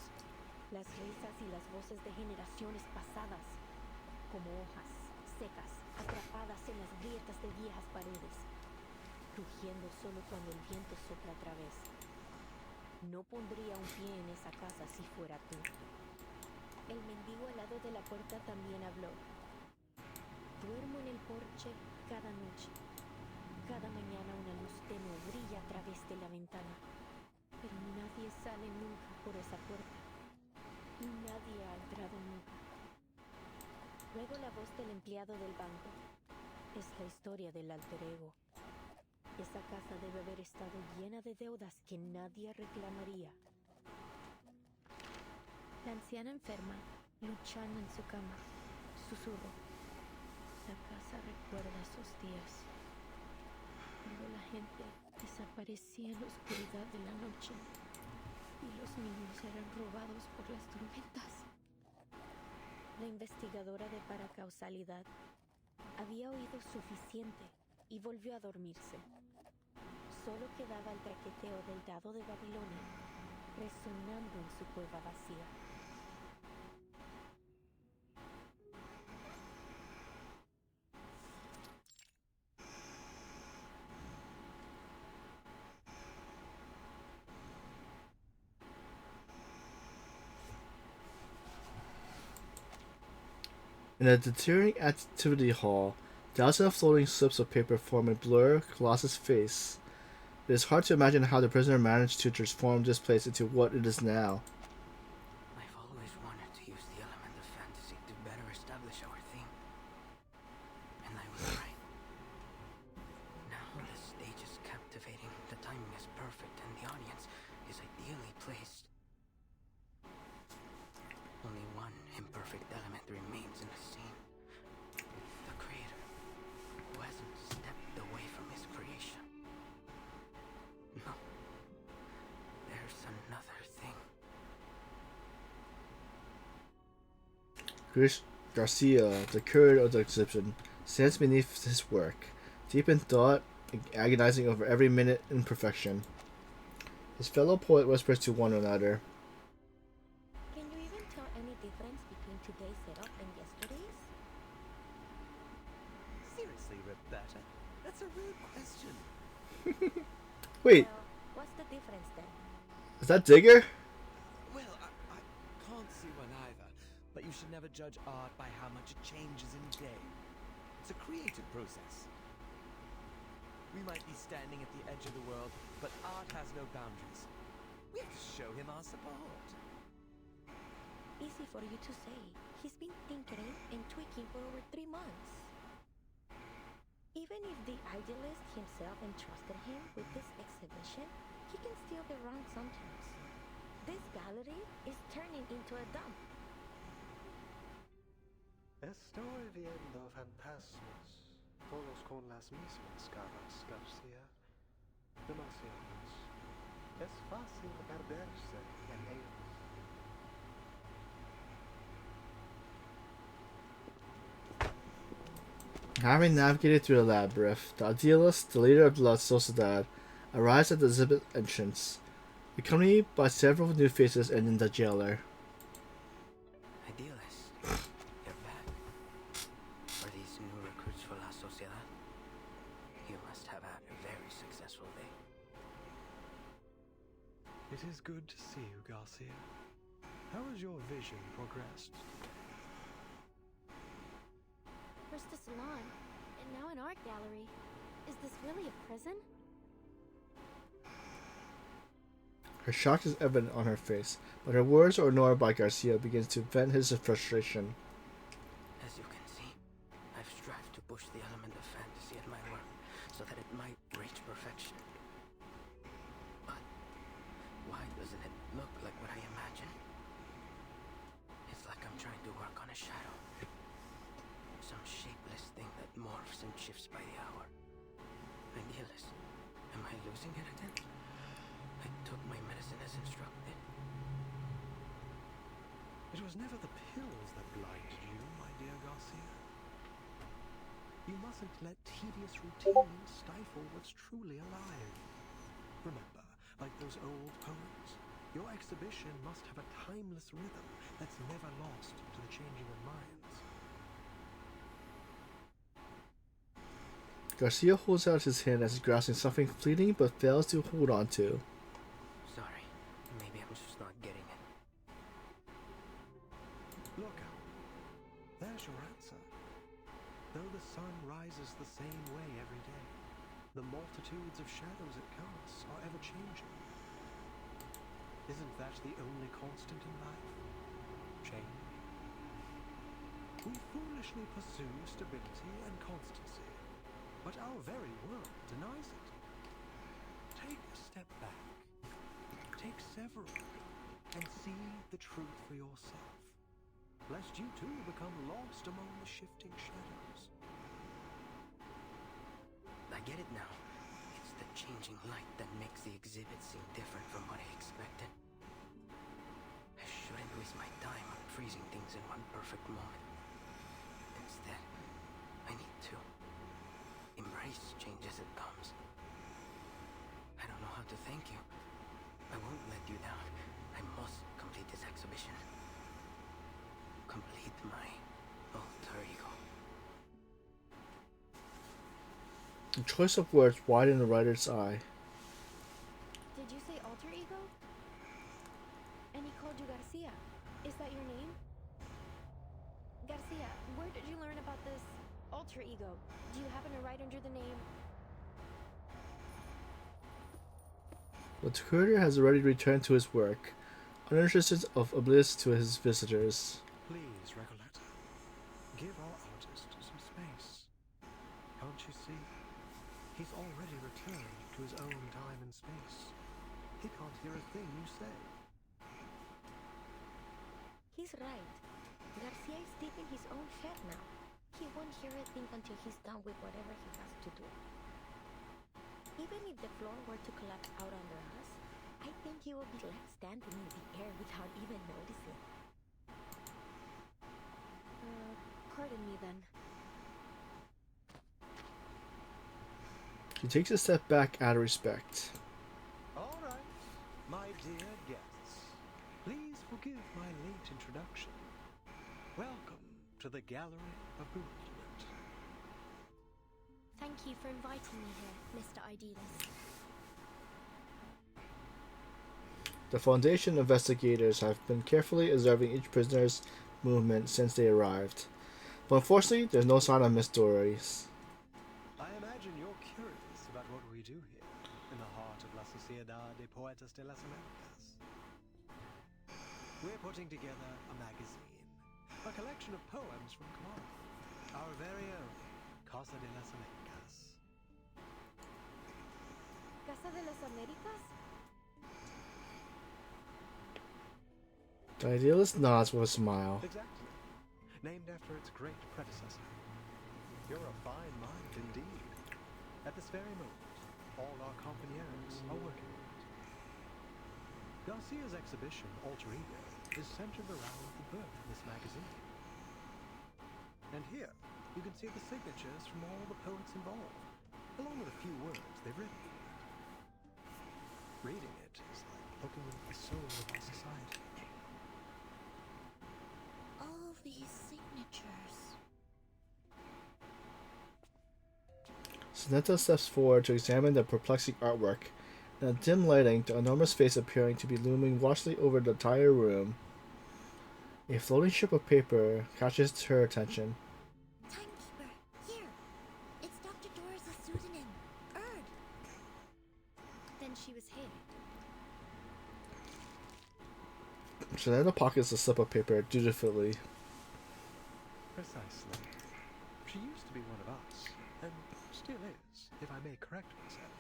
las risas y las voces de generaciones pasadas, como hojas secas atrapadas en las grietas de viejas paredes, rugiendo solo cuando el viento sopla otra vez. No pondría un pie en esa casa si fuera tú. El mendigo al lado de la puerta también habló. Duermo en el porche cada noche. Cada mañana una luz tenue brilla a través de la ventana, pero nadie sale nunca por esa puerta. Y nadie ha entrado nunca. Luego la voz del empleado del banco. Es la historia del alter ego. Esa casa debe haber estado llena de deudas que nadie reclamaría. La anciana enferma, luchando en su cama, susurró. La casa recuerda esos días, cuando la gente desaparecía en la oscuridad de la noche y los niños eran robados por las tormentas. La investigadora de paracausalidad había oído suficiente y volvió a dormirse. Solo quedaba el traqueteo del dado de Babilonia resonando en su cueva vacía. In a deterring activity hall, thousands of floating slips of paper form a blur Colossus' face. It is hard to imagine how the prisoner managed to transform this place into what it is now. I've always wanted to use the element of fantasy to better establish our theme. And I was right. Now the stage is captivating, the timing is perfect, and the audience is ideally placed. Only one imperfect element remains in the scene. The creator, who hasn't stepped away from his creation. No. There's another thing. Chris Garcia, the curator of the exhibition, stands beneath his work, deep in thought and agonizing over every minute imperfection. His fellow poet whispers to one another. Can you even tell any difference between today's setup and yesterday's? Seriously, Roberta? That's a rude question. Wait, Well, what's the difference then? is that Digger? Well, I can't see one either, but you should never judge art by how much it changes in a day. It's a creative process. We might be standing at the edge of the world, but art has no boundaries. We have to show him our support. Easy for you to say. He's been tinkering and tweaking for over 3 months. Even if the idealist himself entrusted him with this exhibition, he can still be wrong sometimes. This gallery is turning into a dump. Estoy viendo fantasmas, todos con las mismas caras, García. Demasiados. Es fácil perderse en ellos. Having navigated through the labyrinth, the idealist, the leader of La Sociedad, arrives at the exhibit entrance, accompanied by several new faces and the jailer. Idealist, you're back. For these new recruits for La Sociedad, you must have had a very successful day. It is good to see you, Garcia. How has your vision progressed? First a salon, and now an art gallery. Is this really a prison? Her shock is evident on her face, but her words are ignored by Garcia begins to vent his frustration. As you can see, I've strived to push the element of fantasy in my work so that it might reach perfection. But why doesn't it look like what I imagine? It's like I'm trying to work on a shadow. Some shapeless thing that morphs and shifts by the hour. Idealist, am I losing it again? I took my medicine as instructed. It was never the pills that blinded you, my dear Garcia. You mustn't let tedious routine stifle what's truly alive. Remember, like those old poems, your exhibition must have a timeless rhythm that's never lost to the changing of minds. Garcia holds out his hand as he's grasping something fleeting but fails to hold on to. Sorry, maybe I'm just not getting it. Look out. There's your answer. Though the sun rises the same way every day, the multitudes of shadows it casts are ever changing. Isn't that the only constant in life? Change. We foolishly pursue stability and constancy, but our very world denies it. Take a step back. Take several, and see the truth for yourself, lest you too become lost among the shifting shadows. I get it now. It's the changing light that makes the exhibit seem different from what I expected. I shouldn't waste my time on freezing things in one perfect moment. Instead, I need to embrace change as it comes. I don't know how to thank you. I won't let you down. I must complete this exhibition. Complete my alter ego. The choice of words widened the writer's eye. Did you say alter ego? And he called you Garcia. Is that your name? Garcia, where did you learn about this alter ego? Do you happen to write under the name? The curator has already returned to his work, uninterested of oblivious to his visitors. Please, Recoleta, give our artist some space. Can't you see? He's already returned to his own time and space. He can't hear a thing you say. He's right. Garcia is deep in his own head now. He won't hear a thing until he's done with whatever he has to do. Even if the floor were to collapse out under us, I think he will be left standing in the air without even noticing. Pardon me then. She takes a step back out of respect. All right, my dear guests, please forgive my late introduction. Welcome to the Gallery of Bewilderment. Thank you for inviting me here, Mr. Idealist. The Foundation investigators have been carefully observing each prisoner's movement since they arrived. But unfortunately, there's no sign of Miss Doris. I imagine you're curious about what we do here, in the heart of La Sociedad de Poetas de las Americas. We're putting together a magazine, a collection of poems from Kamara, our very own Casa de las Americas. Casa de las Americas? The idealist nods with a smile. Exactly. Named after its great predecessor. You're a fine mind indeed. At this very moment, all our compañeros are working on it. Garcia's exhibition, Alter Ego, is centered around the birth of this magazine. And here, You can see the signatures from all the poets involved, along with a few words they've written. Reading it is like looking into the soul of our society. All these signatures. Sonetta steps forward to examine the perplexing artwork. In the dim lighting, the enormous face appearing to be looming watchfully over the entire room. A floating strip of paper catches her attention. Timekeeper, here! It's Dr. Doris' pseudonym, Erd. Then she was here. Sonetta pockets the slip of paper dutifully. Precisely. She used to be one of us, and still is, if I may correct myself.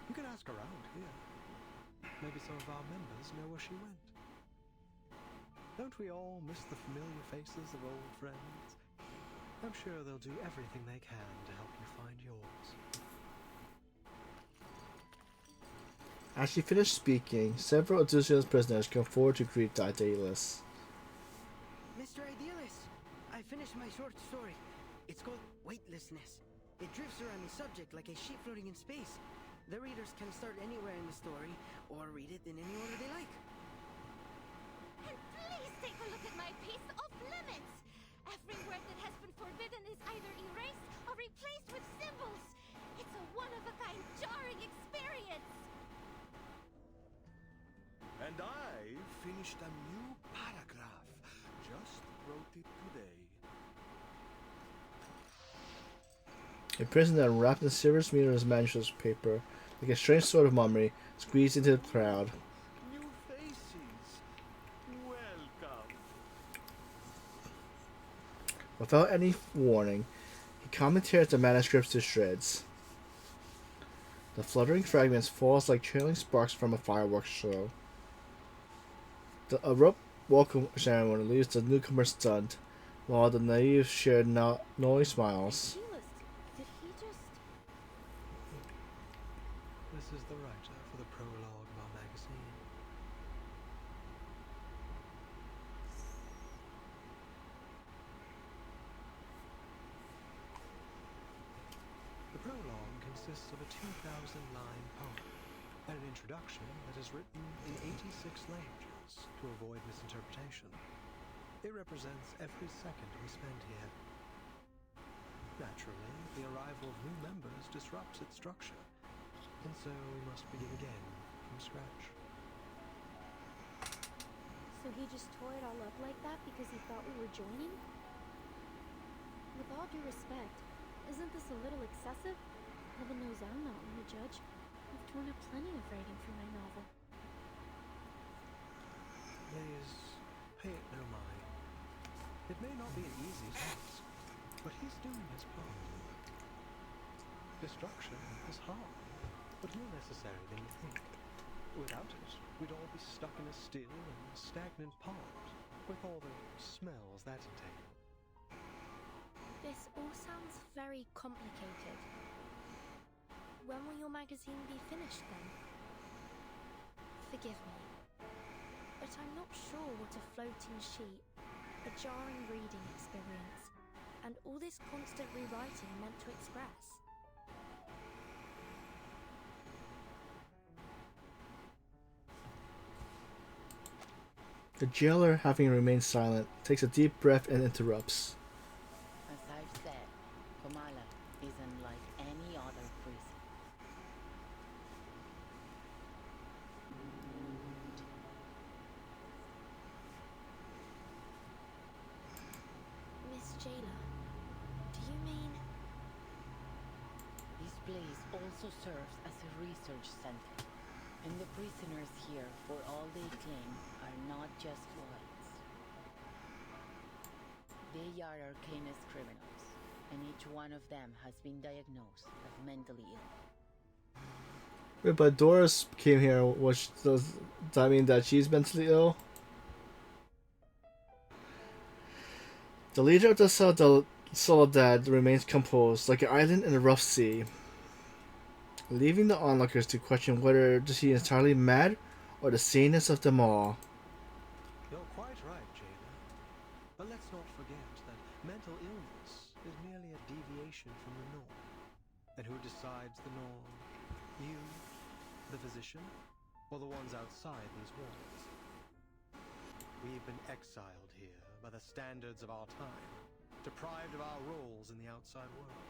You can ask around here. Maybe some of our members know where she went. Don't we all miss the familiar faces of old friends? I'm sure they'll do everything they can to help you find yours. As she finished speaking, several Odysseus prisoners come forward to greet the Idealist. Mr. Idealist, I finished my short story. It's called Weightlessness. It drifts around a subject like a ship floating in space. The readers can start anywhere in the story, or read it in any order they like. And please take a look at my piece off limits! Every word that has been forbidden is either erased or replaced with symbols. It's a one-of-a-kind jarring experience. And I finished a new paragraph. Just wrote it today. A prisoner wrapped in serious meters manuscript paper, like a strange sort of mummy, squeezed into the crowd. New faces. Welcome. Without any warning, he calmly tears the manuscripts to shreds. The fluttering fragments falls like trailing sparks from a fireworks show. The abrupt welcome ceremony leaves the newcomer stunned, while the naive share knowing smiles. Did he just... This is the writer for the prologue of our magazine. The prologue consists of a 2,000-line poem and an introduction that is written in 86 languages to avoid misinterpretation. It represents every second we spend here. Naturally, the arrival of new members disrupts its structure, and so we must begin again from scratch. So he just tore it all up like that because he thought we were joining? With all due respect, isn't this a little excessive? Heaven knows I'm not one to judge. I've torn up plenty of writing for my novel. Please, pay it no mind. It may not be an easy task, but he's doing his part. Destruction is hard, but more necessary than you think. Without it, we'd all be stuck in a still and stagnant pond, with all the smells that entails. This all sounds very complicated. When will your magazine be finished then? Forgive me, but I'm not sure what a floating sheet, a jarring reading experience, and all this constant rewriting meant to express. The jailer, having remained silent, takes a deep breath and interrupts. As I've said, Komala isn't like any other prison. Miss Jailer, do you mean... This place also serves as a research center, and the prisoners here, for all they claim, are not just poets. They are arcanist criminals, and each one of them has been diagnosed as mentally ill. Wait, but Doris came here. Does that mean that she's mentally ill? The leader of the Soledad remains composed, like an island in a rough sea, leaving the onlookers to question whether she is entirely mad or the sanest of them all. You're quite right, Jada. But let's not forget that mental decides the norm? You, the physician, or the ones outside these walls? We've been exiled here by the standards of our time, deprived of our roles in the outside world.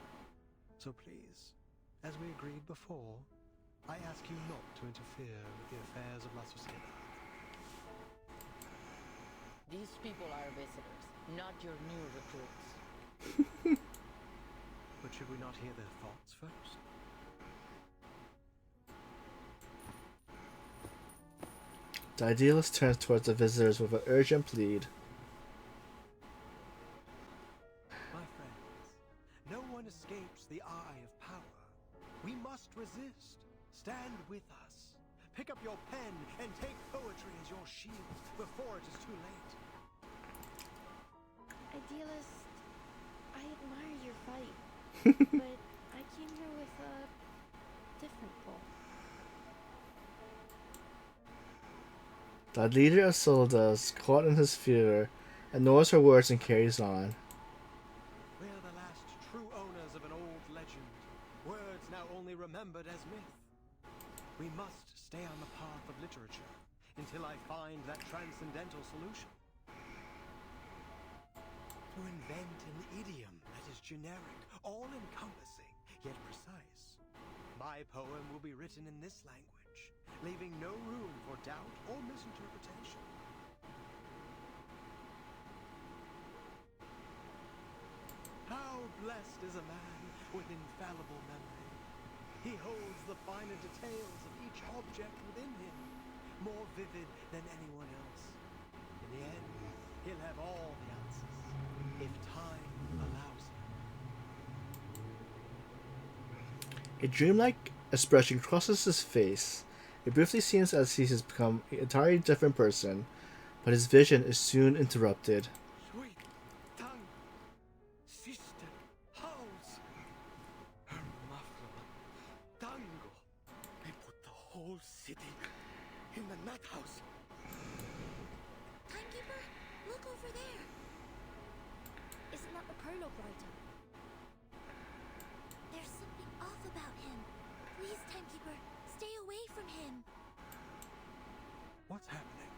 So please, as we agreed before, I ask you not to interfere with the affairs of La Sociedad. These people are visitors, not your new recruits. But should we not hear their thoughts first? The idealist turns towards the visitors with an urgent plead. My friends, no one escapes the eye of power. We must resist. Stand with us. Pick up your pen and take poetry as your shield before it is too late. Idealist, I admire your fight, but I came here with a different goal. The leader of soldiers, caught in his fear, ignores her words and carries on. We're the last true owners of an old legend, words now only remembered as myth. We must stay on the path of literature until I find that transcendental solution. To invent an idiom that is generic, all-encompassing, yet precise. My poem will be written in this language, leaving no room for doubt or misinterpretation. How blessed is a man with infallible memory. He holds the finer details of each object within him, more vivid than anyone else. In the end, he'll have all the answers, if time allows him. A dreamlike expression crosses his face. It briefly seems as he has become an entirely different person, but his vision is soon interrupted. Sweet tongue, sister, house, her muffler, tango. They put the whole city in the nut house. Timekeeper, look over there. Isn't that the prologue writer? There's something off about him. Please, Timekeeper, stay away from him. What's happening?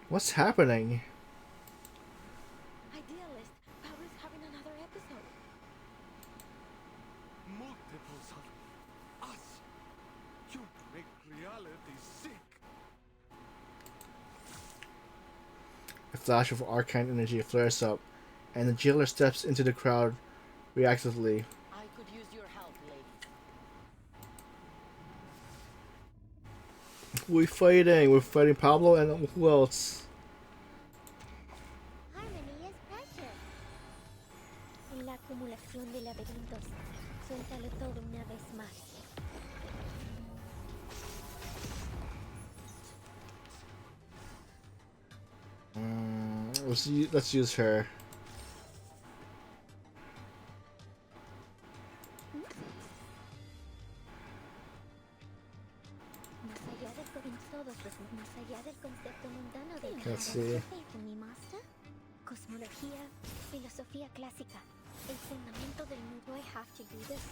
What's happening? Idealist, Pablo's having another episode. Multiples of us. You make reality sick. A flash of arcane energy flares up, and the jailer steps into the crowd reactively. I could use your help, ladies. We're fighting Pablo and who else? Harmony is precious. En la acumulación de laberintos, suéltalo todo una vez más. Let's use her. Más allá del concepto mundano de Let's see. mi master, cosmología, filosofía clásica, el fundamento del mundo. I have to do this.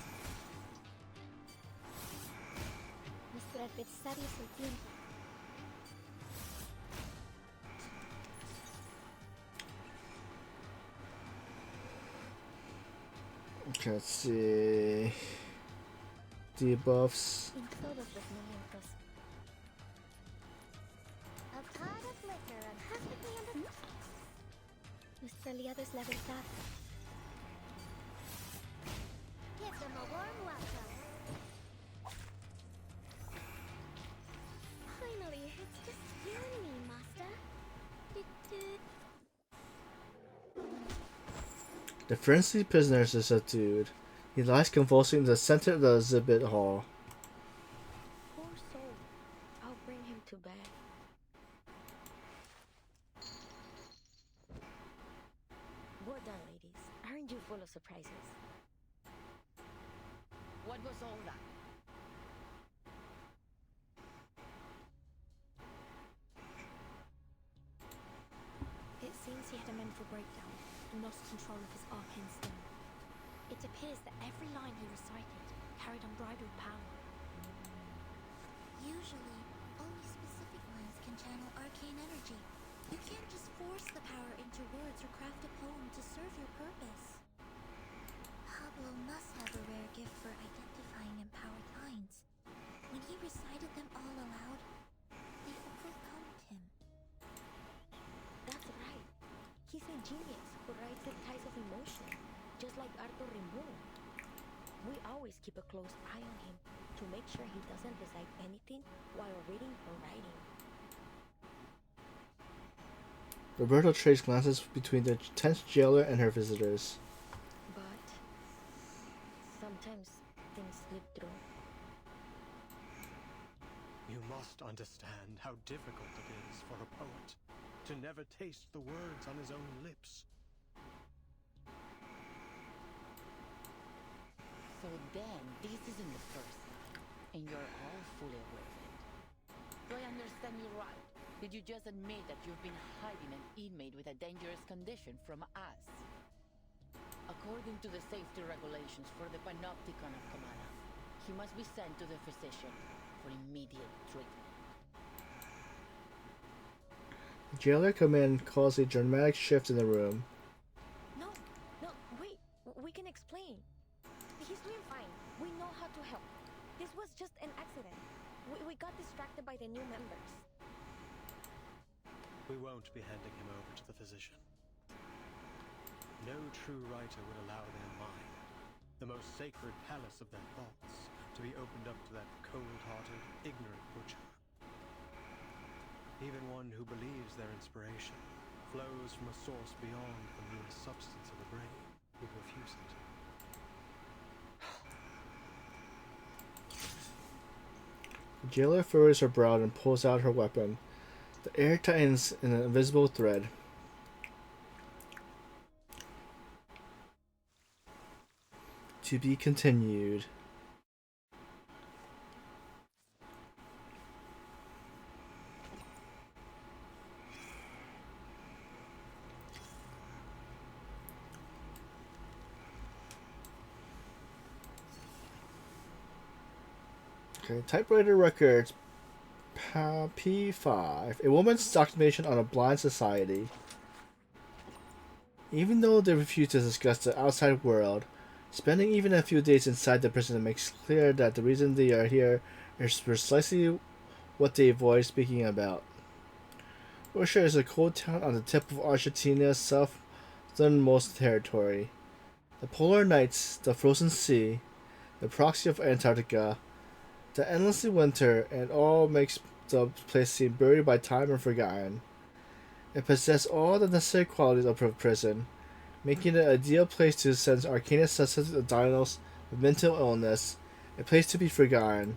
Nuestro adversario es el tiempo. Okay, let's see. Debuffs. En todos los momentos. A pot of liquor and perfectly under... Nuestro aliado es la verdad. Give them a warm welcome. Finally, it's just you and me, master. The frenzied prisoner is subdued. He lies convulsing in the center of the exhibit hall. Poor soul. I'll bring him to bed. Well done, ladies. Aren't you full of surprises? What was all that? he had a mental breakdown and lost control of his arcane stone. It appears that every line he recited carried unbridled power. Usually, only specific lines can channel arcane energy. You can't just force the power into words or craft a poem to serve your purpose. Pablo must have a rare gift for identifying empowered lines. When he recited them all aloud, they overwhelmed him. That's right. He's a genius who writes in ties of emotion, just like Arthur Rimbaud. We always keep a close eye on him to make sure he doesn't recite anything while reading or writing. Roberto trades glances between the tense jailer and her visitors. But sometimes things slip through. You must understand how difficult it is for a poet to never taste the words on his own lips. So then, this isn't the first time, and you're all fully aware of it. Do I understand you right? Did you just admit that you've been hiding an inmate with a dangerous condition from us? According to the safety regulations for the Panopticon of Kamala, he must be sent to the physician for immediate treatment. The jailer command caused a dramatic shift in the room. No, wait. We can explain. He's doing fine. We know how to help. This was just an accident. We got distracted by the new members. We won't be handing him over to the physician. No true writer would allow their mind, the most sacred palace of their thoughts, to be opened up to that cold-hearted, ignorant butcher. Even one who believes their inspiration flows from a source beyond the mere substance of the brain would refuse it. The jailer furrows her brow and pulls out her weapon. The air tightens in an invisible thread. To be continued. Okay, typewriter records. P5. A woman's documentation on a blind society. Even though they refuse to discuss the outside world, spending even a few days inside the prison makes clear that the reason they are here is precisely what they avoid speaking about. Russia is a cold town on the tip of Argentina's southernmost territory. The polar nights, the frozen sea, the proxy of Antarctica, the endless winter, and all makes the place seem buried by time and forgotten. It possesses all the necessary qualities of a prison, making it an ideal place to send arcanist sensitive diagnosed with mental illness, a place to be forgotten.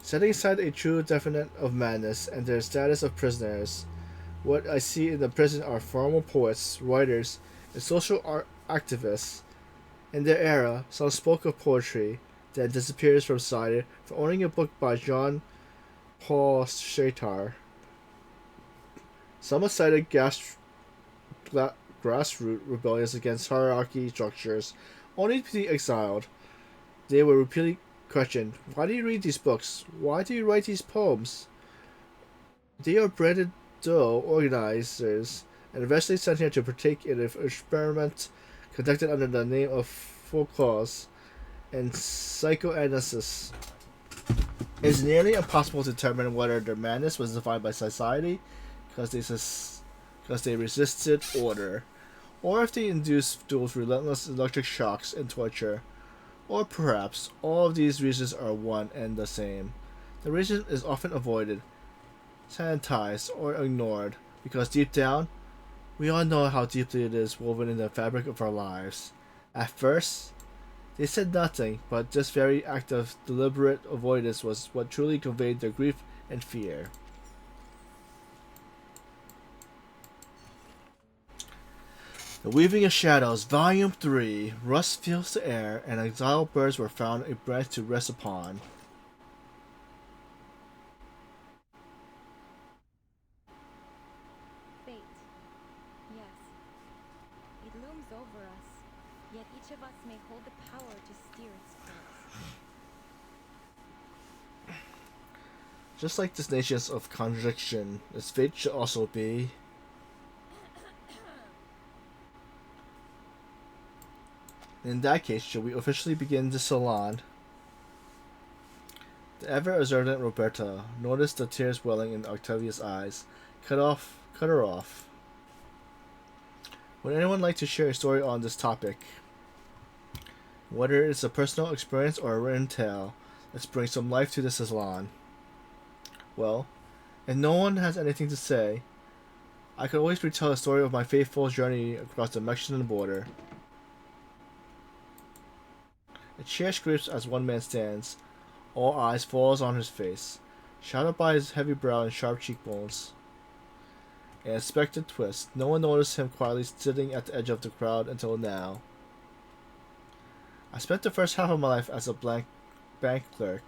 Setting aside a true definition of madness and their status of prisoners, what I see in the prison are formal poets, writers, and social activists. In their era, some spoke of poetry, then disappears from society for owning a book by Jean-Paul Sartre. Some cited grassroots rebellions against hierarchy structures, only to be exiled. They were repeatedly questioned, why do you read these books? Why do you write these poems? They are branded dull organizers and eventually sent here to partake in an experiment conducted under the name of folklore and psychoanalysis. It is nearly impossible to determine whether their madness was defined by society because they resisted order, or if they induced those relentless electric shocks and torture. Or perhaps all of these reasons are one and the same. The reason is often avoided, sanitized, or ignored, because deep down, we all know how deeply it is woven in the fabric of our lives. At first, they said nothing, but this very act of deliberate avoidance was what truly conveyed their grief and fear. The Weaving of Shadows, Volume 3. Rust fills the air, and exiled birds were found a branch to rest upon. Fate. It looms over us, yet each of us may hold the power to steer its course. Just like this nations of contradiction, its fate should also be. In that case, should we officially begin the salon? The ever-observant Roberta noticed the tears welling in Octavia's eyes. Cut her off. Would anyone like to share a story on this topic? Whether it's a personal experience or a written tale, let's bring some life to the salon. Well, if no one has anything to say, I could always retell the story of my faithful journey across the Mexican border. A chair scrapes as one man stands. All eyes falls on his face, shadowed by his heavy brow and sharp cheekbones. An unexpected twist. No one noticed him quietly sitting at the edge of the crowd until now. I spent the first half of my life as a bank clerk.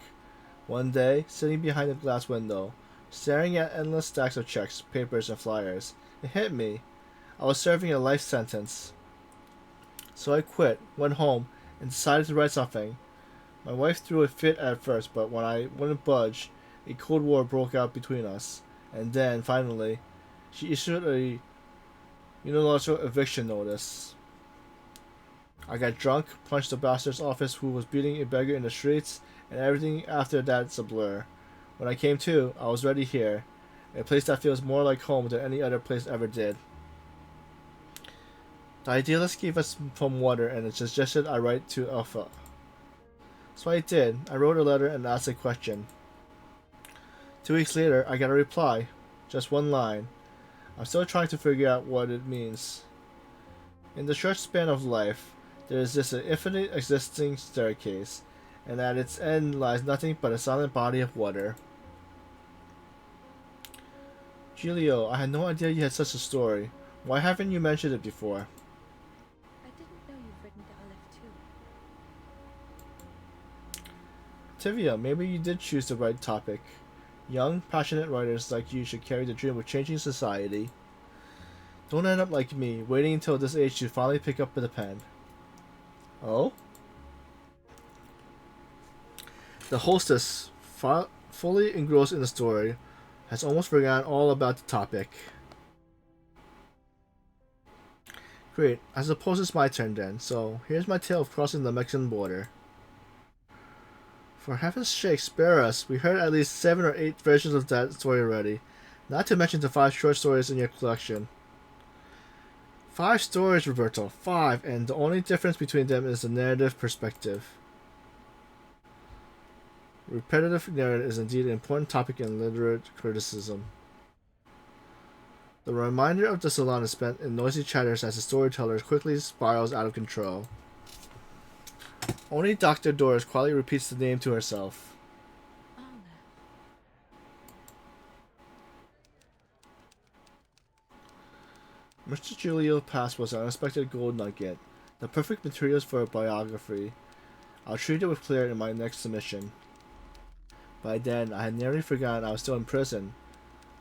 One day, sitting behind a glass window, staring at endless stacks of checks, papers, and flyers, it hit me. I was serving a life sentence. So I quit, went home, and decided to write something. My wife threw a fit at first, but when I wouldn't budge, a cold war broke out between us. And then, finally, she issued a unilateral eviction notice. I got drunk, punched the bastard's office who was beating a beggar in the streets, and everything after that's a blur. When I came to, I was ready here, a place that feels more like home than any other place ever did. The idealist gave us some water and it suggested I write to Alpha. So I did. I wrote a letter and asked a question. 2 weeks later, I got a reply. Just one line. I'm still trying to figure out what it means. In the short span of life, there is this infinite existing staircase, and at its end lies nothing but a silent body of water. Giulio, I had no idea you had such a story. Why haven't you mentioned it before? I didn't know you've written to Aleph too. Tivia, maybe you did choose the right topic. Young, passionate writers like you should carry the dream of changing society. Don't end up like me, waiting until this age to finally pick up the pen. Oh? The hostess, fully engrossed in the story, has almost forgotten all about the topic. Great, I suppose it's my turn then, so here's my tale of crossing the Mexican border. For heaven's sake, spare us. We heard at least 7 or 8 versions of that story already, not to mention the 5 short stories in your collection. 5 stories, Roberto. 5, and the only difference between them is the narrative perspective. Repetitive narrative is indeed an important topic in literate criticism. The remainder of the salon is spent in noisy chatters as the storyteller quickly spirals out of control. Only Dr. Doris quietly repeats the name to herself. Mr. Giulio Pass was an unexpected gold nugget, the perfect materials for a biography. I'll treat it with care in my next submission. By then, I had nearly forgotten I was still in prison.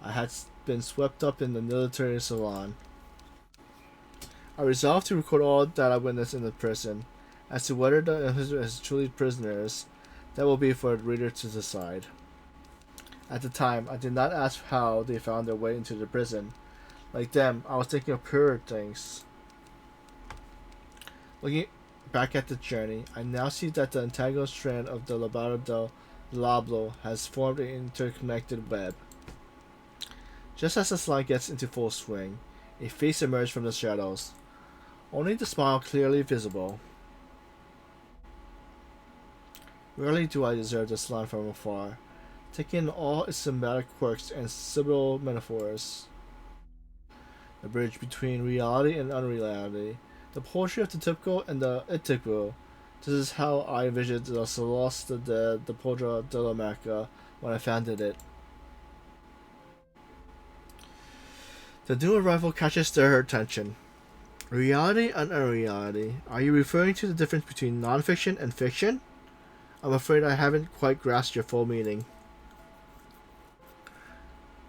I had been swept up in the military salon. I resolved to record all that I witnessed in the prison. As to whether the inquisitor is truly prisoners, that will be for the reader to decide. At the time, I did not ask how they found their way into the prison. Like them, I was thinking of purer things. Looking back at the journey, I now see that the entangled strand of the Labarra del Diablo has formed an interconnected web. Just as the slide gets into full swing, a face emerged from the shadows. Only the smile clearly visible. Rarely do I observe the salon from afar, taking in all its symbolic quirks and sibyl metaphors. The bridge between reality and unreality, the poetry of the typical and the atypical. This is how I envisioned the Celeste de Podra de la America when I founded it. The new arrival catches their attention. Reality and unreality. Are you referring to the difference between non-fiction and fiction? I'm afraid I haven't quite grasped your full meaning.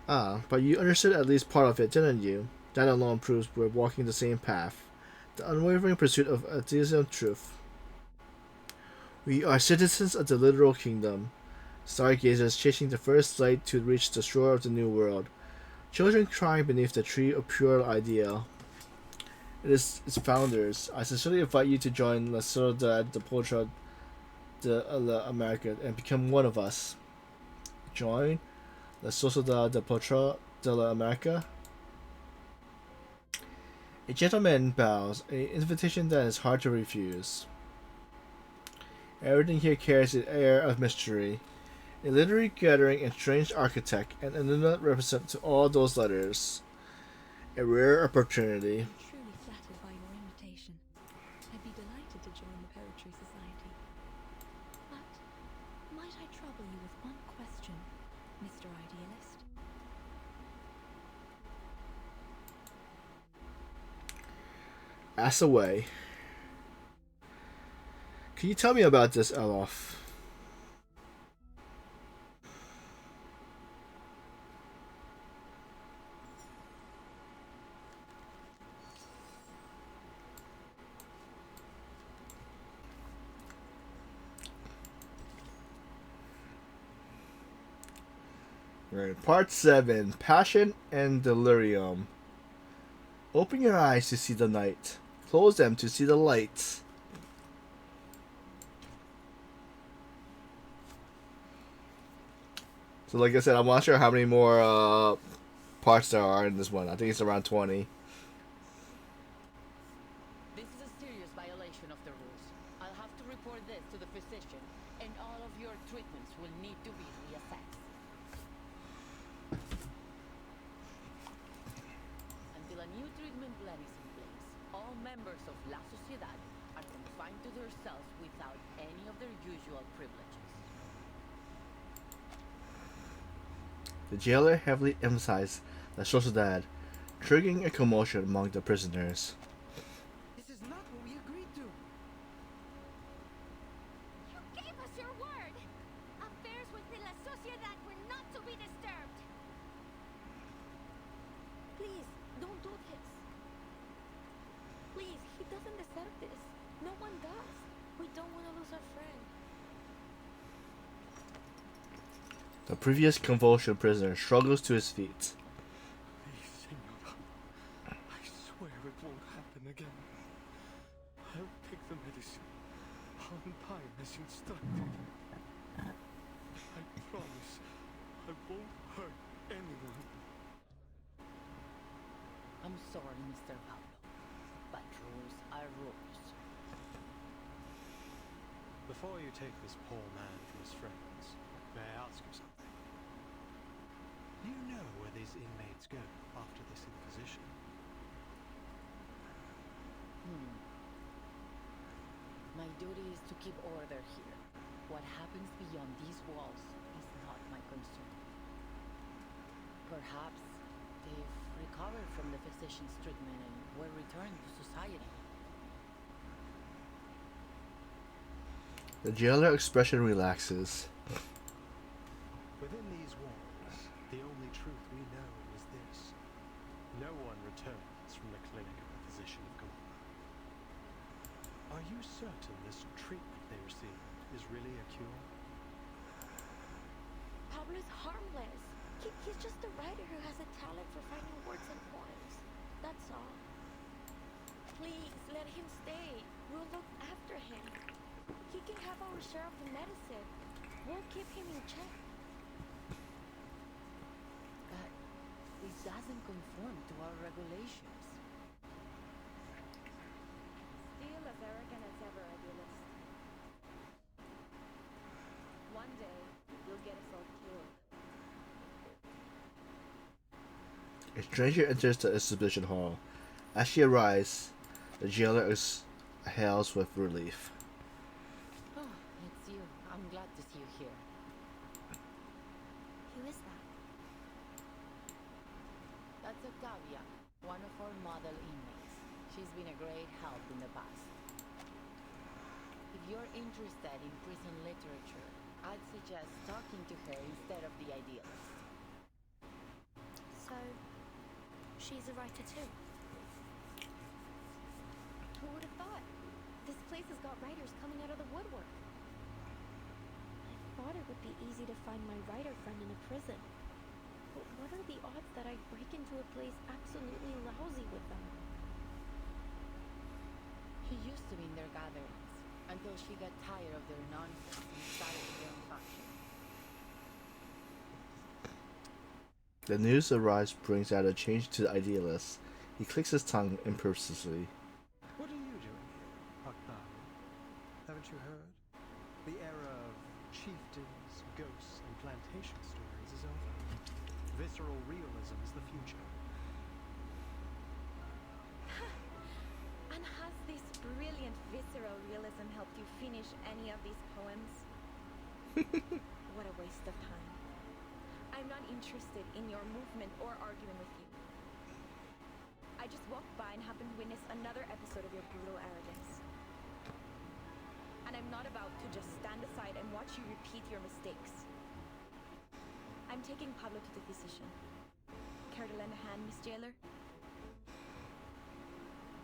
Ah, but you understood at least part of it, didn't you? That alone proves we're walking the same path. The unwavering pursuit of atheism truth. We are citizens of the literal kingdom, stargazers chasing the first light to reach the shore of the new world, children crying beneath the tree of pure ideal. It is its founders. I sincerely invite you to join La Sociedad de Potra de la America and become one of us. Join La Sociedad de Potra de la America. A gentleman bows, an invitation that is hard to refuse. Everything here carries an air of mystery. A literary gathering and strange architect, and Anuna represent to all those letters. A rare opportunity. I'm truly flattered by your invitation. I'd be delighted to join the Poetry Society. But might I trouble you with one question, Mr. Idealist? Ask away. Can you tell me about this, Elof? Right. Part 7. Passion and Delirium. Open your eyes to see the night. Close them to see the light. So like I said, I'm not sure how many more parts there are in this one. I think it's around 20. This is a serious violation of the rules. I'll have to report this to the physician, and all of your treatments will need to be reassessed. Until a new treatment plan is in place, all members of La Sociedad are confined to their cells without any of their usual privileges. The jailer heavily emphasized La Sociedad, triggering a commotion among the prisoners. This is not what we agreed to. You gave us your word! Affairs within La Sociedad were not to be disturbed! Please, don't do this. Please, he doesn't deserve this. No one does. We don't want to lose our friend. The previous convulsion prisoner struggles to his feet. Please, Senora. I swear it won't happen again. I'll take the medicine on time as instructed. I promise I won't hurt anyone. I'm sorry, Mr. Pablo, but rules are rules. Before you take this poor man from his friends, may I ask you something? Do you know where these inmates go after this inquisition? My duty is to keep order here. What happens beyond these walls is not my concern. Perhaps they've recovered from the physician's treatment and were returned to society. The jailer expression relaxes. Within these walls, the only truth we know is this. No one returns from the clinic of the physician of Gomorrah. Are you certain this treatment they received is really a cure? Pablo is harmless. He's just a writer who has a talent for finding words and poems. That's all. Please, let him stay. We'll look after him. He can have our share of the medicine. We'll keep him in check. But this doesn't conform to our regulations. Still as arrogant as ever, Idealist. One day, you'll get us all killed. A stranger enters the exhibition hall. As she arrives, the jailer exhales with relief. Oh, it's you. I'm glad to see you here. Who is that? That's Octavia, one of our model inmates. She's been a great help in the past. If you're interested in prison literature, I'd suggest talking to her instead of the Idealist. So, she's a writer too. got writers coming out of the woodwork. I thought it would be easy to find my writer friend in a prison. But what are the odds that I'd break into a place absolutely lousy with them? She used to be in their gatherings until she got tired of their nonsense and started her own faction. The news arrives brings out a change to the idealist. He clicks his tongue imperceptibly. What are you doing here, Octavio? Haven't you heard? The era of chieftains, ghosts, and plantation stories is over. Visceral realism is the future. And has this brilliant visceral realism helped you finish any of these poems? What a waste of time. I'm not interested in your movement or arguing with you. I just walked by and happened to witness another episode of your brutal arrogance. And I'm not about to just stand aside and watch you repeat your mistakes. I'm taking Pablo to the physician. Care to lend a hand, Miss Jailer?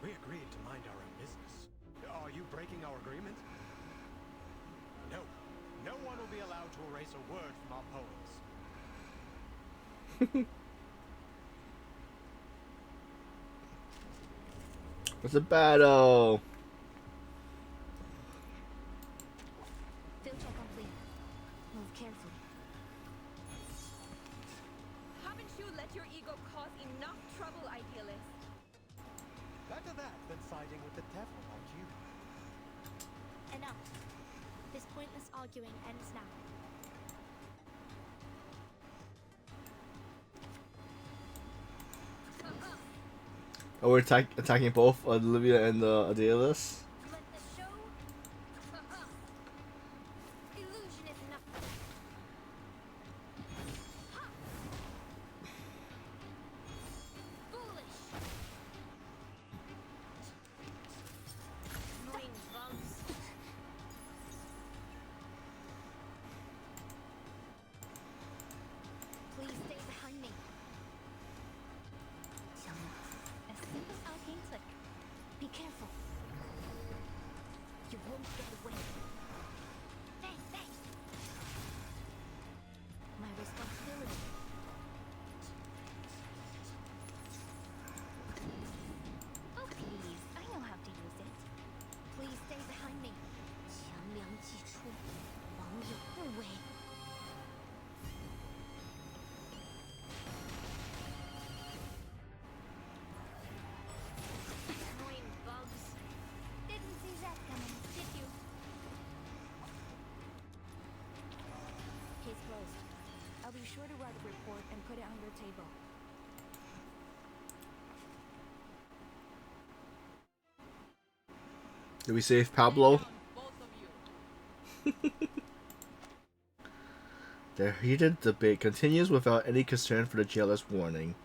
We agreed to mind our own business. Are you breaking our agreement? No. No one will be allowed to erase a word from our poems. It's a battle. Field check complete. Move carefully. Haven't you let your ego cause enough trouble, idealist? Better that than siding with the devil like you. Enough. This pointless arguing ends now. Oh, we're attacking both Olivia and the idealist. Let the show. Illusion is enough. Foolish. Annoying bugs. Please stay behind me. A simple arcane trick. Be careful. You won't get away. Bang, bang. My responsibility. Oh, please. I know how to use it. Please stay behind me. 强梁既出，王有不为。Annoying bugs. Didn't see that coming, did you? Case closed. I'll be sure to write a report and put it on your table. Did we save Pablo? Their heated debate continues without any concern for the jailer's warning.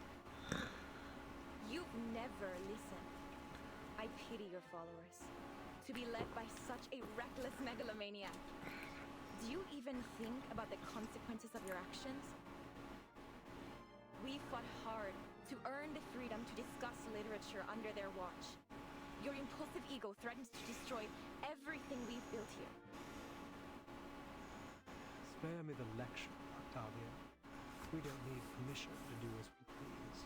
You've never listened. I pity your followers. To be led by such a reckless megalomaniac. Do you even think about the consequences of your actions? We fought hard to earn the freedom to discuss literature under their watch. Your impulsive ego threatens to destroy everything we've built here. Spare me the lecture, Octavio. We don't need permission to do as we please.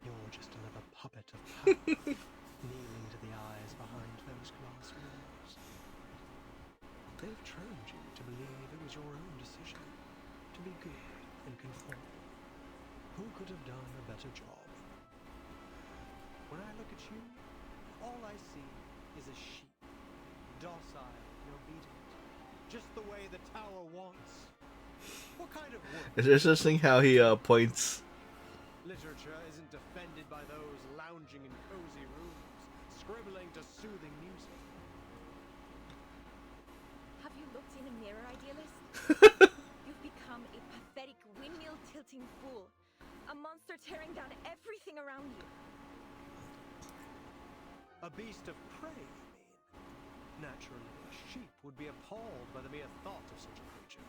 You're just another puppet of power, kneeling to the eyes behind those glass walls. They've trained you to believe it was your own decision, to be good and conform. Who could have done a better job? When I look at you, all I see is a sheep, docile and obedient, just the way the tower wants. What kind of work? It's interesting how he points. Literature isn't defended by those lounging in cozy rooms, scribbling to soothing music. Have you looked in a mirror, idealist? You've become a pathetic windmill-tilting fool. A monster tearing down everything around you. A beast of prey, you mean? Naturally, a sheep would be appalled by the mere thought of such a creature.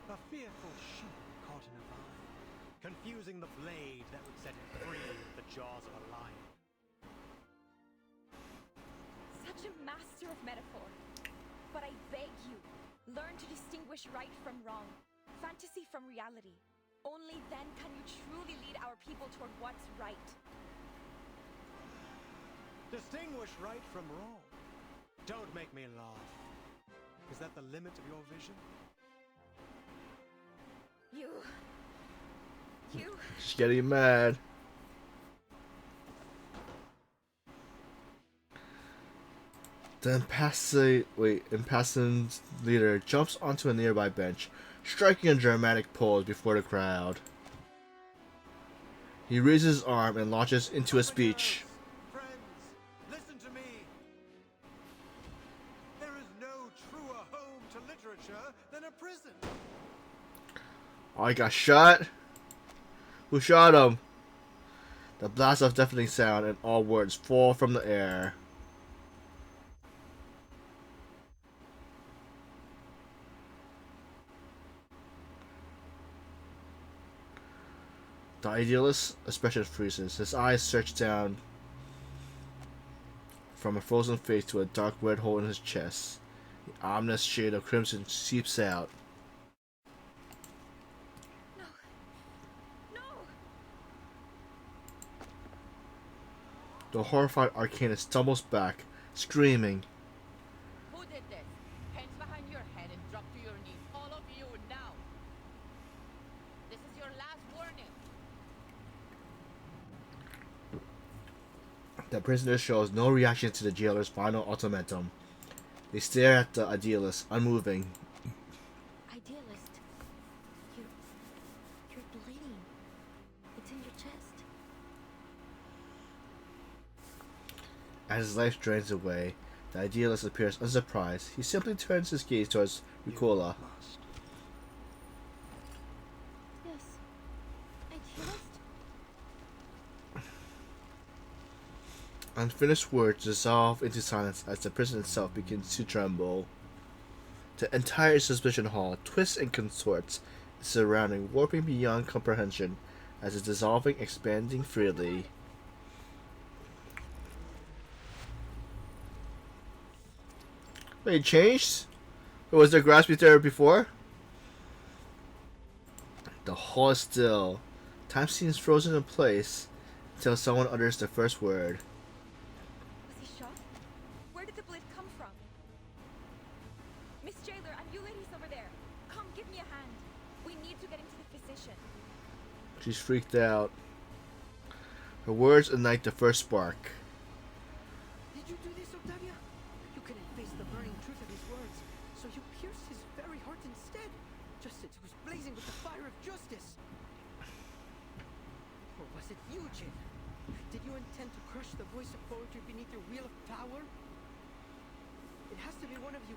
A fearful sheep caught in a vine, confusing the blade that would set it free with the jaws of a lion. such a master of metaphor. But I beg you, learn to distinguish right from wrong, fantasy from reality. Only then can you truly lead our people toward what's right. Distinguish right from wrong. Don't make me laugh. Is that the limit of your vision? You... She's getting mad. The impassive leader jumps onto a nearby bench, striking a dramatic pose before the crowd. He raises his arm and launches into a speech. Friends, listen to me. There is no truer home to literature than a prison. Oh, he got shot? Who shot him? The blast of deafening sound and all words fall from the air. The idealist's expression freezes. His eyes search down from a frozen face to a dark red hole in his chest. The ominous shade of crimson seeps out. No! The horrified arcanist stumbles back, screaming. Who did this? Hands behind your head and drop to your knees. All of you now. This is your last warning. The prisoner shows no reaction to the jailer's final ultimatum. They stare at the idealist, unmoving. Idealist, you're bleeding. It's in your chest. As his life drains away, the idealist appears unsurprised. He simply turns his gaze towards Ricola. Yes. Idealist? Unfinished words dissolve into silence as the prison itself begins to tremble. The entire suspicion hall twists and contorts, its surrounding warping beyond comprehension as it's dissolving, expanding freely. Wait, it changed? Was there grass there before? The hall is still. Time seems frozen in place until someone utters the first word. Was he shot? Where did the blood come from? Miss Jailer and you ladies over there, come give me a hand. We need to get him to the physician. She's freaked out. Her words ignite the first spark. Did you do this, Octavia? You couldn't face the burning truth of his words, so you pierced his very heart instead, just as it was blazing with the fire of justice. Or was it you, Jin? Did you intend to crush the voice of poetry beneath your wheel of power? It has to be one of you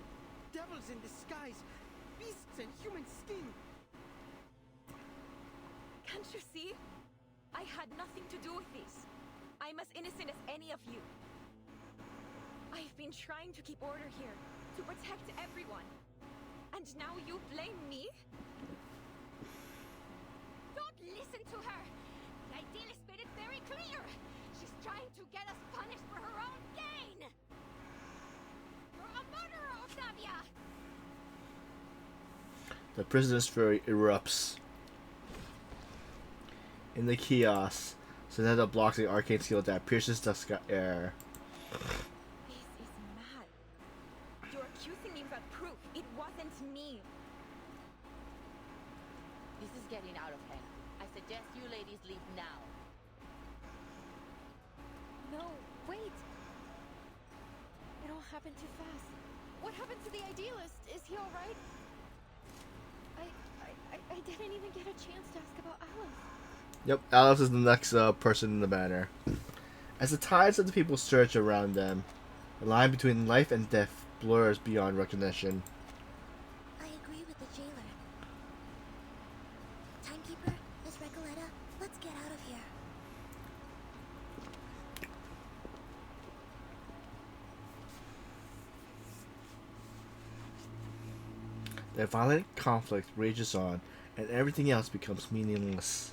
devils in disguise, beasts in human skin. Can't you see? I had nothing to do with this. I'm as innocent as any of you. I've been trying to keep order here, to protect everyone. And now you blame me? Don't listen to her! The idealist made it very clear! She's trying to get us punished for her own gain! You're a murderer, Octavia! The prisoner's fury erupts. In the kiosk, Sonetta blocks the arcane seal that pierces the air. This is mad. You're accusing me without proof. It wasn't me. This is getting out of hand. I suggest you ladies leave now. No, wait. It all happened too fast. What happened to the idealist? Is he all right? I didn't even get a chance to ask about Alice. Yep, Alice is the next person in the banner. As the tides of the people surge around them, the line between life and death blurs beyond recognition. I agree with the jailer. Timekeeper, Miss Recoleta, let's get out of here. The violent conflict rages on, and everything else becomes meaningless.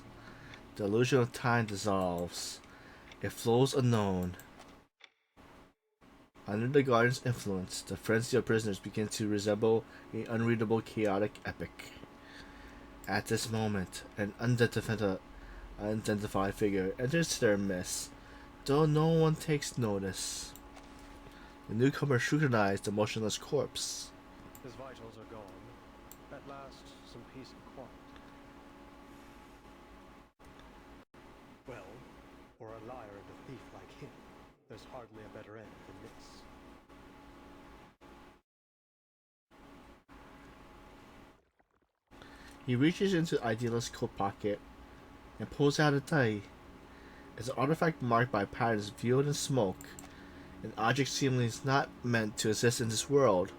The illusion of time dissolves. It flows unknown. Under the Guardian's influence, the frenzy of prisoners begins to resemble an unreadable, chaotic epic. At this moment, an unidentified figure enters their midst, though no one takes notice. The newcomer scrutinized the motionless corpse. His vitals are gone. At last, some peace and quiet. Well, for a liar and a thief like him, there's hardly a better end than this. He reaches into Idealist's coat pocket and pulls out a die. It's an artifact marked by patterns veiled in smoke, an object seemingly not meant to exist in this world.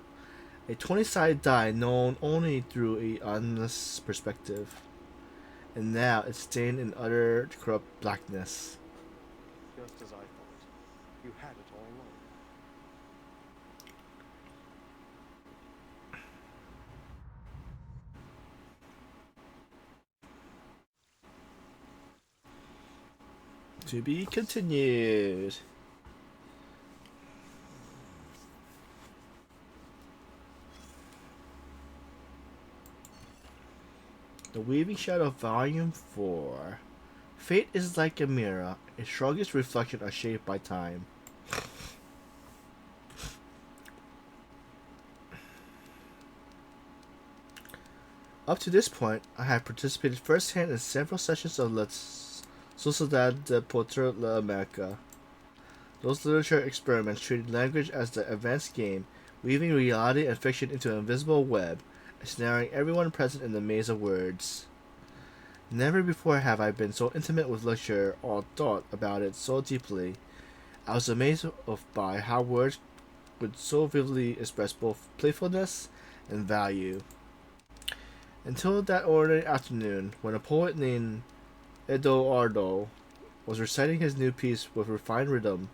A 20-sided die known only through a honest perspective. And now it's stained in utter corrupt blackness. Just as I thought. You had it all along. To be continued. The Weaving Shadow Volume 4. Fate is like a mirror. Its strongest reflections are shaped by time. Up to this point, I have participated firsthand in several sessions of La Sociedad de Porter la America. Those literature experiments treated language as the advanced game, weaving reality and fiction into an invisible web, ensnaring everyone present in the maze of words. Never before have I been so intimate with literature or thought about it so deeply. I was amazed by how words could so vividly express both playfulness and value. Until that ordinary afternoon, when a poet named Eduardo was reciting his new piece with refined rhythm,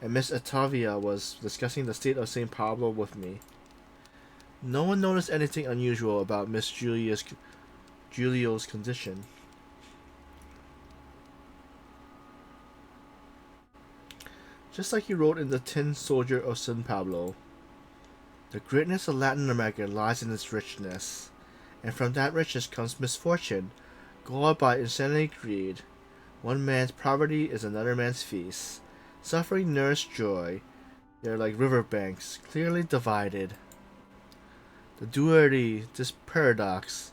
and Miss Octavia was discussing the state of St. Pablo with me. No one noticed anything unusual about Miss Julio's condition. Just like he wrote in The Tin Soldier of San Pablo, the greatness of Latin America lies in its richness, and from that richness comes misfortune, galled by insanity greed. One man's poverty is another man's feast. Suffering nourishes joy. They're like riverbanks, clearly divided. The duality, this paradox,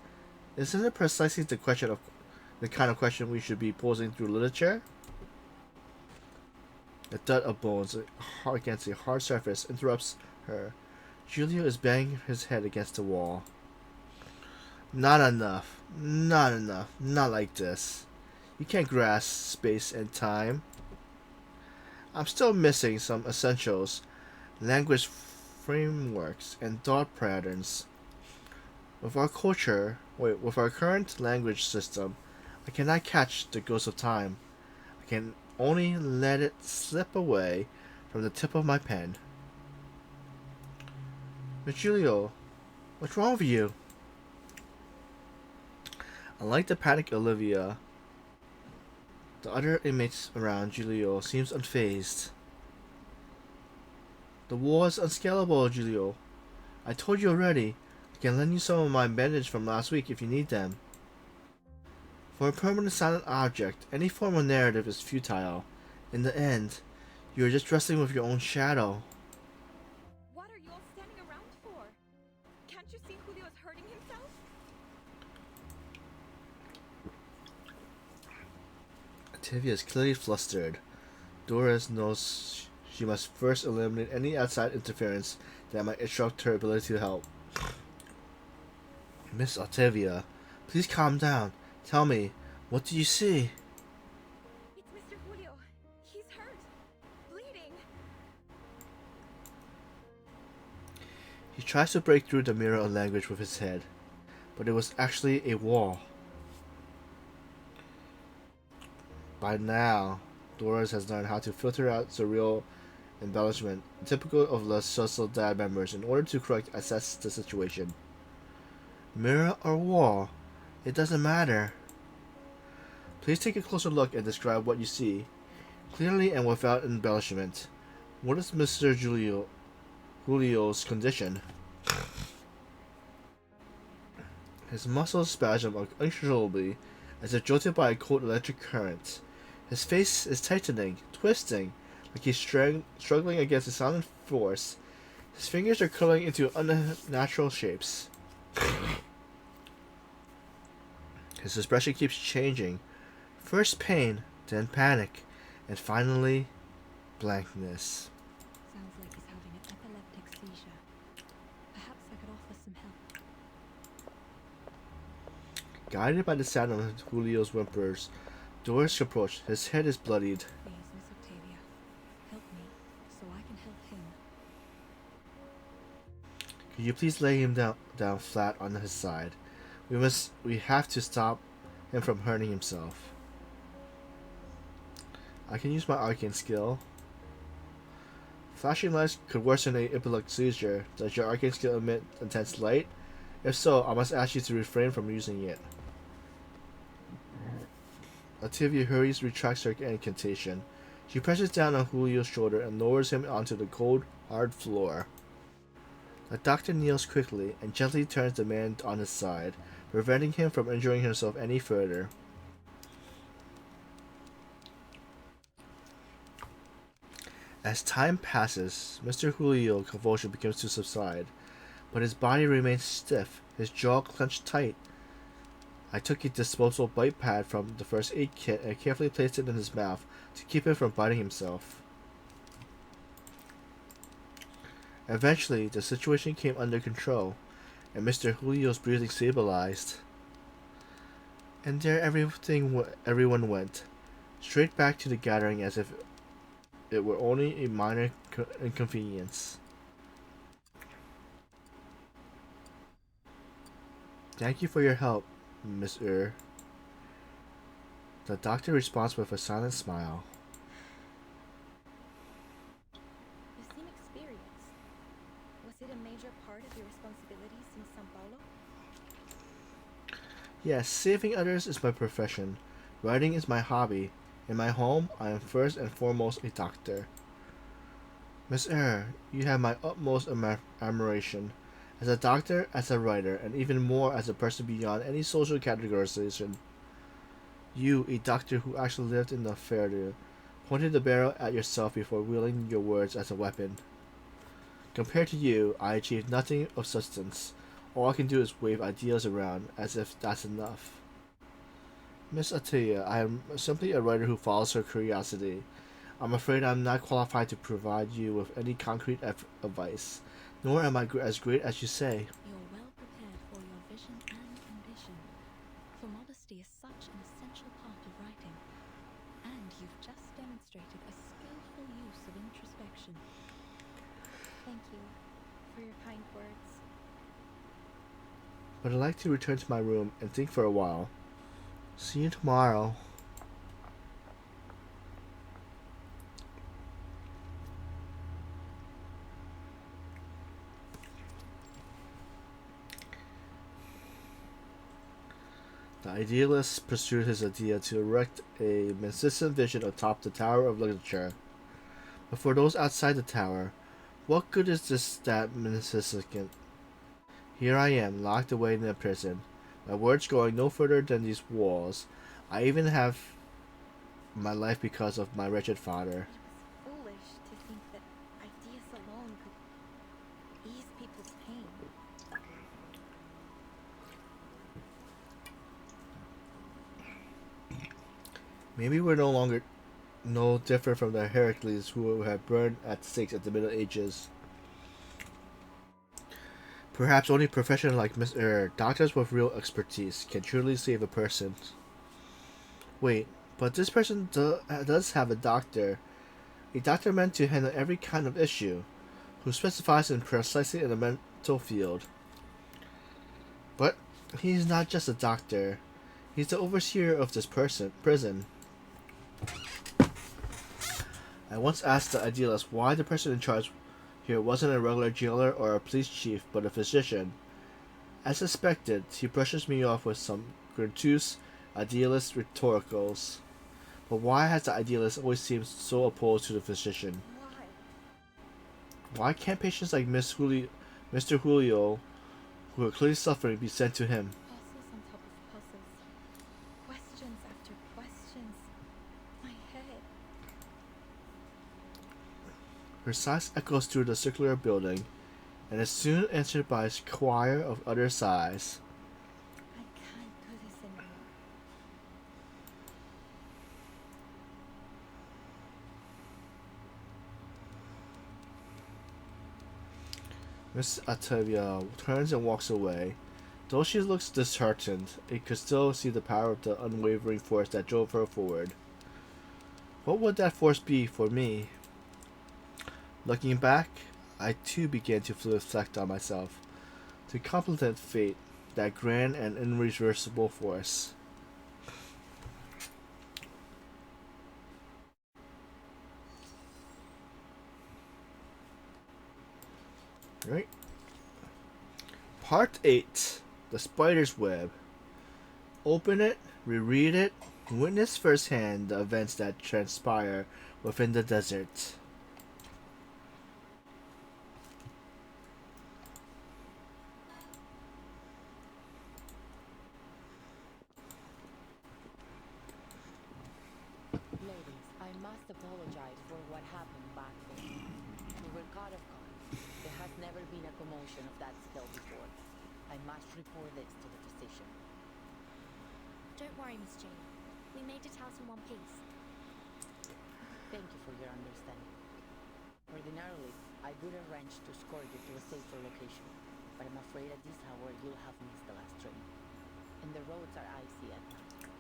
isn't it precisely the kind of question we should be posing through literature? A thud of bones against a hard surface interrupts her. Julio is banging his head against the wall. Not enough. Not enough. Not like this. You can't grasp space and time. I'm still missing some essentials, language frameworks, and thought patterns. With our current language system, I cannot catch the ghost of time. I can only let it slip away from the tip of my pen. But Julio, what's wrong with you? Unlike the panicked Olivia, the other inmates around Julio seems unfazed. The wall is unscalable, Julio. I told you already. I can lend you some of my bandage from last week if you need them. For a permanent silent object, any form of narrative is futile. In the end, you are just wrestling with your own shadow. What are you all standing around for? Can't you see Julio is hurting himself? Octavia is clearly flustered. Doris knows she must first eliminate any outside interference that might obstruct her ability to help. Miss Octavia, please calm down. Tell me, what do you see? It's Mr. Julio. He's hurt. Bleeding. He tries to break through the mirror of language with his head, but it was actually a wall. By now, Doris has learned how to filter out surreal embellishment, typical of La Sociedad members, in order to assess the situation. Mirror or wall, it doesn't matter. Please take a closer look and describe what you see, clearly and without embellishment. What is Mr. Julio's condition? His muscles spasm uncontrollably as if jolted by a cold electric current. His face is tightening, twisting, like he's struggling against a silent force. His fingers are curling into unnatural shapes. His expression keeps changing. First pain, then panic, and finally, blankness. Sounds like he's having an epileptic seizure. Perhaps I could offer some help. Guided by the sound of Julio's whimpers, Doris approached. His head is bloodied. Please, Miss Octavia, help me so I can help him. Could you please lay him down flat on his side? We have to stop him from hurting himself. I can use my arcane skill. Flashing lights could worsen a epileptic seizure. Does your arcane skill emit intense light? If so, I must ask you to refrain from using it. Octavia hurries, retracts her incantation. She presses down on Julio's shoulder and lowers him onto the cold, hard floor. The doctor kneels quickly and gently turns the man on his side, preventing him from injuring himself any further. As time passes, Mr. Julio's convulsion begins to subside, but his body remains stiff, his jaw clenched tight. I took a disposable bite pad from the first aid kit and carefully placed it in his mouth to keep him from biting himself. Eventually, the situation came under control, and Mr. Julio's breathing stabilized. And there everyone went, straight back to the gathering as if it were only a minor inconvenience. Thank you for your help, Miss The doctor responds with a silent smile. You seem experienced. Was it a major part of your responsibilities in Sao Paulo? Yes, saving others is my profession. Writing is my hobby. In my home, I am first and foremost a doctor. Miss you have my utmost admiration. As a doctor, as a writer, and even more as a person beyond any social categorization. You, a doctor who actually lived in the failure, pointed the barrel at yourself before wielding your words as a weapon. Compared to you, I achieved nothing of substance. All I can do is wave ideas around, as if that's enough. Miss Attia, I am simply a writer who follows her curiosity. I'm afraid I'm not qualified to provide you with any concrete advice, nor am I as great as you say. You're well prepared for your vision and ambition, for modesty is such an essential part of writing, and you've just demonstrated a skillful use of introspection. Thank you for your kind words. But I'd like to return to my room and think for a while. See you tomorrow. The idealist pursued his idea to erect a magnificent vision atop the Tower of Literature. But for those outside the tower, what good is this that magnificent? Here I am, locked away in a prison. My words going no further than these walls. I even have my life because of my wretched father. It was foolish to think that ideas alone could ease people's pain. Maybe we're no different from the Heracles who had burned at stakes at the Middle Ages. Perhaps only professionals like doctors with real expertise can truly save a person. Wait, but this person does have a doctor meant to handle every kind of issue, who specifies precisely in the mental field. But he's not just a doctor, he's the overseer of this prison. I once asked the idealist why the person in charge here wasn't a regular jailer or a police chief, but a physician. As suspected, he brushes me off with some gratuitous idealist rhetoricals. But why has the idealist always seemed so opposed to the physician? Why? Why can't patients like Mr. Julio, who are clearly suffering, be sent to him? Puzzles on top of puzzles. Questions after questions. My head. Her sighs echoes through the circular building, and is soon answered by a choir of other sighs. I can't do this anymore. Miss Atavia turns and walks away. Though she looks disheartened, it could still see the power of the unwavering force that drove her forward. What would that force be for me? Looking back, I too began to reflect on myself, to contemplate fate, that grand and irreversible force. Right? Part 8. The Spider's Web. Open it, reread it, witness firsthand the events that transpire within the desert. Ladies, I must apologize for what happened back there. We were caught off guard. There has never been a commotion of that scale before. I must report this to the physician. Don't worry, Miss Jane. We made it out in one piece. Thank you for your understanding. Ordinarily, I would arrange to escort you to a safer location, but I'm afraid at this hour you'll have missed the last train. And the roads are icy at night.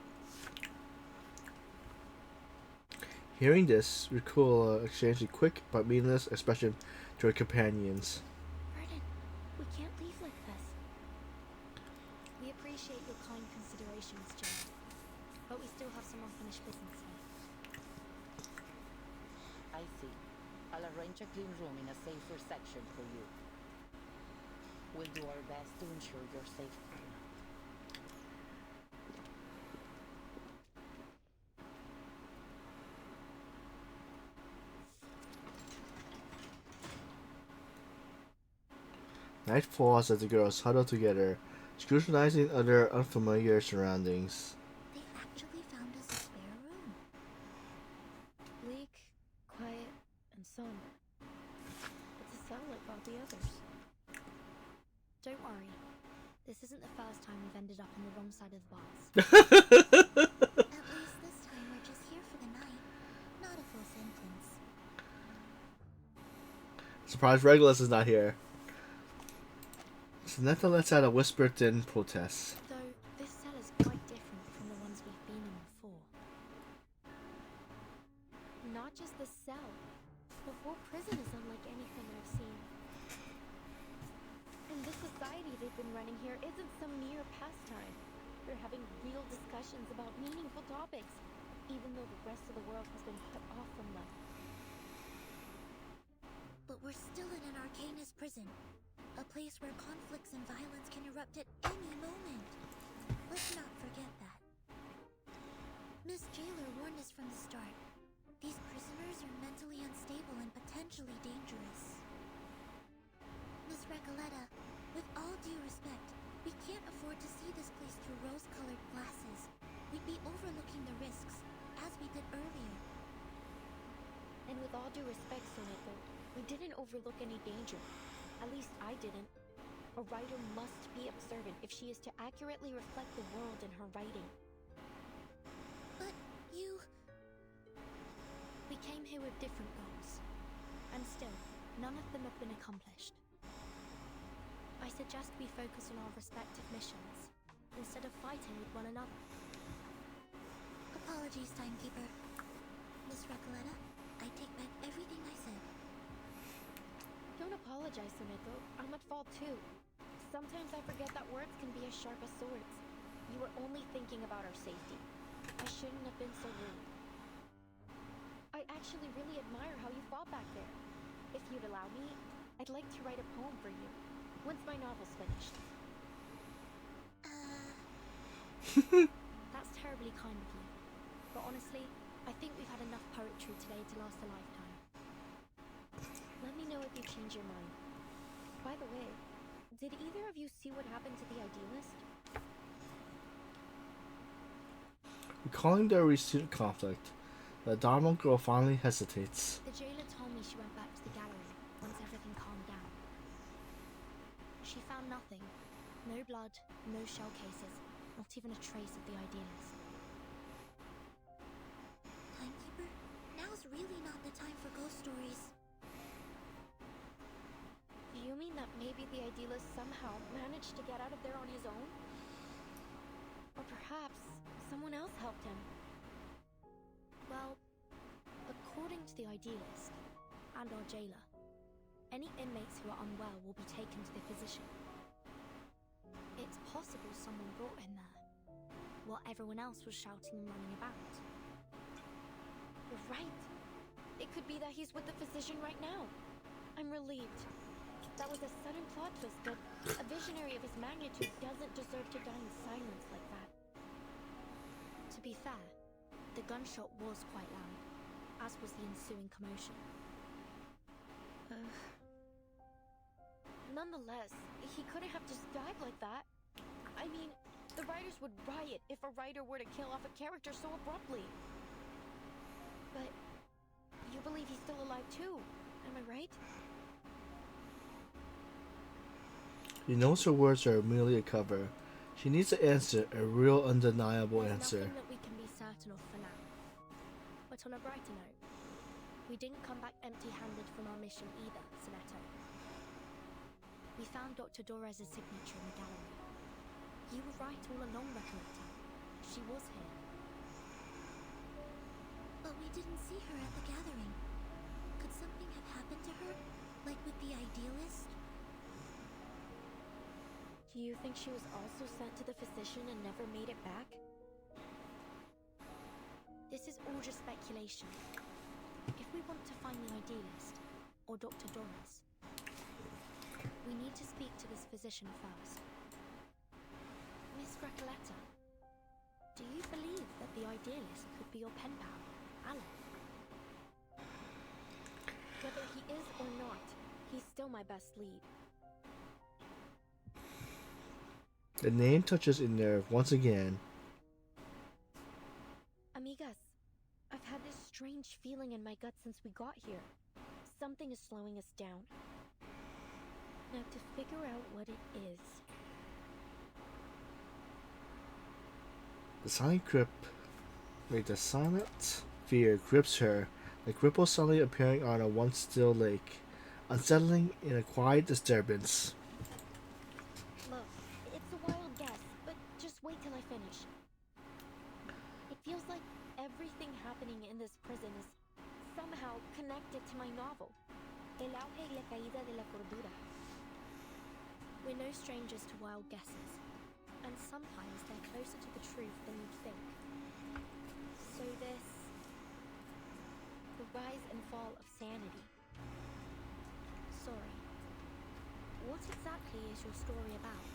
Hearing this, Ricula exchanged a quick but meaningless expression to her companions. Vernon, we can't leave like this. We appreciate your kind consideration, Miss Jane, but we still have some unfinished business here. I see. I'll arrange a clean room in a safer section for you. We'll do our best to ensure your safety tonight. Night falls as the girls huddle together, scrutinizing other unfamiliar surroundings. They actually found us a spare room. Bleak, quiet, and somber. It's a cell like all the others. Don't worry. This isn't the first time we've ended up on the wrong side of the bars. At least this time we're just here for the night, not a full sentence. Surprised Regulus is not here. Samantha lets out a whispered thin protest. Though, this cell is quite different from the ones we've been in before. Not just the cell. The whole prison is unlike anything I've seen. And the society they've been running here isn't some mere pastime. They're having real discussions about meaningful topics, even though the rest of the world has been cut off from them. But we're still in an Arcanist prison. A place where conflicts and violence can erupt at any moment. Let's not forget that. Miss Jailer warned us from the start. These prisoners are mentally unstable and potentially dangerous. Miss Recoleta, with all due respect, we can't afford to see this place through rose-colored glasses. We'd be overlooking the risks, as we did earlier. And with all due respect, Soneko, we didn't overlook any danger. At least I didn't. A writer must be observant if she is to accurately reflect the world in her writing. But you... We came here with different goals. And still, none of them have been accomplished. I suggest we focus on our respective missions, instead of fighting with one another. Apologies, Timekeeper. Miss Recoleta, I take back everything I said. Don't apologize, Soneko. I'm at fault too. Sometimes I forget that words can be as sharp as swords. You were only thinking about our safety. I shouldn't have been so rude. I actually really admire how you fought back there. If you'd allow me, I'd like to write a poem for you, once my novel's finished. That's terribly kind of you. But honestly, I think we've had enough poetry today to last a lifetime. Let me know if you change your mind. By the way, did either of you see what happened to the idealist? Recalling their recent conflict, the Dharma girl finally hesitates. The jailer told me she went back to the gallery once everything calmed down. She found nothing. No blood, no shell cases, not even a trace of the idealist. Timekeeper, now's really not the time for ghost stories. Do you mean that maybe the idealist somehow managed to get out of there on his own? Or perhaps someone else helped him? Well, according to the idealist and our jailer, any inmates who are unwell will be taken to the physician. It's possible someone brought him there, while everyone else was shouting and running about. You're right. It could be that he's with the physician right now. I'm relieved. That was a sudden plot twist, but a visionary of his magnitude doesn't deserve to die in silence like that. To be fair, the gunshot was quite loud, as was the ensuing commotion. Nonetheless, he couldn't have just died like that. I mean, the writers would riot if a writer were to kill off a character so abruptly. But you believe he's still alive too, am I right? He knows her words are merely a cover. She needs to answer, a real undeniable There's answer. nothing that we can be certain of for now. But on a brighter note, we didn't come back empty-handed from our mission either, Soneto. We found Dr. Dorez's signature in the gallery. You were right all along, Recollector. She was here. But we didn't see her at the gathering. Could something have happened to her? Like with the idealist? Do you think she was also sent to the physician and never made it back? This is all just speculation. If we want to find the idealist, or Dr. Dorez, we need to speak to this physician first. Miss Recoletta, do you believe that the idealist could be your pen pal, Alan? Whether he is or not, he's still my best lead. The name touches a nerve once again. Amigas, I've had this strange feeling in my gut since we got here. Something is slowing us down. Now to figure out what it is. The silent fear grips her, like ripples suddenly appearing on a once still lake, unsettling in a quiet disturbance. Look, it's a wild guess, but just wait till I finish. It feels like everything happening in this prison is somehow connected to my novel, El auge y la caída de la cordura. We're no strangers to wild guesses, and sometimes they're closer to the truth than you'd think. So this... the rise and fall of sanity. Sorry. What exactly is your story about?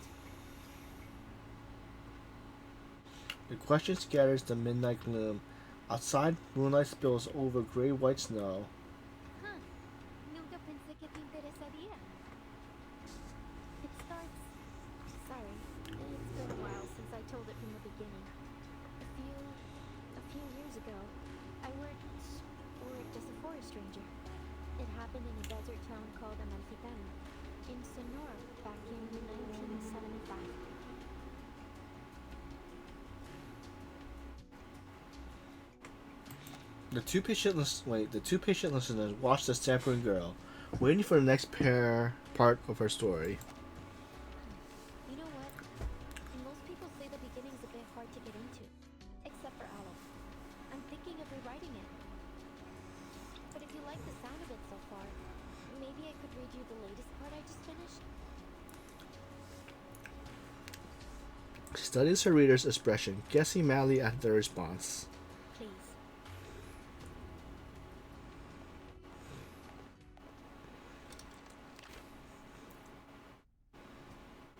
The question scatters the midnight gloom. Outside, moonlight spills over gray-white snow. Huh. Nunca pensé que te interesaría. It starts... Sorry, it's been a while since I told it from the beginning. A few years ago, I worked as a forest ranger. It happened in a desert town called Amalfitano, in Sonora, back in 1975. The two patient listeners watch the stampering girl, waiting for the next part of her story. You know what? Most people say the beginning's a bit hard to get into, except for Alan. I'm thinking of rewriting it. But if you like the sound of it so far, maybe I could read you the latest part I just finished? She studies her reader's expression, guessing madly at their response. Please.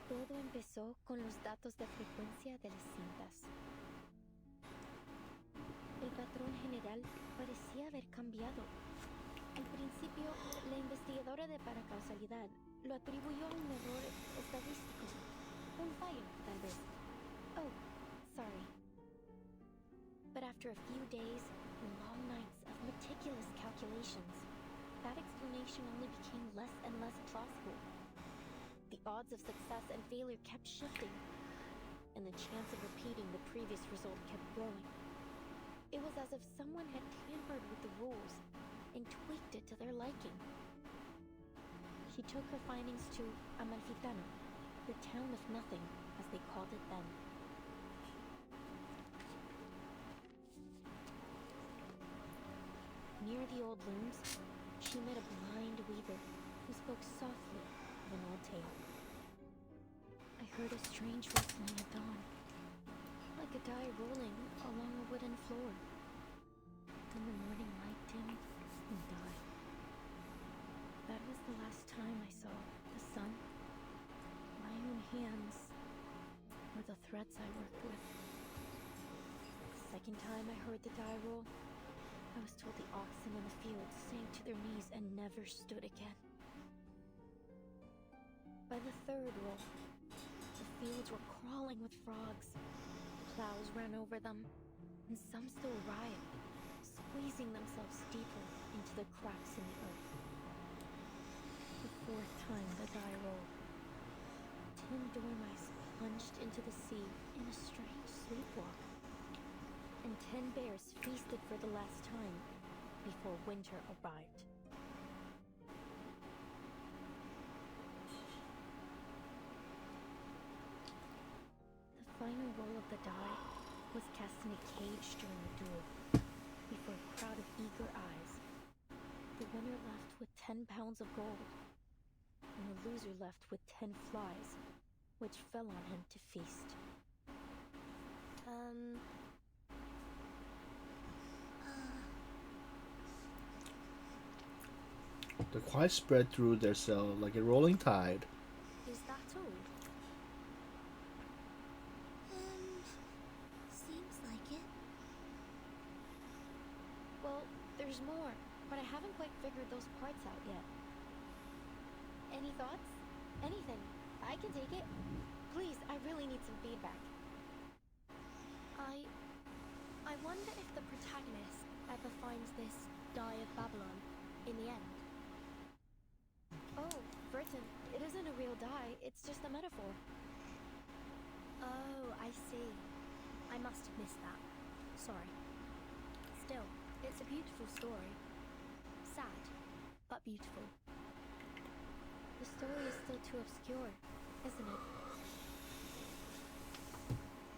Todo empezó con los datos de frecuencia de las cintas. El patrón general parecía haber cambiado. Al principio, la investigadora autora de Para Causalidad lo atribuyó a un error estadístico. Un fallo, tal vez. Oh, sorry. But after a few days and long nights of meticulous calculations, that explanation only became less and less plausible. The odds of success and failure kept shifting, and the chance of repeating the previous result kept growing. It was as if someone had tampered with the rules and tweaked it to their liking. She took her findings to Amalfitano, the town of nothing, as they called it then. Near the old looms, she met a blind weaver who spoke softly of an old tale. I heard a strange rustling at dawn, like a die rolling along a wooden floor. Then the morning light dimmed and died. That was the last time I saw the sun. My own hands were the threads I worked with. The second time I heard the die roll, I was told the oxen in the field sank to their knees and never stood again. By the third roll, the fields were crawling with frogs. Plows ran over them, and some still writhed, squeezing themselves deeper into the cracks in the earth. The fourth time the die rolled, 10 dormice plunged into the sea in a strange sleepwalk, and 10 bears feasted for the last time before winter arrived. The final roll of the die was cast in a cage during the duel, before a crowd of eager eyes. The winner left with 10 pounds of gold, and the loser left with 10 flies, which fell on him to feast. The quiet spread through their cell like a rolling tide. Is that all? Seems like it. Well, there's more, but I haven't quite figured those parts out yet. Any thoughts? Anything. I can take it. Please, I really need some feedback. I wonder if the protagonist ever finds this Die of Babylon in the end. Oh, Burton, it isn't a real die, it's just a metaphor. Oh, I see. I must have missed that. Sorry. Still, it's a beautiful story. Sad, but beautiful. The story is still too obscure, isn't it?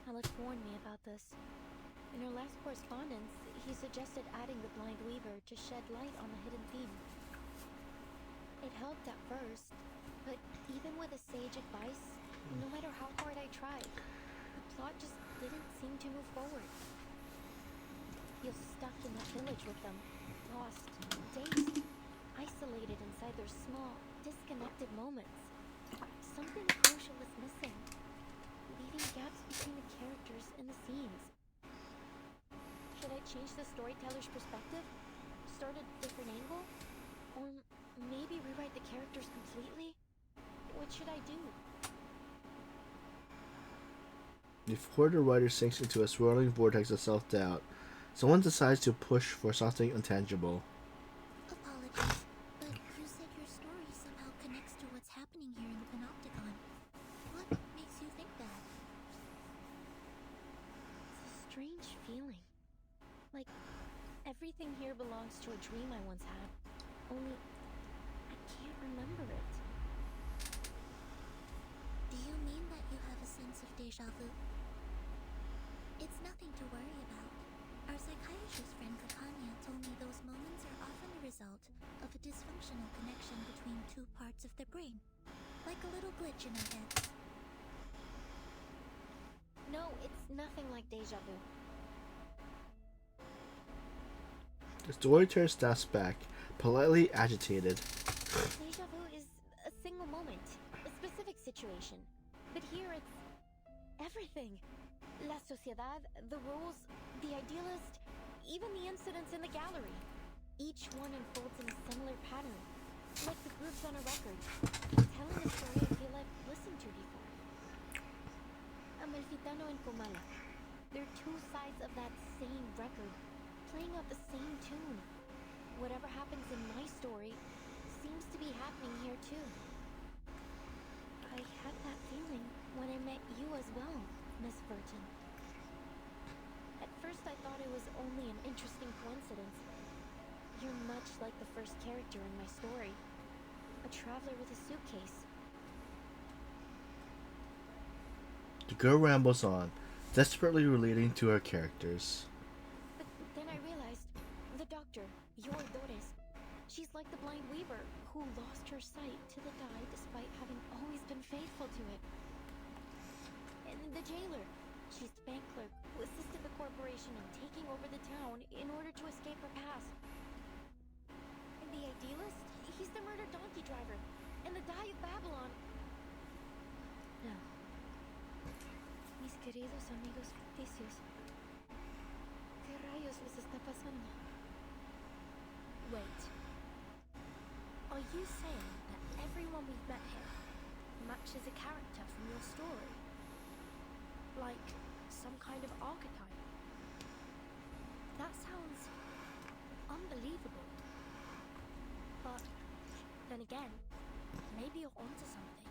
Alex warned me about this. In our last correspondence, he suggested adding the blind weaver to shed light on the hidden theme. It helped at first, but even with his sage advice, no matter how hard I tried, the plot just didn't seem to move forward. Feels stuck in that village with them, lost, dazed, isolated inside their small, disconnected moments. Something crucial is missing, leaving gaps between the characters and the scenes. Should I change the storyteller's perspective? Start a different angle? Or maybe rewrite the characters completely? What should I do? Before the writer sinks into a swirling vortex of self-doubt, someone decides to push for something intangible. Apologies, but you said your story somehow connects to what's happening here in the Panopticon. What makes you think that? It's a strange feeling. Like everything here belongs to a dream I once had, only I can't remember it. Do you mean that you have a sense of déjà vu? It's nothing to worry about. Our psychiatrist friend Kakanya told me those moments are often a result of a dysfunctional connection between two parts of the brain, like a little glitch in our heads. No, it's nothing like deja vu. The storyteller steps back, politely agitated. Deja vu is a single moment, a specific situation. But here it's everything. La Sociedad, the rules, the idealist, even the incidents in the gallery. Each one unfolds in a similar pattern. Like the grooves on a record. Telling a story I feel I've listened to before. Amalfitano and Comala. They're two sides of that same record, playing out the same tune. Whatever happens in my story seems to be happening here too. I had that feeling when I met you as well, Miss Burton. At first I thought it was only an interesting coincidence. You're much like the first character in my story. A traveler with a suitcase. The girl rambles on, desperately relating to her characters. But then I realized, the doctor, your Dores, she's like the blind weaver who lost her sight to the dye despite having always been faithful to it. And the jailer, she's the bank clerk who assisted the corporation in taking over the town in order to escape her past. And the idealist, he's the murdered donkey driver, and the dye of Babylon. No. Mis queridos amigos ficticios. ¿Qué rayos les está pasando? Wait. Are you saying that everyone we've met here matches a character from your story? Like some kind of archetype? That sounds unbelievable. But then again, maybe you're onto something.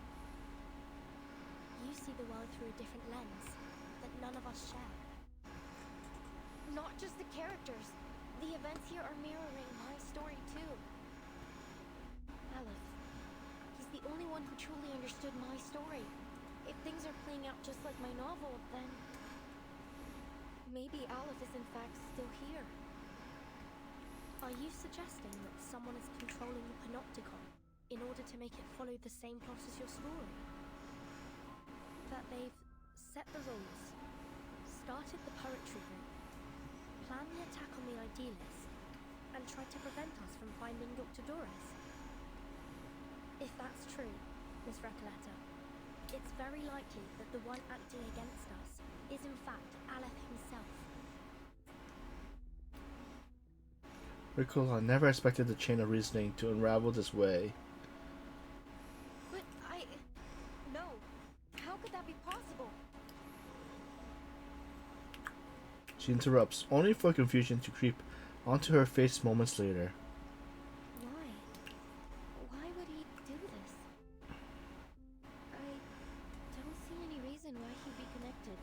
You see the world through a different lens that none of us share. Not just the characters. The events here are mirroring my story too. Aleph, he's the only one who truly understood my story. If things are playing out just like my novel, then maybe Aleph is in fact still here. Are you suggesting that someone is controlling the Panopticon in order to make it follow the same plot as your story? That they've set the rules, started the poetry route, planned the attack on the idealist, and tried to prevent us from finding Dr. Doris? If that's true, Miss Recoleta, it's very likely that the one acting against us is in fact Aleph himself. Recall, I never expected the chain of reasoning to unravel this way. But no. How could that be possible? She interrupts, only for confusion to creep onto her face moments later. Why? Why would he do this? I don't see any reason why he'd be connected.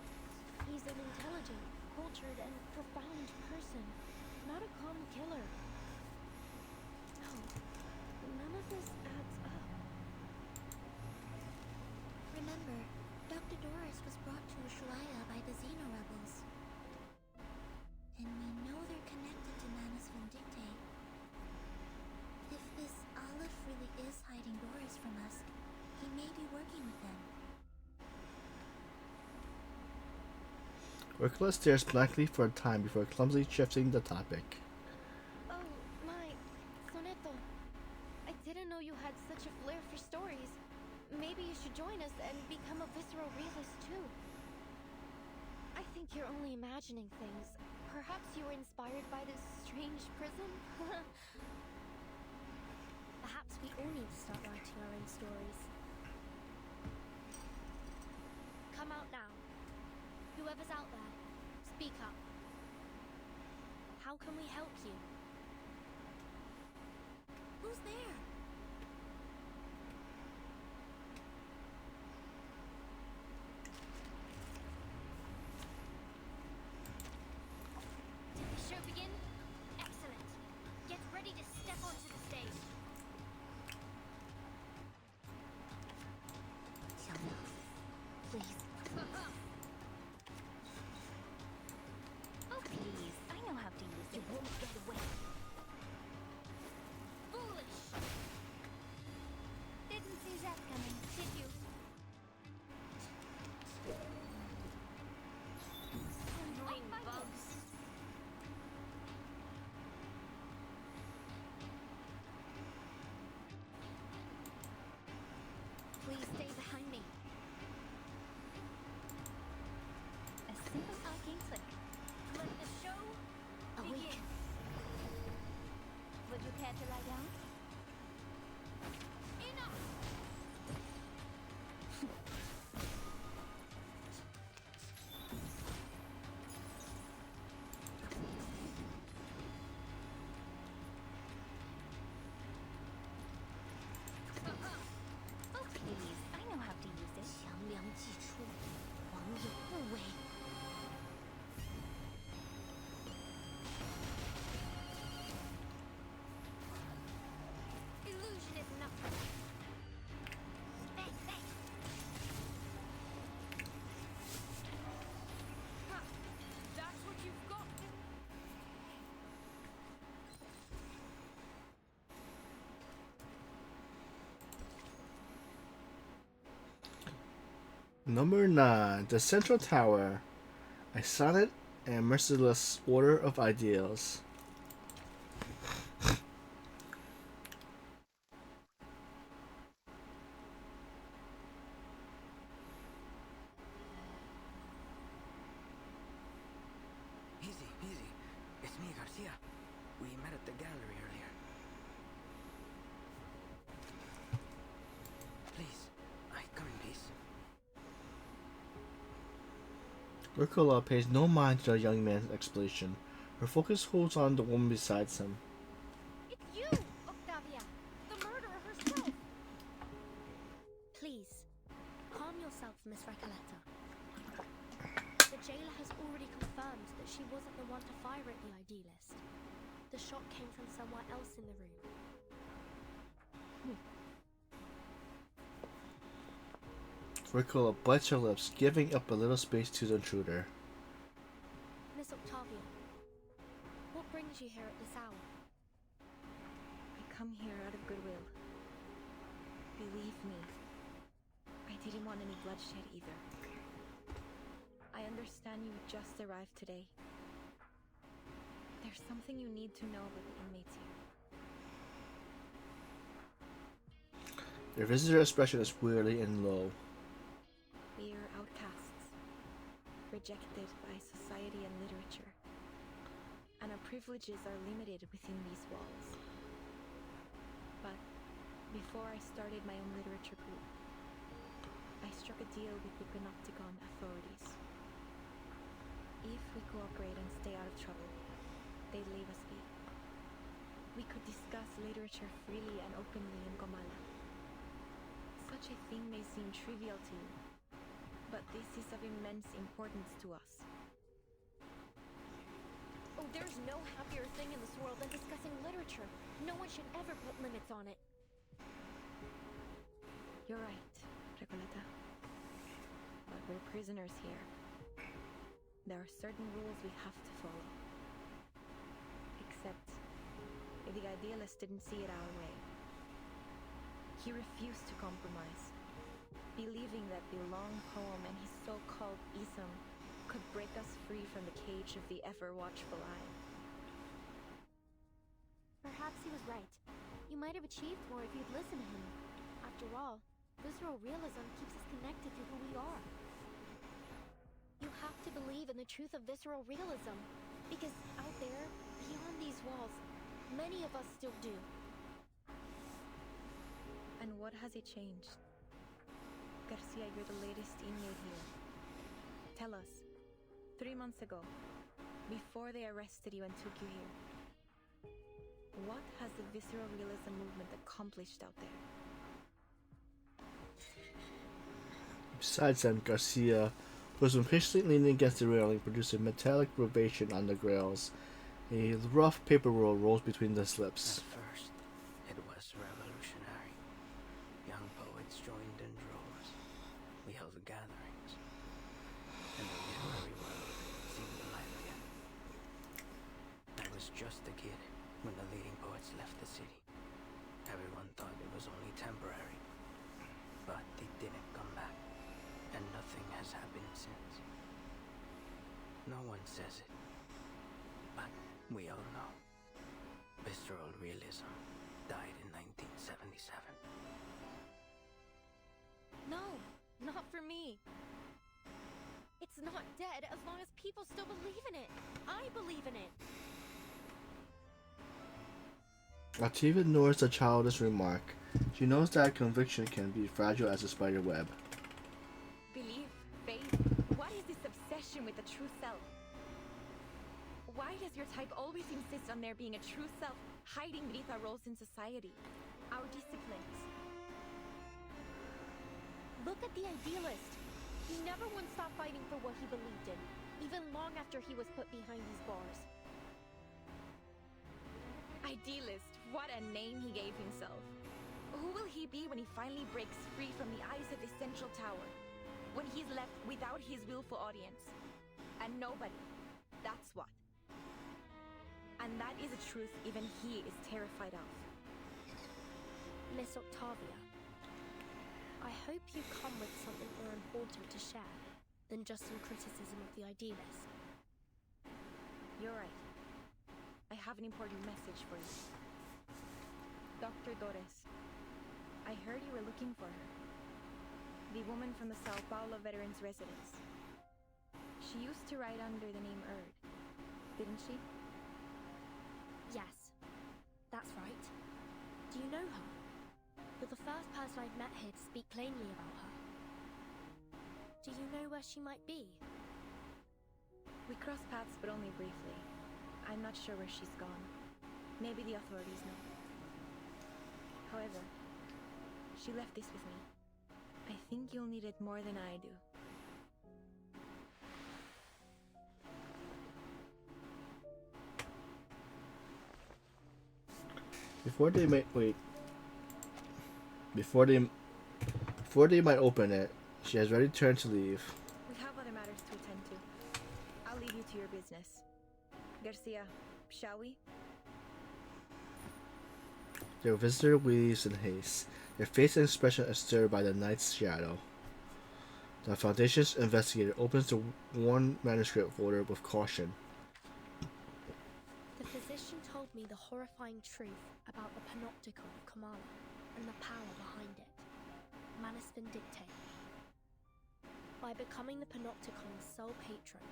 He's an intelligent, cultured, and profound person, not a common killer. No, none of this adds up. Remember, Dr. Doris was brought to Ushuaia by the Xeno rebels. And we know they're connected to Manus Vindicte. If this Aleph really is hiding Doris from us, he may be working with them. Urkula stares blankly for a time before clumsily shifting the topic. Oh, my Soneto. I didn't know you had such a flair for stories. Maybe you should join us and become a visceral realist too. I think you're only imagining things. Perhaps you were inspired by this strange prison? Perhaps we all need to start writing our own stories. Come out now. Whoever's out there, speak up. How can we help you? Who's there? Did the show begin? Excellent. Get ready to step onto the stage. Please. Oh, please. I know how to use it. You won't get away. Number 9. The Central Tower. A silent and merciless order of ideals. Easy, easy. It's me, Garcia. We met at the gallery earlier. Please, I come in peace. Ricola pays no mind to the young man's explanation. Her focus holds on the woman beside him. It's you, Octavia! The murderer herself! Please, calm yourself, Miss Recoleta. The jailer has already confirmed that she wasn't the one to fire at the idealist. The shot came from somewhere else in the room. Ricola bites her lips, giving up a little space to the intruder. Miss Octavia, what brings you here at this hour? I come here out of goodwill. Believe me, I didn't want any bloodshed either. I understand you just arrived today. There's something you need to know about the inmates here. Their visitor's expression is weary and low. We're outcasts, rejected by society and literature, and our privileges are limited within these walls. But before I started my own literature group, I struck a deal with the Panopticon authorities. If we cooperate and stay out of trouble, they'd leave us be. We could discuss literature freely and openly in Gomala. Such a thing may seem trivial to you, but this is of immense importance to us. Oh, there's no happier thing in this world than discussing literature. No one should ever put limits on it. You're right, Recoleta. But we're prisoners here. There are certain rules we have to follow. Except, the idealist didn't see it our way. He refused to compromise, believing that the long poem and his so-called ism could break us free from the cage of the ever-watchful eye. Perhaps he was right. You might have achieved more if you'd listened to him. After all, visceral realism keeps us connected to who we are. You have to believe in the truth of visceral realism, because out there, beyond these walls, many of us still do. And what has it changed? Garcia, you're the latest inmate here. Tell us, 3 months ago, before they arrested you and took you here, what has the visceral realism movement accomplished out there? Besides them, Garcia, who was impatiently leaning against the railing, produced a metallic vibration on the grills. A rough paper roll rolls between his lips. At first, it was revolutionary. Young poets joined in droves. We held gatherings. And the literary world seemed alive again. I was just a kid when the leading poets left the city. Everyone thought it was only temporary. But they didn't come back. And nothing has happened since. No one says it. But we all know. Visceral realism died in 1977. No, not for me. It's not dead as long as people still believe in it. I believe in it. Octavia ignores the childish remark. She knows that conviction can be fragile as a spider web. Belief, faith, what is this obsession with the true self? Why does your type always insist on there being a true self hiding beneath our roles in society? Our disciplines. Look at the idealist. He never once stopped fighting for what he believed in, even long after he was put behind these bars. Idealist, what a name he gave himself. Who will he be when he finally breaks free from the eyes of the Central Tower? When he's left without his willful audience? And nobody. That's what. And that is a truth even he is terrified of. Miss Octavia, I hope you come with something more important to share than just some criticism of the idealist. You're right. I have an important message for you. Dr. Dores, I heard you were looking for her. The woman from the Sao Paulo Veterans Residence. She used to write under the name Erd, didn't she? Yes, that's right. Do you know her? You're the first person I've met here to speak plainly about her. Do you know where she might be? We crossed paths, but only briefly. I'm not sure where she's gone. Maybe the authorities know. However, she left this with me. I think you'll need it more than I do. Before they might open it, she has already turned to leave. We have other matters to attend to. I'll leave you to your business. Garcia, shall we? Their visitor leaves in haste, their face and expression stirred by the night's shadow. The Foundation's investigator opens the worn manuscript folder with caution. The physician told me the horrifying truth about the panopticon of Kamala and the power behind it. Manus Vindicte. By becoming the panopticon's sole patron,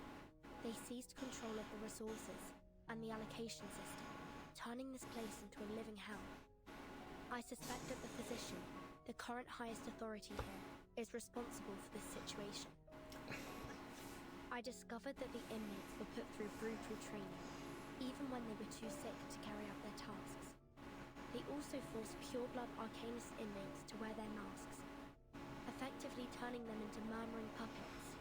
they seized control of the resources and the allocation system, turning this place into a living hell. I suspect that the physician, the current highest authority here, is responsible for this situation. I discovered that the inmates were put through brutal training, even when they were too sick to carry out their tasks. They also forced pure-blood Arcanist inmates to wear their masks, effectively turning them into murmuring puppets.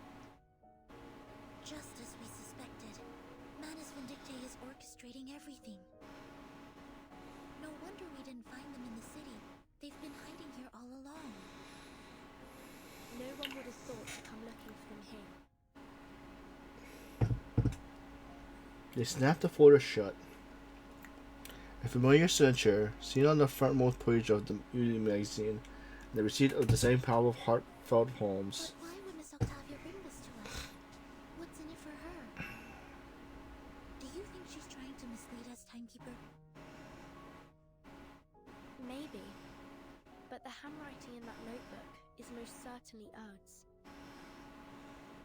Just as we suspected, Manus Vindicte is orchestrating everything. No wonder we didn't find them in the city. They've been hiding here all along. No one would have thought to come looking for them here. They snap the folder shut. A familiar signature, seen on the frontmost page of the Beauty magazine, the receipt of the same pile of heartfelt poems. But why would Miss Octavia bring this to us? What's in it for her? Do you think she's trying to mislead us, Timekeeper? Maybe. But the handwriting in that notebook is most certainly Erd's.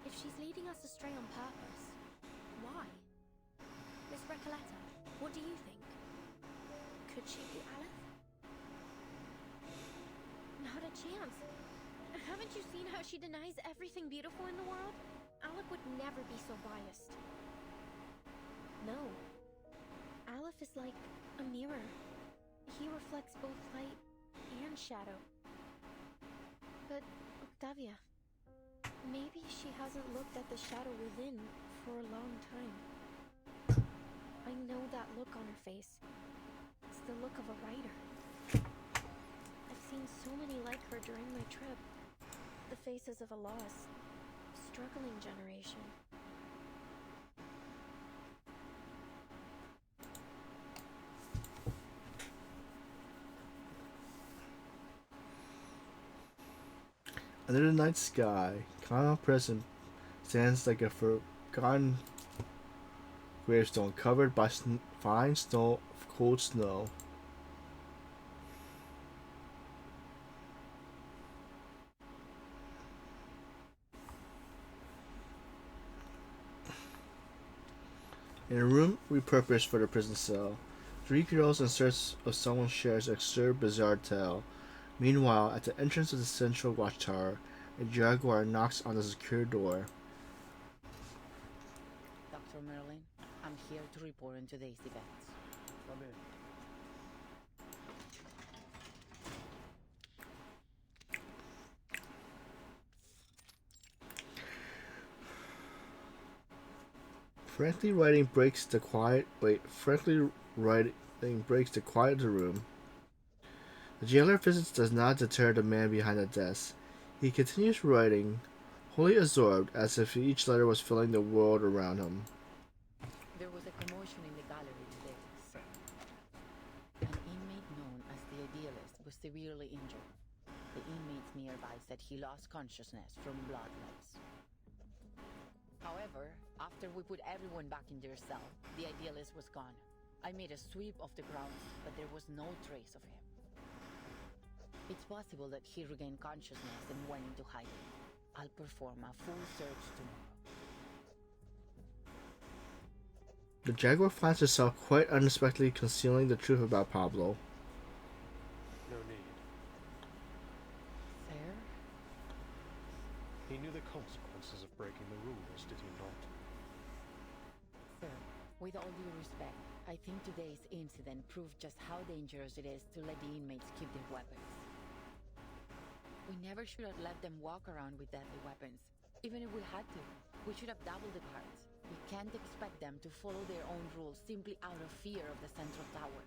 If she's leading us astray on purpose, why? Miss Recoleta, what do you think? Could she be Aleph? Not a chance. Haven't you seen how she denies everything beautiful in the world? Aleph would never be so biased. No. Aleph is like a mirror. He reflects both light and shadow. But, Octavia, maybe she hasn't looked at the shadow within for a long time. I know that look on her face. It's the look of a writer. I've seen so many like her during my trip. The faces of a lost, struggling generation. Under the night sky, Kana Prison stands like a forgotten gravestone covered by fine snow, cold snow. In a room repurposed for the prison cell, three girls in search of someone shares an absurd, bizarre tale. Meanwhile, at the entrance of the central watchtower, a jaguar knocks on the secure door. Dr. Merlin, I'm here to report on today's events. Come in. Frankly writing breaks the quiet of the room. The jailer's visits does not deter the man behind the desk. He continues writing, wholly absorbed, as if each letter was filling the world around him. There was a commotion in the gallery today, sir. An inmate known as the Idealist was severely injured. The inmates nearby said he lost consciousness from blood loss. However, after we put everyone back in their cell, the idealist was gone. I made a sweep of the grounds, but there was no trace of him. It's possible that he regained consciousness and went into hiding. I'll perform a full search tomorrow. The Jaguar finds herself quite unexpectedly concealing the truth about Pablo. No need. Sir? He knew the consequences of breaking the rules, did he not? Sir, with all due respect, I think today's incident proved just how dangerous it is to let the inmates keep their weapons. We never should have let them walk around with deadly weapons. Even if we had to, we should have doubled the guards. We can't expect them to follow their own rules simply out of fear of the central tower.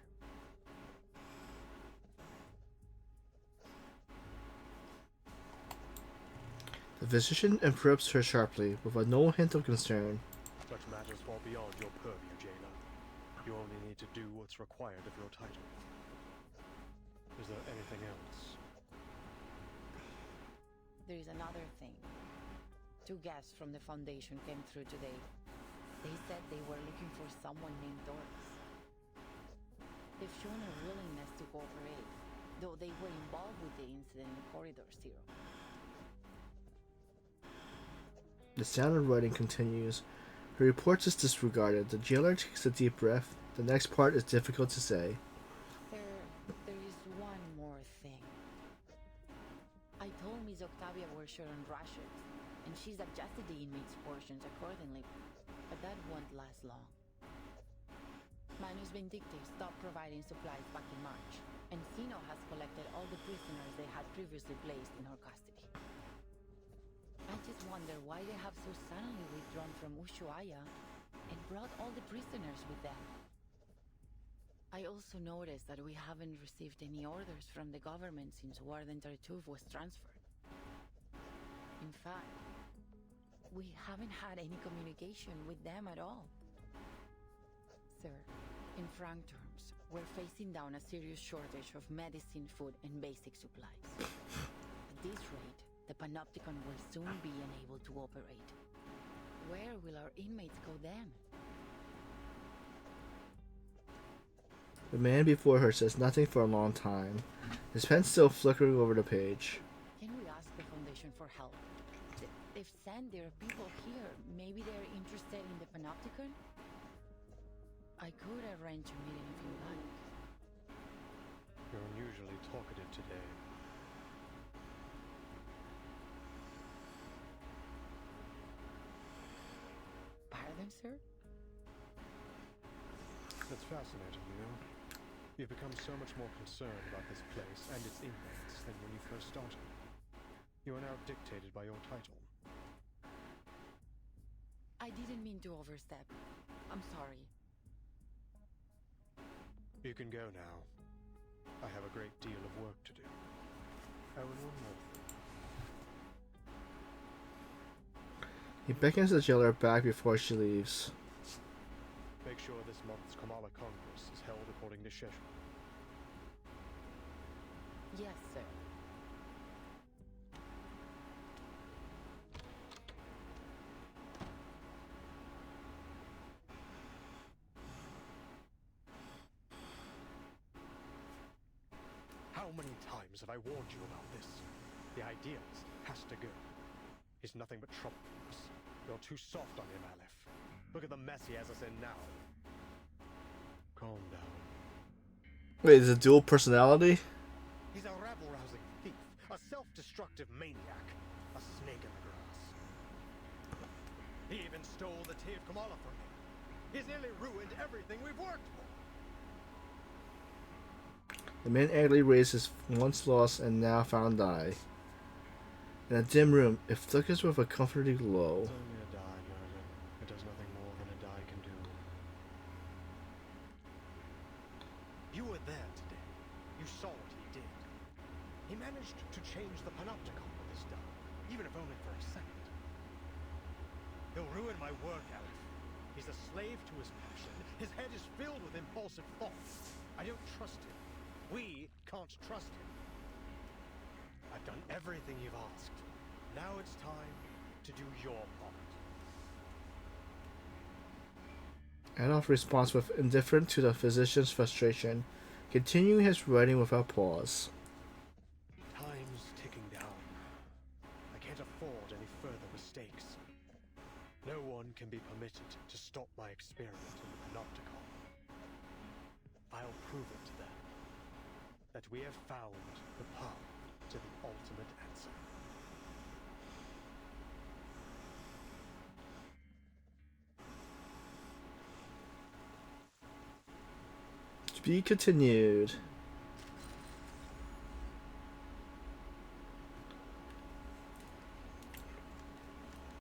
The physician interrupts her sharply, with no hint of concern. Such matters fall beyond your purview, jailer. You only need to do what's required of your title. Is there anything else? There is another thing. 2 guests from the Foundation came through today. They said they were looking for someone named Doris. They've shown a willingness to cooperate, though they were involved with the incident in Corridor Zero. The sound of writing continues. Her report is disregarded. The jailer takes a deep breath. The next part is difficult to say. There is one more thing. I told Miss Octavia we're short on rations, and she's adjusted the inmates' portions accordingly, but that won't last long. Manus Vindicti stopped providing supplies back in March, and Sino has collected all the prisoners they had previously placed in her custody. I just wonder why they have so suddenly withdrawn from Ushuaia and brought all the prisoners with them. I also noticed that we haven't received any orders from the government since Warden Tartuffe was transferred. In fact, we haven't had any communication with them at all. Sir, in frank terms, we're facing down a serious shortage of medicine, food, and basic supplies. At this rate, the Panopticon will soon be unable to operate. Where will our inmates go then? The man before her says nothing for a long time, his pen still flickering over the page. Can we ask the Foundation for help? They've sent their people here. Maybe they're interested in the Panopticon? I could arrange a meeting if you like. You're unusually talkative today. Pardon, sir? That's fascinating, you know. You've become so much more concerned about this place and its inmates than when you first started. You are now dictated by your title. I didn't mean to overstep. I'm sorry. You can go now. I have a great deal of work to do. Oh, and one more thing. He beckons the jailer back before she leaves. Make sure this month's Kamala Congress is held according to schedule. Yes, sir. How many times have I warned you about this? The idealist has to go. He's nothing but trouble for us. You're too soft on him, Aleph. Look at the mess he has us in now. Calm down. Wait, is it dual personality? He's a rabble-rousing thief, a self-destructive maniac, a snake in the grass. He even stole the tea of Kamala from me. He's nearly ruined everything we've worked for. The man angrily raises once lost and now found eye. In a dim room, it flickers with a comforting glow. It's only a die, Merlin. It does nothing more than a die can do. You were there today. You saw what he did. He managed to change the Panopticon with his die, even if only for a second. He'll ruin my work, Aleph. He's a slave to his passion. His head is filled with impulsive thoughts. I don't trust him. We can't trust him. I've done everything you've asked. Now it's time to do your part. Adolf responds with indifferent to the physician's frustration, continuing his writing without pause. Time's ticking down. I can't afford any further mistakes. No one can be permitted to stop my experiment in the Panopticon. I'll prove it to them that we have found the path to the ultimate answer. To be continued.